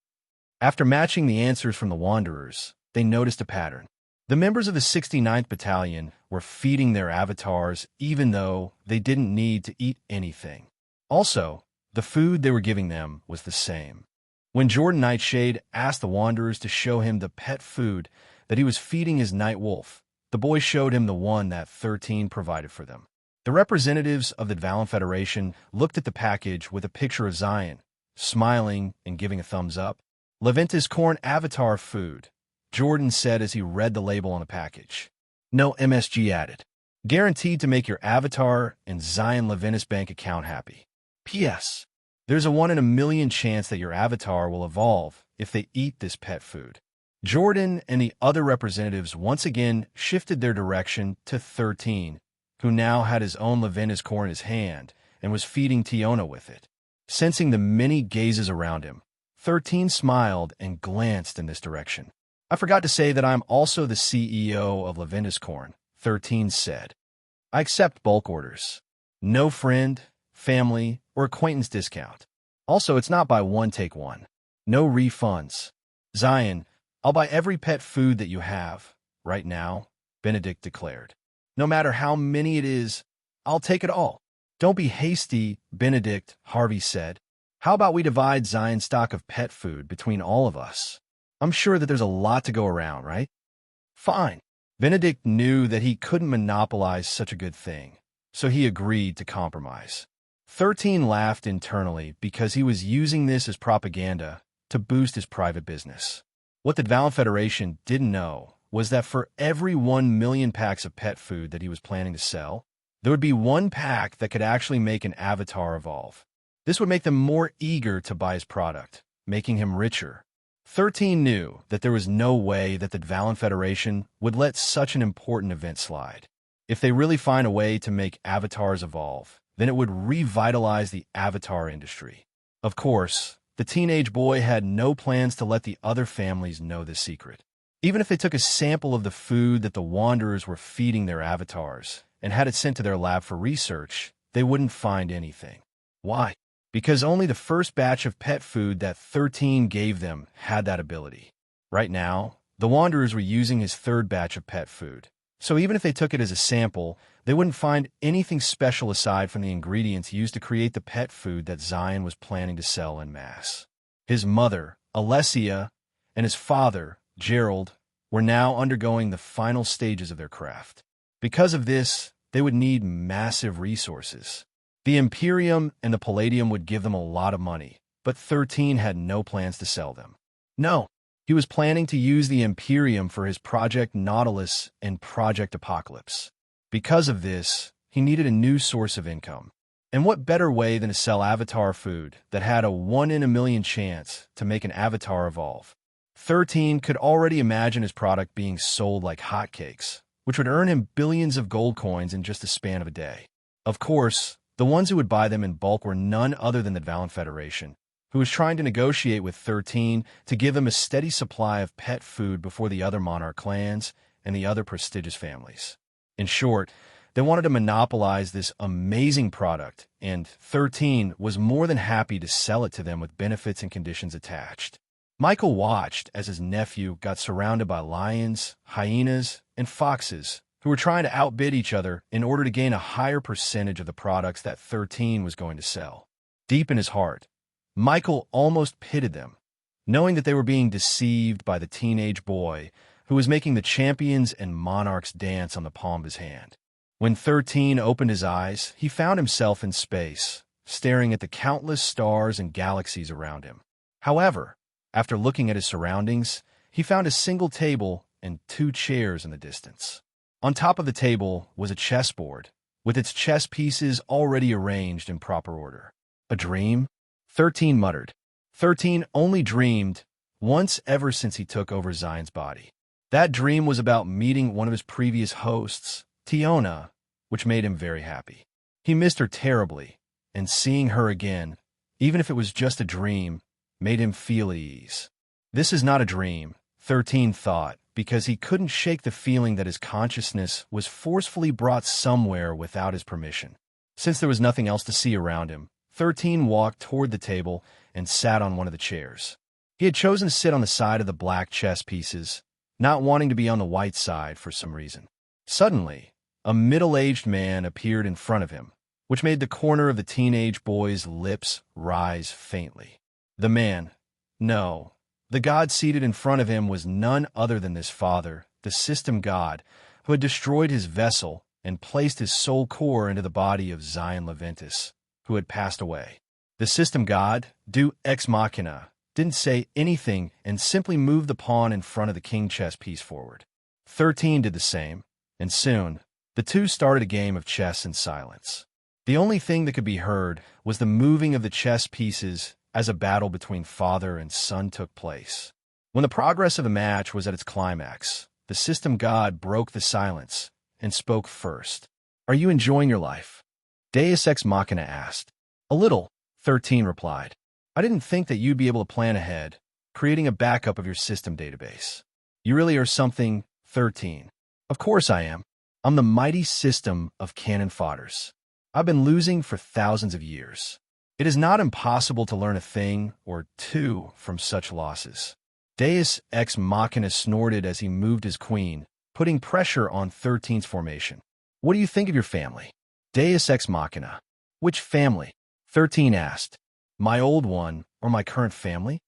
After matching the answers from the Wanderers, they noticed a pattern. The members of the 69th Battalion were feeding their avatars even though they didn't need to eat anything. Also, the food they were giving them was the same. When Jordan Nightshade asked the Wanderers to show him the pet food that he was feeding his night wolf, the boy showed him the one that 13 provided for them. The representatives of the Valen Federation looked at the package with a picture of Zion, smiling and giving a thumbs up. "Leventis corn avatar food," Jordan said as he read the label on the package. "No MSG added. Guaranteed to make your avatar and Zion Leventis bank account happy. P.S. There's a 1 in a million chance that your avatar will evolve if they eat this pet food." Jordan and the other representatives once again shifted their direction to 13, who now had his own Leventis core in his hand and was feeding Tiona with it. Sensing the many gazes around him, 13 smiled and glanced in this direction. "I forgot to say that I'm also the CEO of Leventis Corn," 13 said. "I accept bulk orders. No friend, family, or acquaintance discount. Also, it's not buy one, take one. No refunds. Zion, I'll buy every pet food that you have, right now," Benedict declared. "No matter how many it is, I'll take it all." "Don't be hasty, Benedict," Harvey said. "How about we divide Zion's stock of pet food between all of us? I'm sure that there's a lot to go around, right?" "Fine." Benedict knew that he couldn't monopolize such a good thing, so he agreed to compromise. 13 laughed internally because he was using this as propaganda to boost his private business. What the Valen Federation didn't know was that for every 1 million packs of pet food that he was planning to sell, there would be one pack that could actually make an avatar evolve. This would make them more eager to buy his product, making him richer. 13 knew that there was no way that the Valen Federation would let such an important event slide. If they really find a way to make avatars evolve, then it would revitalize the avatar industry. Of course, the teenage boy had no plans to let the other families know this secret. Even if they took a sample of the food that the Wanderers were feeding their avatars and had it sent to their lab for research, they wouldn't find anything. Why? Because only the first batch of pet food that 13 gave them had that ability. Right now, the Wanderers were using his third batch of pet food. So even if they took it as a sample, they wouldn't find anything special aside from the ingredients used to create the pet food that Zion was planning to sell en masse. His mother, Alessia, and his father, Gerald, were now undergoing the final stages of their craft. Because of this, they would need massive resources. The Imperium and the Palladium would give them a lot of money, but 13 had no plans to sell them. No, he was planning to use the Imperium for his Project Nautilus and Project Apocalypse. Because of this, he needed a new source of income. And what better way than to sell avatar food that had a 1 in a million chance to make an avatar evolve? 13 could already imagine his product being sold like hotcakes, which would earn him billions of gold coins in just a span of a day. Of course, the ones who would buy them in bulk were none other than the Valen Federation, who was trying to negotiate with 13 to give him a steady supply of pet food before the other monarch clans and the other prestigious families. In short, they wanted to monopolize this amazing product, and 13 was more than happy to sell it to them with benefits and conditions attached. Michael watched as his nephew got surrounded by lions, hyenas, and foxes, who were trying to outbid each other in order to gain a higher percentage of the products that 13 was going to sell. Deep in his heart, Michael almost pitied them, knowing that they were being deceived by the teenage boy who was making the champions and monarchs dance on the palm of his hand. When 13 opened his eyes, he found himself in space, staring at the countless stars and galaxies around him. However, after looking at his surroundings, he found a single table and 2 chairs in the distance. On top of the table was a chessboard, with its chess pieces already arranged in proper order. A dream? 13 muttered. 13 only dreamed once ever since he took over Zion's body. That dream was about meeting one of his previous hosts, Tiona, which made him very happy. He missed her terribly, and seeing her again, even if it was just a dream, made him feel at ease. This is not a dream, 13 thought, because he couldn't shake the feeling that his consciousness was forcefully brought somewhere without his permission. Since there was nothing else to see around him, 13 walked toward the table and sat on one of the chairs. He had chosen to sit on the side of the black chess pieces, not wanting to be on the white side for some reason. Suddenly, a middle-aged man appeared in front of him, which made the corner of the teenage boy's lips rise faintly. The man, no, the god seated in front of him was none other than this father, the system god, who had destroyed his vessel and placed his soul core into the body of Zion Leventis, who had passed away. The system god, Deus ex machina, didn't say anything and simply moved the pawn in front of the king chess piece forward. 13 did the same, and soon, the two started a game of chess in silence. The only thing that could be heard was the moving of the chess pieces as a battle between father and son took place. When the progress of the match was at its climax, the system god broke the silence and spoke first. "Are you enjoying your life?" Deus ex machina asked. "A little," 13 replied. "I didn't think that you'd be able to plan ahead, creating a backup of your system database." "You really are something, 13. "Of course I am. I'm the mighty system of cannon fodders. I've been losing for thousands of years. It is not impossible to learn a thing or two from such losses." Deus ex machina snorted as he moved his queen, putting pressure on 13's formation. "What do you think of your family?" Deus ex machina. "Which family?" 13 asked. "My old one or my current family?"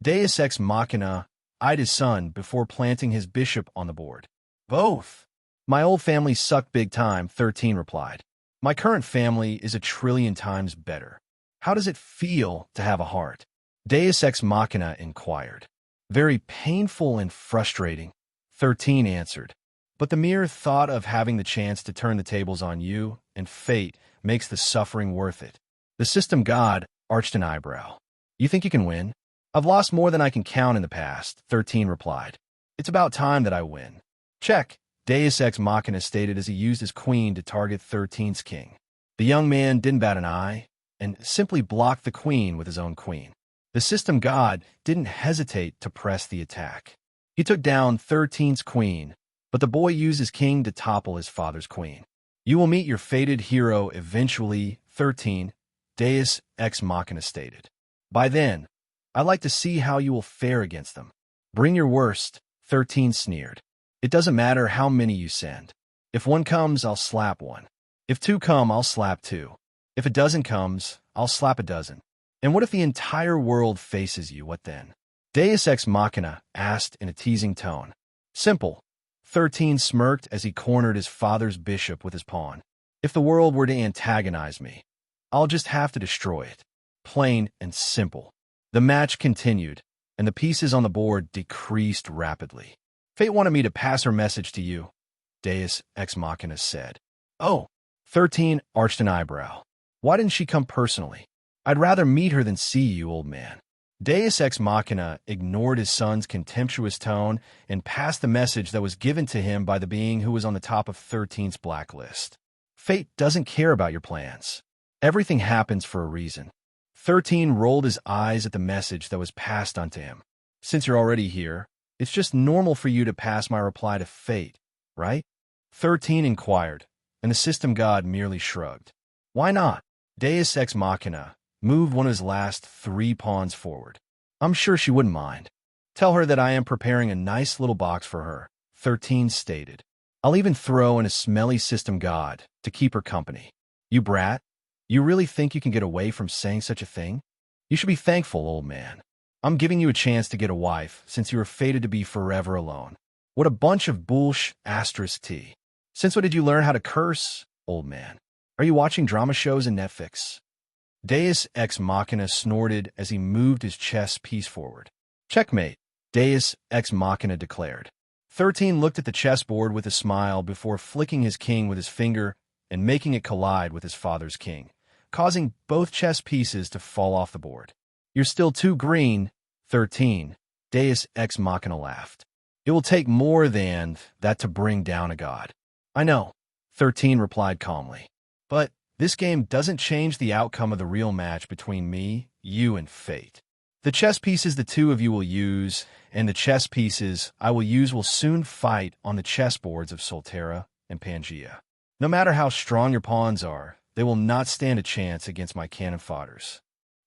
Deus ex machina eyed his son before planting his bishop on the board. "Both. My old family sucked big time," 13 replied. "My current family is a trillion times better. How does it feel to have a heart?" Deus ex machina inquired. "Very painful and frustrating," 13 answered. "But the mere thought of having the chance to turn the tables on you and fate makes the suffering worth it." The system god arched an eyebrow. "You think you can win?" "I've lost more than I can count in the past," 13 replied. "It's about time that I win." "Check," Deus ex machina stated as he used his queen to target 13's king. The young man didn't bat an eye and simply blocked the queen with his own queen. The system god didn't hesitate to press the attack. He took down 13's queen, but the boy used his king to topple his father's queen. "You will meet your fated hero eventually, 13, Deus ex machina stated. "By then, I'd like to see how you will fare against them." "Bring your worst," 13 sneered. "It doesn't matter how many you send. If one comes, I'll slap one. If two come, I'll slap two. If a dozen comes, I'll slap a dozen. And what if the entire world faces you, what then?" Deus ex machina asked in a teasing tone. "Simple." 13 smirked as he cornered his father's bishop with his pawn. "If the world were to antagonize me, I'll just have to destroy it. Plain and simple." The match continued, and the pieces on the board decreased rapidly. "Fate wanted me to pass her message to you," Deus ex machina said. "Oh." 13 arched an eyebrow. Why didn't she come personally? I'd rather meet her than see you, old man. Deus Ex Machina ignored his son's contemptuous tone and passed the message that was given to him by the being who was on the top of 13's blacklist. Fate doesn't care about your plans. Everything happens for a reason. 13 rolled his eyes at the message that was passed onto him. Since you're already here, it's just normal for you to pass my reply to Fate, right? 13 inquired, and the system god merely shrugged. Why not? Deus Ex Machina moved one of his last 3 pawns forward. I'm sure she wouldn't mind. Tell her that I am preparing a nice little box for her, 13 stated. I'll even throw in a smelly system god to keep her company. You brat, you really think you can get away from saying such a thing? You should be thankful, old man. I'm giving you a chance to get a wife since you are fated to be forever alone. What a bunch of *T. Since when did you learn how to curse, old man? Are you watching drama shows in Netflix? Deus Ex Machina snorted as he moved his chess piece forward. Checkmate, Deus Ex Machina declared. 13 looked at the chessboard with a smile before flicking his king with his finger and making it collide with his father's king, causing both chess pieces to fall off the board. You're still too green, 13, Deus Ex Machina laughed. It will take more than that to bring down a god. I know, 13 replied calmly. But this game doesn't change the outcome of the real match between me, you, and Fate. The chess pieces the two of you will use, and the chess pieces I will use will soon fight on the chessboards of Solterra and Pangea. No matter how strong your pawns are, they will not stand a chance against my cannon fodders.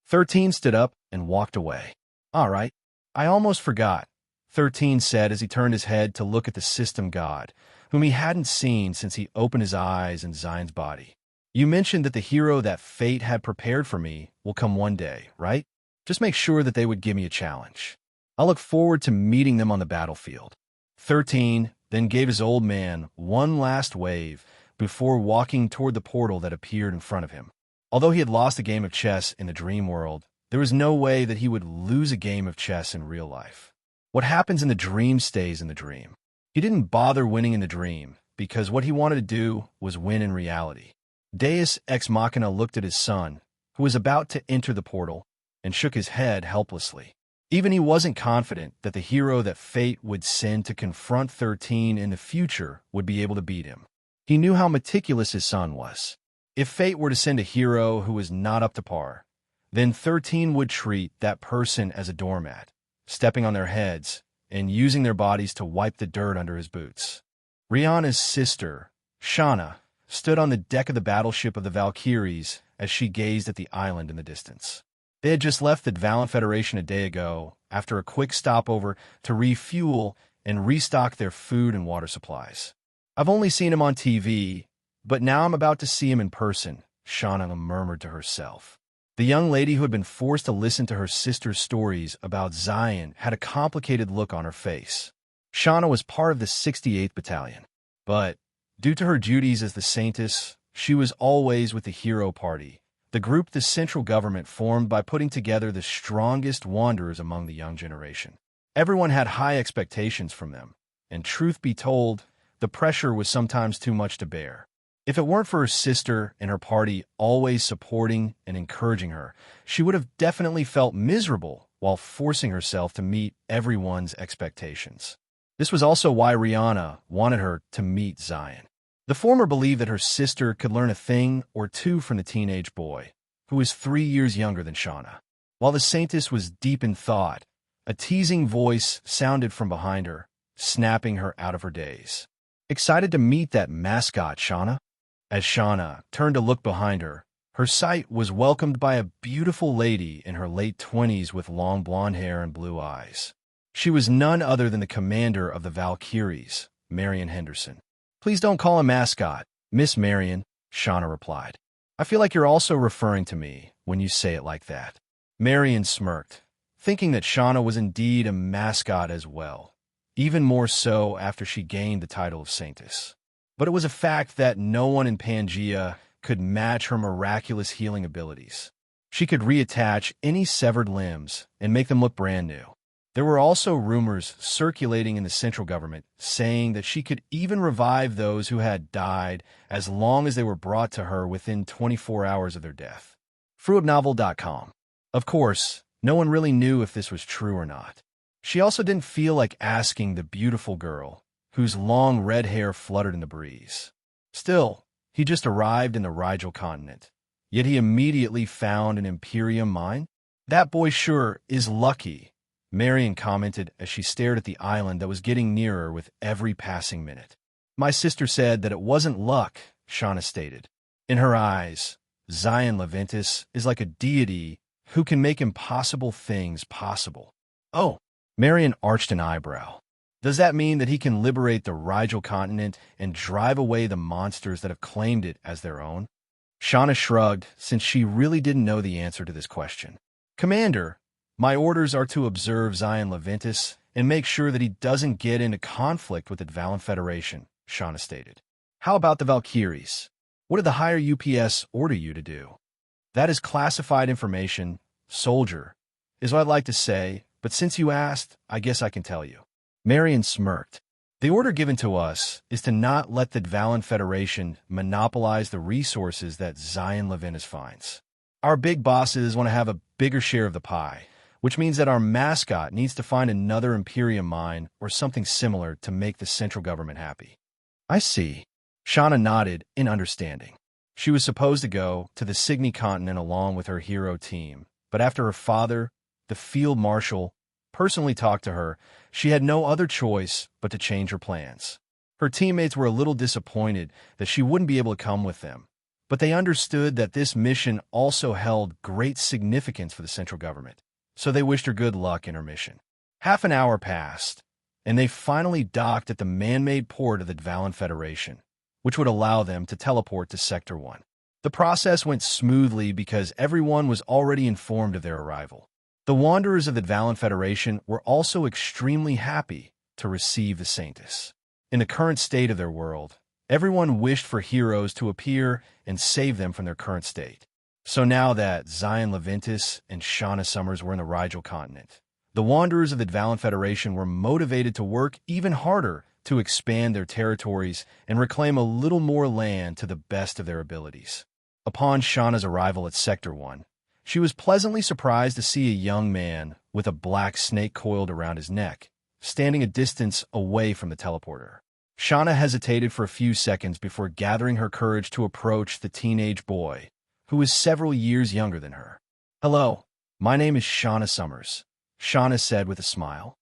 13 stood up and walked away. All right, I almost forgot, 13 said as he turned his head to look at the system god, whom he hadn't seen since he opened his eyes in Zion's body. You mentioned that the hero that Fate had prepared for me will come one day, right? Just make sure that they would give me a challenge. I'll look forward to meeting them on the battlefield. 13 then gave his old man one last wave before walking toward the portal that appeared in front of him. Although he had lost a game of chess in the dream world, there was no way that he would lose a game of chess in real life. What happens in the dream stays in the dream. He didn't bother winning in the dream because what he wanted to do was win in reality. Deus Ex Machina looked at his son, who was about to enter the portal, and shook his head helplessly. Even he wasn't confident that the hero that Fate would send to confront 13 in the future would be able to beat him. He knew how meticulous his son was. If Fate were to send a hero who was not up to par, then 13 would treat that person as a doormat, stepping on their heads and using their bodies to wipe the dirt under his boots. Rihanna's sister, Shauna, stood on the deck of the battleship of the Valkyries as she gazed at the island in the distance. They had just left the Valiant Federation a day ago after a quick stopover to refuel and restock their food and water supplies. I've only seen him on TV, but now I'm about to see him in person, Shauna murmured to herself. The young lady who had been forced to listen to her sister's stories about Zion had a complicated look on her face. Shauna was part of the 68th Battalion, but due to her duties as the Saintess, she was always with the Hero Party, the group the central government formed by putting together the strongest wanderers among the young generation. Everyone had high expectations from them, and truth be told, the pressure was sometimes too much to bear. If it weren't for her sister and her party always supporting and encouraging her, she would have definitely felt miserable while forcing herself to meet everyone's expectations. This was also why Rihanna wanted her to meet Zion. The former believed that her sister could learn a thing or two from the teenage boy, who was 3 years younger than Shauna. While the Saintess was deep in thought, a teasing voice sounded from behind her, snapping her out of her daze. Excited to meet that mascot, Shauna? As Shauna turned to look behind her, her sight was welcomed by a beautiful lady in her late 20s with long blonde hair and blue eyes. She was none other than the commander of the Valkyries, Marion Henderson. Please don't call him mascot, Miss Marion, Shauna replied. I feel like you're also referring to me when you say it like that. Marion smirked, thinking that Shauna was indeed a mascot as well, even more so after she gained the title of Saintess. But it was a fact that no one in Pangea could match her miraculous healing abilities. She could reattach any severed limbs and make them look brand new. There were also rumors circulating in the central government saying that she could even revive those who had died as long as they were brought to her within 24 hours of their death. webnovel.com. Of course, no one really knew if this was true or not. She also didn't feel like asking the beautiful girl, whose long red hair fluttered in the breeze. Still, he just arrived in the Rigel continent, yet he immediately found an Imperium mine? That boy sure is lucky, Marion commented as she stared at the island that was getting nearer with every passing minute. My sister said that it wasn't luck, Shauna stated. In her eyes, Zion Leventis is like a deity who can make impossible things possible. Oh, Marion arched an eyebrow. Does that mean that he can liberate the Rigel continent and drive away the monsters that have claimed it as their own? Shauna shrugged, since she really didn't know the answer to this question. Commander, my orders are to observe Zion Leventis and make sure that he doesn't get into conflict with the Dvalin Federation, Shauna stated. How about the Valkyries? What did the higher UPS order you to do? That is classified information, soldier, is what I'd like to say, but since you asked, I guess I can tell you. Marion smirked. The order given to us is to not let the Dvalin Federation monopolize the resources that Zion Leventis finds. Our big bosses want to have a bigger share of the pie, which means that our mascot needs to find another Imperium mine or something similar to make the central government happy. I see. Shauna nodded in understanding. She was supposed to go to the Signy continent along with her hero team, but after her father, the field marshal, personally talked to her, she had no other choice but to change her plans. Her teammates were a little disappointed that she wouldn't be able to come with them, but they understood that this mission also held great significance for the central government, so they wished her good luck in her mission. Half an hour passed, and they finally docked at the man-made port of the Dvalin Federation, which would allow them to teleport to Sector 1. The process went smoothly because everyone was already informed of their arrival. The Wanderers of the Dvalin Federation were also extremely happy to receive the Saints. In the current state of their world, everyone wished for heroes to appear and save them from their current state. So now that Zion Leventis and Shauna Summers were in the Rigel continent, the Wanderers of the Dvalin Federation were motivated to work even harder to expand their territories and reclaim a little more land to the best of their abilities. Upon Shauna's arrival at Sector 1, she was pleasantly surprised to see a young man with a black snake coiled around his neck, standing a distance away from the teleporter. Shauna hesitated for a few seconds before gathering her courage to approach the teenage boy, who was several years younger than her. Hello, my name is Shauna Summers, Shauna said with a smile.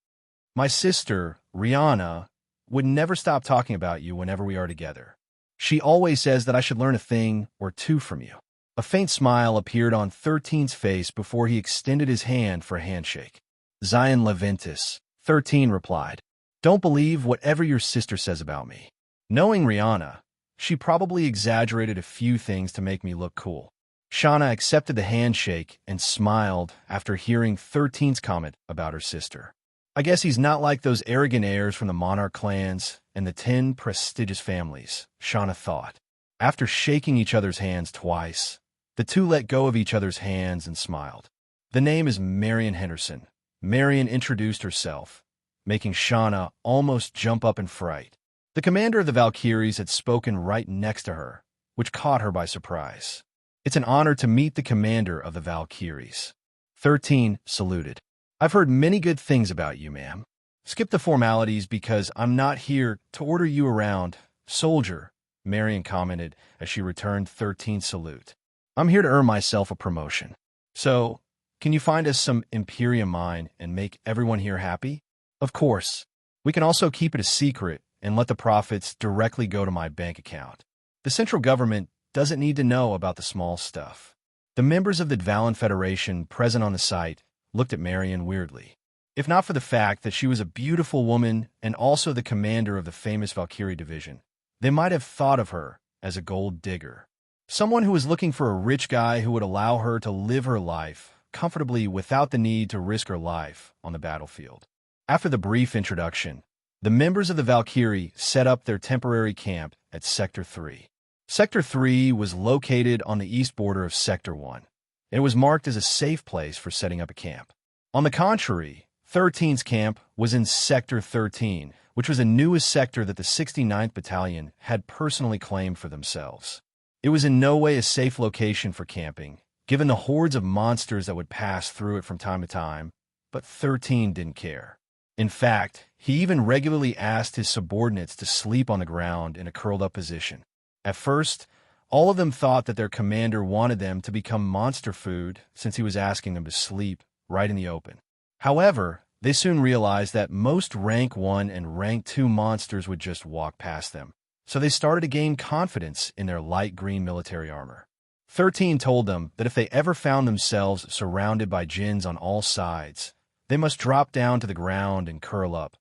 My sister, Rihanna, would never stop talking about you whenever we are together. She always says that I should learn a thing or two from you. A faint smile appeared on 13's face before he extended his hand for a handshake. Zion Leventis, 13 replied. Don't believe whatever your sister says about me. Knowing Rihanna, she probably exaggerated a few things to make me look cool. Shauna accepted the handshake and smiled after hearing 13's comment about her sister. I guess he's not like those arrogant heirs from the monarch clans and the 10 prestigious families, Shauna thought. After shaking each other's hands twice, the two let go of each other's hands and smiled. The name is Marion Henderson. Marion introduced herself, making Shauna almost jump up in fright. The commander of the Valkyries had spoken right next to her, which caught her by surprise. It's an honor to meet the commander of the Valkyries. 13 saluted. I've heard many good things about you, ma'am. Skip the formalities because I'm not here to order you around, soldier, Marion commented as she returned 13's salute. I'm here to earn myself a promotion. So, can you find us some Imperium mine and make everyone here happy? Of course. We can also keep it a secret and let the profits directly go to my bank account. The central government doesn't need to know about the small stuff. The members of the Dvalin Federation present on the site looked at Marion weirdly. If not for the fact that she was a beautiful woman and also the commander of the famous Valkyrie division, they might have thought of her as a gold digger. Someone who was looking for a rich guy who would allow her to live her life comfortably without the need to risk her life on the battlefield. After the brief introduction, the members of the Valkyrie set up their temporary camp at Sector 3. Sector 3 was located on the east border of Sector 1. It was marked as a safe place for setting up a camp. On the contrary, 13's camp was in Sector 13, which was the newest sector that the 69th Battalion had personally claimed for themselves. It was in no way a safe location for camping, given the hordes of monsters that would pass through it from time to time, but 13 didn't care. In fact, he even regularly asked his subordinates to sleep on the ground in a curled-up position. At first, all of them thought that their commander wanted them to become monster food since he was asking them to sleep right in the open. However, they soon realized that most Rank 1 and Rank 2 monsters would just walk past them, so they started to gain confidence in their light green military armor. 13 told them that if they ever found themselves surrounded by djinns on all sides, they must drop down to the ground and curl up,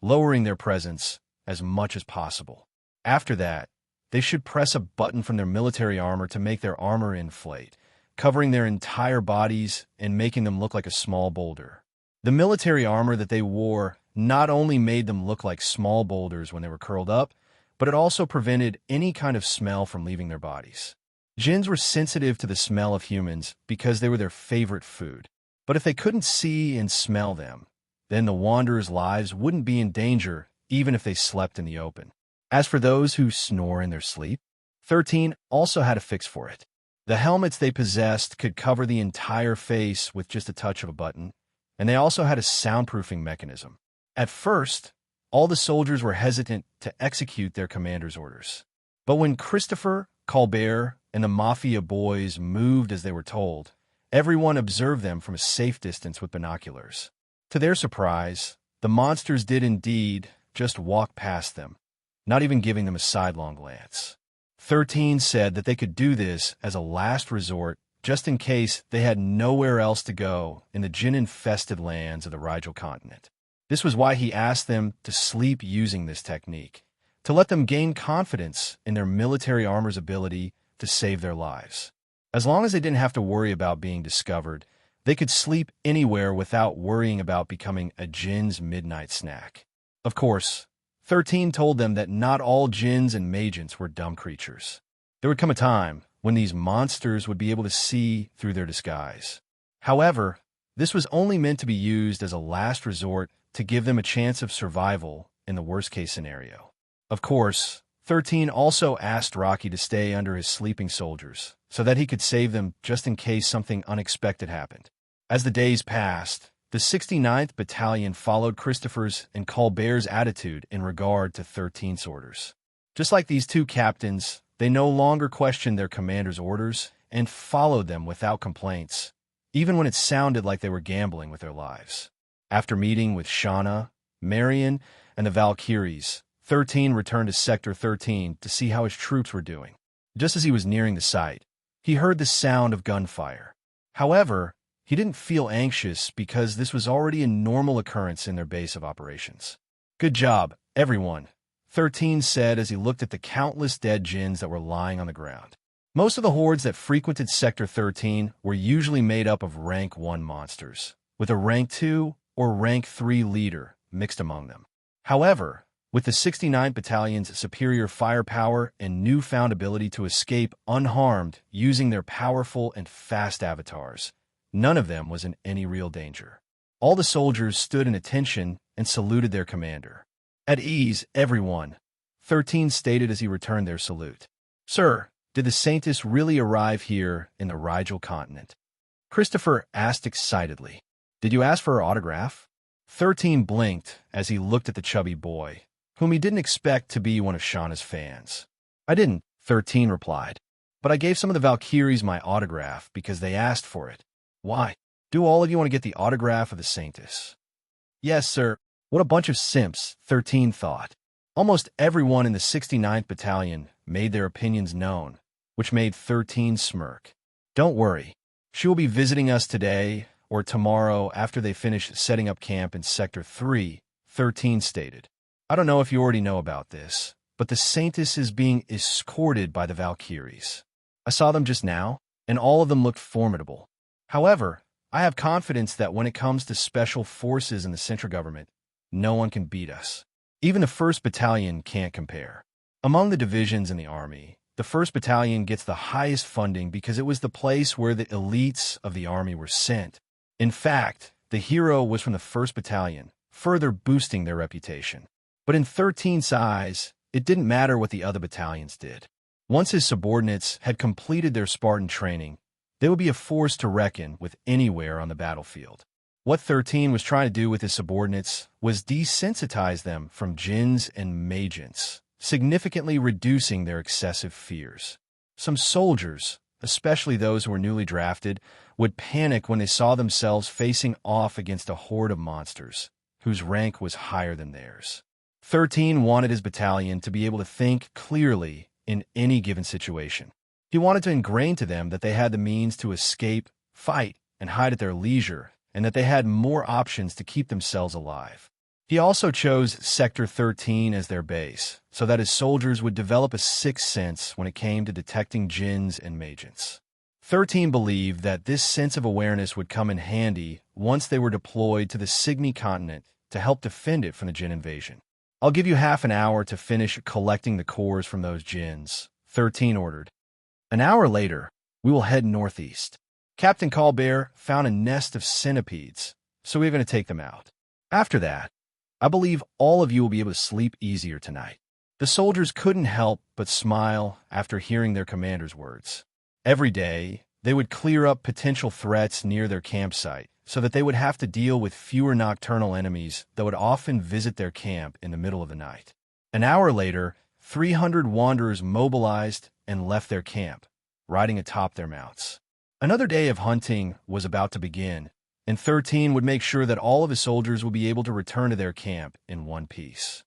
lowering their presence as much as possible. After that, they should press a button from their military armor to make their armor inflate, covering their entire bodies and making them look like a small boulder. The military armor that they wore not only made them look like small boulders when they were curled up, but it also prevented any kind of smell from leaving their bodies. Djinns were sensitive to the smell of humans because they were their favorite food. But if they couldn't see and smell them, then the wanderers' lives wouldn't be in danger even if they slept in the open. As for those who snore in their sleep, 13 also had a fix for it. The helmets they possessed could cover the entire face with just a touch of a button, and they also had a soundproofing mechanism. At first, all the soldiers were hesitant to execute their commander's orders. But when Christopher, Colbert, and the Mafia boys moved as they were told, everyone observed them from a safe distance with binoculars. To their surprise, the monsters did indeed just walk past them, not even giving them a sidelong glance. 13 said that they could do this as a last resort just in case they had nowhere else to go in the djinn-infested lands of the Rigel continent. This was why he asked them to sleep using this technique, to let them gain confidence in their military armor's ability to save their lives. As long as they didn't have to worry about being discovered, they could sleep anywhere without worrying about becoming a djinn's midnight snack. Of course, 13 told them that not all djinns and magents were dumb creatures. There would come a time when these monsters would be able to see through their disguise. However, this was only meant to be used as a last resort to give them a chance of survival in the worst-case scenario. Of course, 13 also asked Rocky to stay under his sleeping soldiers so that he could save them just in case something unexpected happened. As the days passed, the 69th Battalion followed Christopher's and Colbert's attitude in regard to 13's orders. Just like these two captains, they no longer questioned their commander's orders and followed them without complaints, even when it sounded like they were gambling with their lives. After meeting with Shauna, Marion, and the Valkyries, 13 returned to Sector 13 to see how his troops were doing. Just as he was nearing the site, he heard the sound of gunfire. However, he didn't feel anxious because this was already a normal occurrence in their base of operations. "Good job, everyone," 13 said as he looked at the countless dead djinns that were lying on the ground. Most of the hordes that frequented Sector 13 were usually made up of Rank 1 monsters, with a Rank 2 or Rank 3 leader mixed among them. However, with the 69th Battalion's superior firepower and newfound ability to escape unharmed using their powerful and fast avatars, none of them was in any real danger. All the soldiers stood in attention and saluted their commander. "At ease, everyone," 13 stated as he returned their salute. "Sir, did the Saints really arrive here in the Rigel continent?" Christopher asked excitedly. "Did you ask for her autograph?" 13 blinked as he looked at the chubby boy, whom he didn't expect to be one of Shauna's fans. "I didn't," 13 replied, "but I gave some of the Valkyries my autograph because they asked for it." "Why? Do all of you want to get the autograph of the Saintess?" "Yes, sir." What a bunch of simps, 13 thought. Almost everyone in the 69th Battalion made their opinions known, which made 13 smirk. "Don't worry. She will be visiting us today or tomorrow after they finish setting up camp in Sector 3, 13 stated. "I don't know if you already know about this, but the Saintess is being escorted by the Valkyries. I saw them just now, and all of them looked formidable. However, I have confidence that when it comes to special forces in the central government, no one can beat us. Even the 1st Battalion can't compare. Among the divisions in the Army, the 1st Battalion gets the highest funding because it was the place where the elites of the Army were sent. In fact, the hero was from the 1st Battalion, further boosting their reputation. But in 13's eyes, it didn't matter what the other battalions did. Once his subordinates had completed their Spartan training, they would be a force to reckon with anywhere on the battlefield. What 13 was trying to do with his subordinates was desensitize them from djinns and magians, significantly reducing their excessive fears. Some soldiers, especially those who were newly drafted, would panic when they saw themselves facing off against a horde of monsters, whose rank was higher than theirs. 13 wanted his battalion to be able to think clearly in any given situation. He wanted to ingrain to them that they had the means to escape, fight, and hide at their leisure, and that they had more options to keep themselves alive. He also chose Sector 13 as their base, so that his soldiers would develop a sixth sense when it came to detecting djinns and magians. 13 believed that this sense of awareness would come in handy once they were deployed to the Signy continent to help defend it from the djinn invasion. "I'll give you half an hour to finish collecting the cores from those djinns," 13 ordered. An hour later, we will head northeast. Captain Colbert found a nest of centipedes, so we're going to take them out. After that, I believe all of you will be able to sleep easier tonight. The soldiers couldn't help but smile after hearing their commander's words. Every day, they would clear up potential threats near their campsite so that they would have to deal with fewer nocturnal enemies that would often visit their camp in the middle of the night. An hour later, 300 wanderers mobilized and left their camp, riding atop their mounts. Another day of hunting was about to begin, and 13 would make sure that all of his soldiers would be able to return to their camp in one piece.